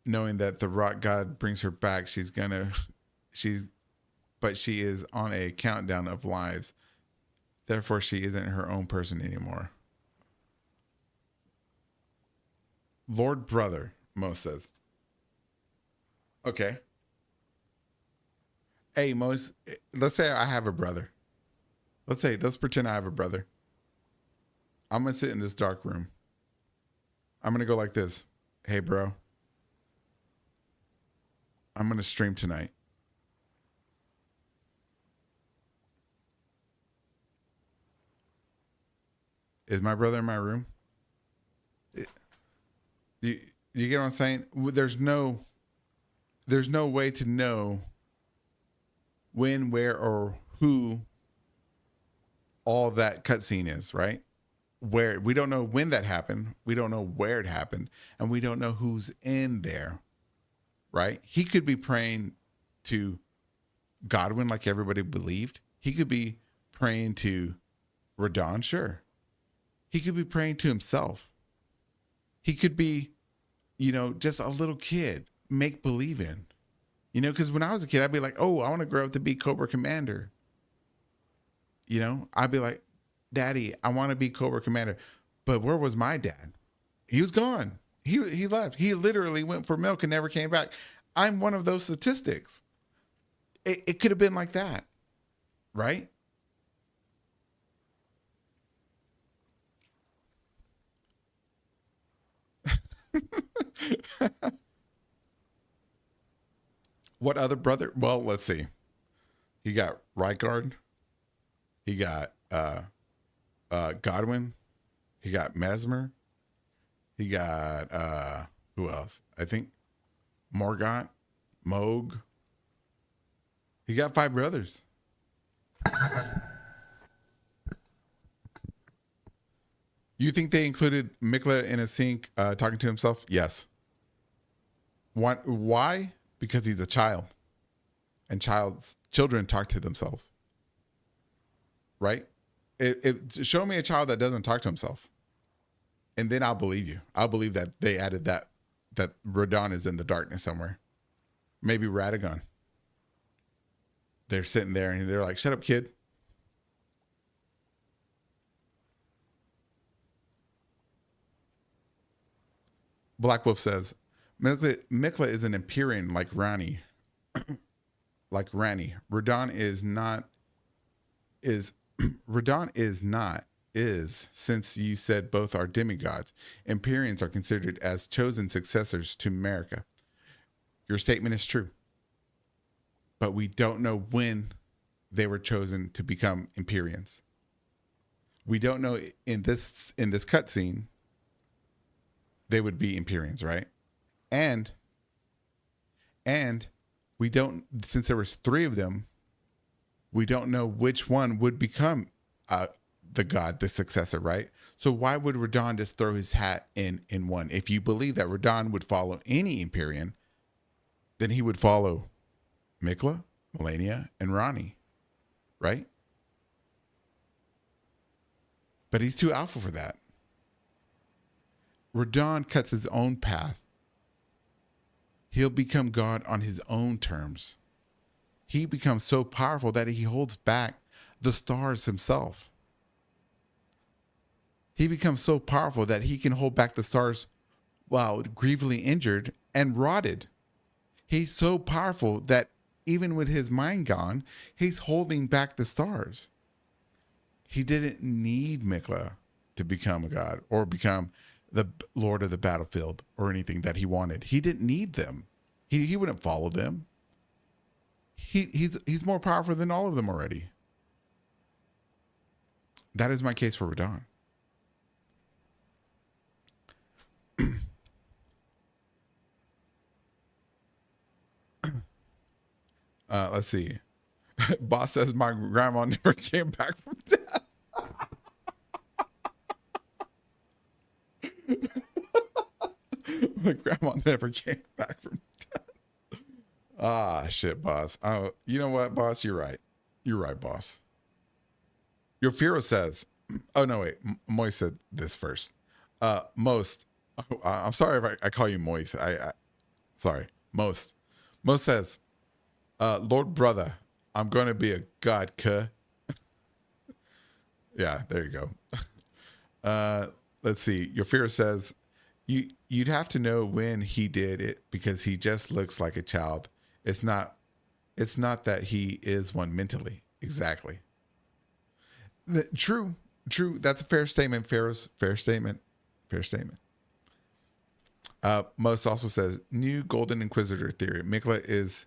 knowing that the rock god brings her back. But she is on a countdown of lives. Therefore, she isn't her own person anymore. Lord Brother, Mo says. Okay. Hey, Mo, let's say I have a brother. Let's pretend I have a brother. I'm going to sit in this dark room. I'm going to go like this. Hey, bro. I'm going to stream tonight. Is my brother in my room? You, you get what I'm saying? There's no way to know when, where, or who all that cutscene is, right? Where we don't know when that happened, we don't know where it happened, and we don't know who's in there, right? He could be praying to Godwin like everybody believed. He could be praying to Radon, sure. He could be praying to himself. He could be, just a little kid, make believe in. Because when I was a kid, I'd be like, oh, I want to grow up to be Cobra Commander. I'd be like, Daddy, I want to be Cobra Commander. But where was my dad? He was gone. He left. He literally went for milk and never came back. I'm one of those statistics. It could have been like that, right? What other brother? Well, let's see. He got Rykard. He got Godwin. He got Mesmer. He got who else? I think Morgott, Moog. He got 5 brothers. You think they included Mikla in a sink talking to himself? Yes. Why? Because he's a child. And children talk to themselves. Right? Show me a child that doesn't talk to himself. And then I'll believe you. I'll believe that they added that Radon is in the darkness somewhere. Maybe Radagon. They're sitting there and they're like, shut up, kid. Black Wolf says, Mikla is an Empyrean like Rani. Like Rani. Radon is not, since you said both are demigods. Empyreans are considered as chosen successors to America. Your statement is true. But we don't know when they were chosen to become Empyreans. We don't know in this cutscene they would be Empyreans, right? And we don't, since there was 3 of them, we don't know which one would become the successor, right? So why would Radon just throw his hat in one? If you believe that Radon would follow any Empyrean, then he would follow Mikla, Melania, and Ronnie, right? But he's too alpha for that. Radon cuts his own path. He'll become God on his own terms. He becomes so powerful that he holds back the stars himself. He becomes so powerful that he can hold back the stars while grievously injured and rotted. He's so powerful that even with his mind gone, he's holding back the stars. He didn't need Mikla to become a god or become the Lord of the battlefield or anything that he wanted. He didn't need them. He wouldn't follow them. He's more powerful than all of them already. That is my case for Radon. Let's see. Boss says my grandma never came back from death. My grandma never came back from death. Ah, shit, boss. Oh, you know what, boss? You're right. You're right, boss. Your Firo says, oh, no, wait. Moist said this first. Most, I'm sorry if I call you Moist. Sorry. Most says, Lord brother, I'm going to be a god, cuh. Yeah, there you go. Let's see. Your fear says you'd have to know when he did it because he just looks like a child. It's not that he is one mentally. Exactly. True. True. That's a fair statement, Pharaoh's. Fair statement. Fair statement. Most also says new Golden Inquisitor theory. Mikla is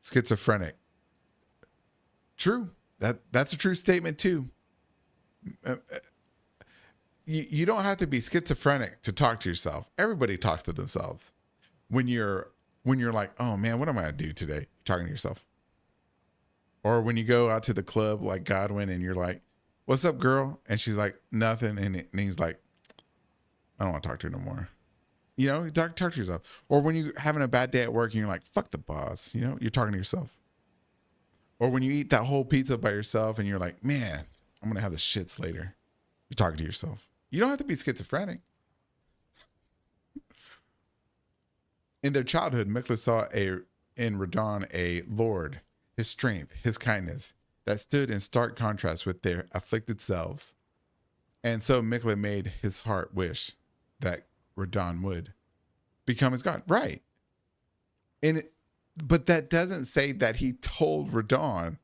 schizophrenic. True. That's a true statement too. You don't have to be schizophrenic to talk to yourself. Everybody talks to themselves. When you're like, oh man, what am I gonna do today? You're talking to yourself. Or when you go out to the club like Godwin and you're like, what's up, girl? And she's like, nothing. And he's like, I don't want to talk to her no more. You know, you talk to yourself. Or when you're having a bad day at work and you're like, fuck the boss. You know, you're talking to yourself. Or when you eat that whole pizza by yourself and you're like, man, I'm gonna have the shits later. You're talking to yourself. You don't have to be schizophrenic. In their childhood, Mikla saw in Radon a lord, his strength, his kindness, that stood in stark contrast with their afflicted selves. And so Mikla made his heart wish that Radon would become his god. Right. But that doesn't say that he told Radon.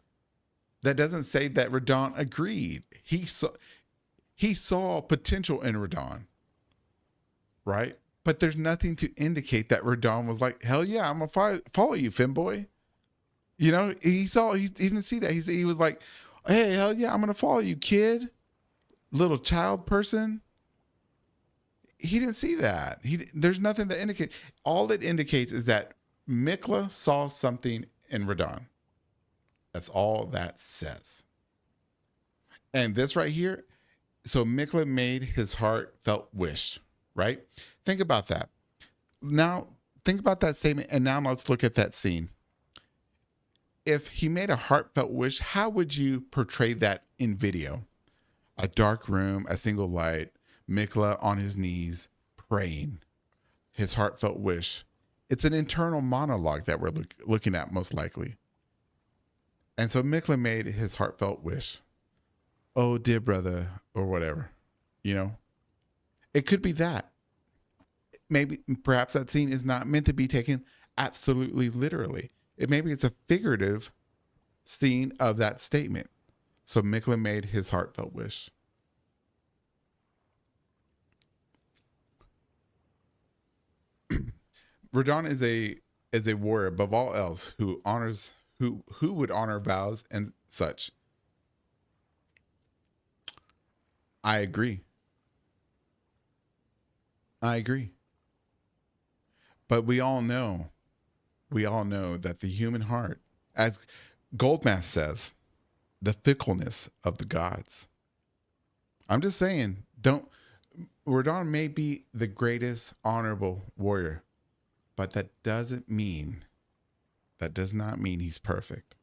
That doesn't say that Radon agreed. He saw potential in Radon, right? But there's nothing to indicate that Radon was like, hell yeah, I'm gonna follow you, Finboy. You know, he didn't see that. He was like, hey, hell yeah, I'm gonna follow you, kid, little child person. He didn't see that. There's nothing that indicates. All it indicates is that Mikla saw something in Radon. That's all that says. And this right here, so Mikla made his heartfelt wish, right? Think about that. Now, think about that statement, and now let's look at that scene. If he made a heartfelt wish, how would you portray that in video? A dark room, a single light, Mikla on his knees, praying his heartfelt wish. It's an internal monologue that we're looking at most likely. And so Mikla made his heartfelt wish. Oh, dear brother, or whatever, you know? It could be that. Perhaps that scene is not meant to be taken absolutely literally. Maybe it's a figurative scene of that statement. So Mikla made his heartfelt wish. Radon is a warrior above all else who would honor vows and such. I agree. But we all know that the human heart, as Goldmass says, the fickleness of the gods. I'm just saying, Radon may be the greatest honorable warrior, but that does not mean he's perfect.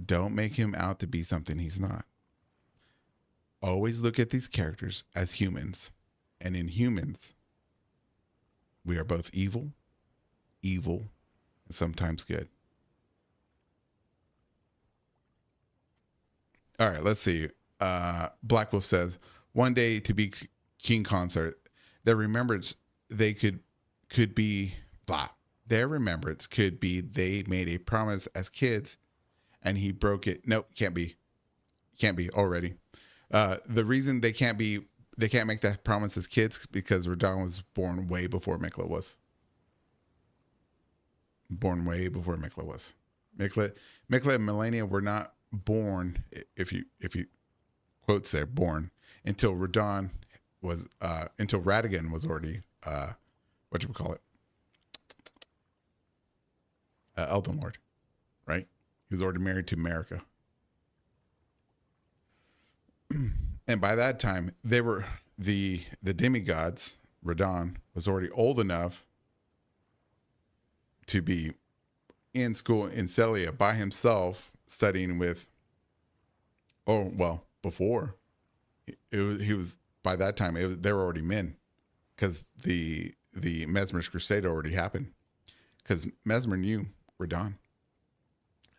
Don't make him out to be something he's not. Always look at these characters as humans. And in humans, we are both evil, and sometimes good. All right, let's see. Black Wolf says, one day to be King Consort, their remembrance could be blah. Their remembrance could be they made a promise as kids and he broke it. Nope, can't be already. The reason they can't make that promise as kids because Radon was born way before Mikla was. Mikla and Melania were not born, if you quotes there, born until Radon was until Radigan was already Elden Lord, right? He was already married to Marika. And by that time, they were the demigods. Radon was already old enough to be in school in Celia by himself, studying with, oh, well, before he was by that time, they were already men, because the Mesmer's Crusade already happened, because Mesmer knew Radon.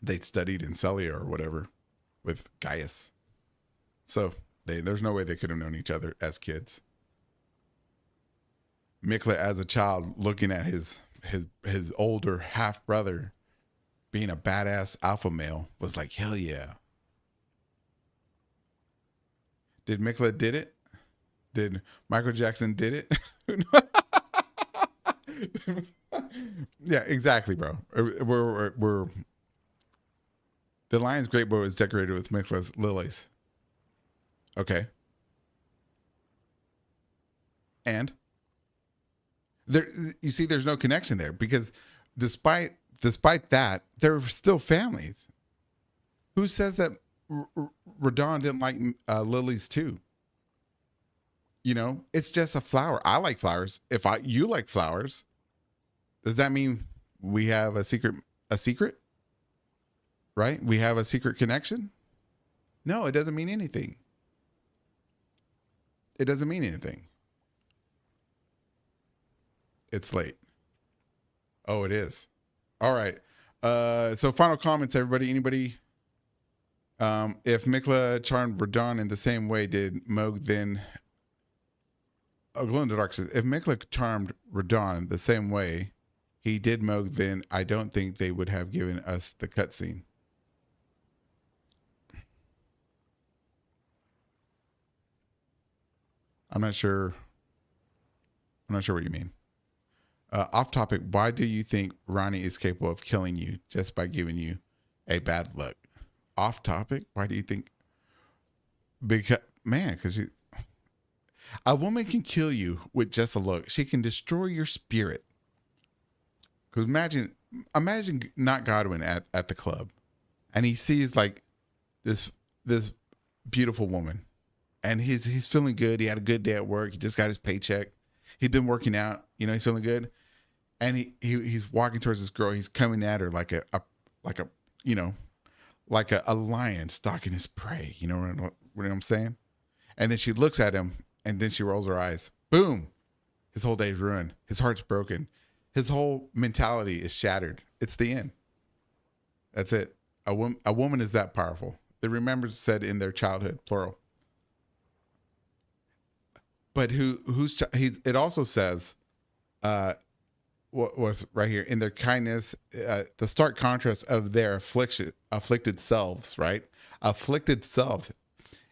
They'd studied in Celia or whatever with Gaius. So there's no way they could have known each other as kids. Mikla, as a child, looking at his older half brother being a badass alpha male, was like, hell yeah. Did Mikla did it? Did Michael Jackson did it? Yeah, exactly, bro. We're the Lion's Great Bow is decorated with Mikla's lilies. Okay. And there, you see, there's no connection there, because despite that, they're still families. Who says that Radon didn't like lilies too? You know, it's just a flower. I like flowers. If you like flowers, does that mean we have a secret? Right? We have a secret connection? No, it doesn't mean anything. It doesn't mean anything. It's late. Oh, it is. All right. So final comments, everybody. Anybody? If Mikla charmed Radon in the same way, did Moog then? Glow in the Dark says, if Mikla charmed Radon the same way he did Moog, then I don't think they would have given us the cutscene. I'm not sure what you mean. Off topic, why do you think Ronnie is capable of killing you just by giving you a bad look? Off topic, why do you think? Because, man, because a woman can kill you with just a look. She can destroy your spirit. Because imagine not Godwin at the club, and he sees like this beautiful woman, and he's feeling good. He had a good day at work. He just got his paycheck. He'd been working out. You know, he's feeling good, and he's walking towards this girl. He's coming at her like a lion stalking his prey. You know what I'm saying? And then she looks at him, and then she rolls her eyes. Boom! His whole day's ruined. His heart's broken. His whole mentality is shattered. It's the end. That's it. A woman is that powerful. The remembers said in their childhood, plural. But it also says, what was right here, in their kindness, the stark contrast of their afflicted selves, right? Afflicted selves.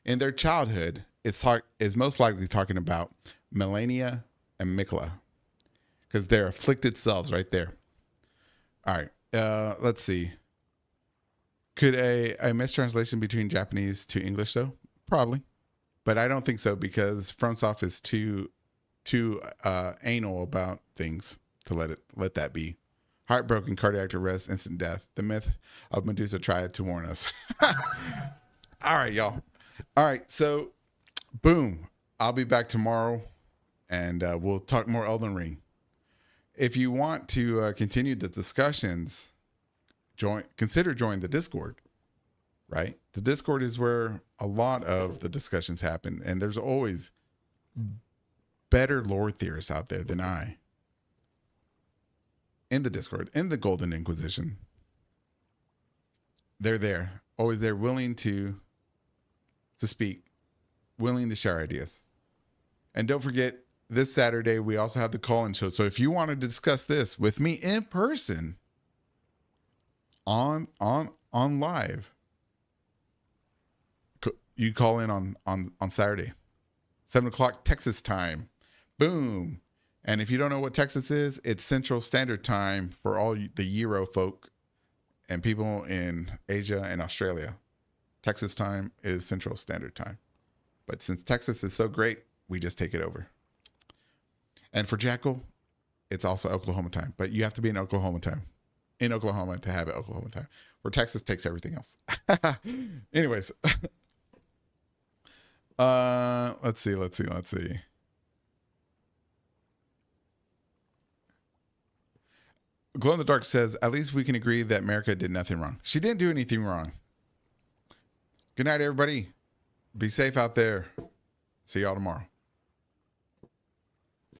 In their childhood, is most likely talking about Melania and Mikla, because they're afflicted selves right there. All right. Let's see. Could a mistranslation between Japanese to English though? Probably. But I don't think so, because FromSoft is too anal about things to let that be. Heartbroken, cardiac arrest, instant death. The myth of Medusa tried to warn us. All right, y'all. All right, so boom. I'll be back tomorrow, and we'll talk more Elden Ring. If you want to continue the discussions, consider joining the Discord. Right? The Discord is where a lot of the discussions happen, and there's always better lore theorists out there than I. In the Discord, in the Golden Inquisition. They're there. Always there, willing to speak, willing to share ideas. And don't forget, this Saturday, we also have the call-in show. So if you want to discuss this with me in person on live, you call in on Saturday, 7:00 Texas time. Boom. And if you don't know what Texas is, it's Central Standard Time for all the Euro folk and people in Asia and Australia. Texas time is Central Standard Time. But since Texas is so great, we just take it over. And for Jackal, it's also Oklahoma time. But you have to be in Oklahoma time. In Oklahoma to have it Oklahoma time. Where Texas takes everything else. Anyways. Let's see. Glow in the Dark says, at least we can agree that America did nothing wrong. She didn't do anything wrong. Good night, everybody. Be safe out there. See y'all tomorrow.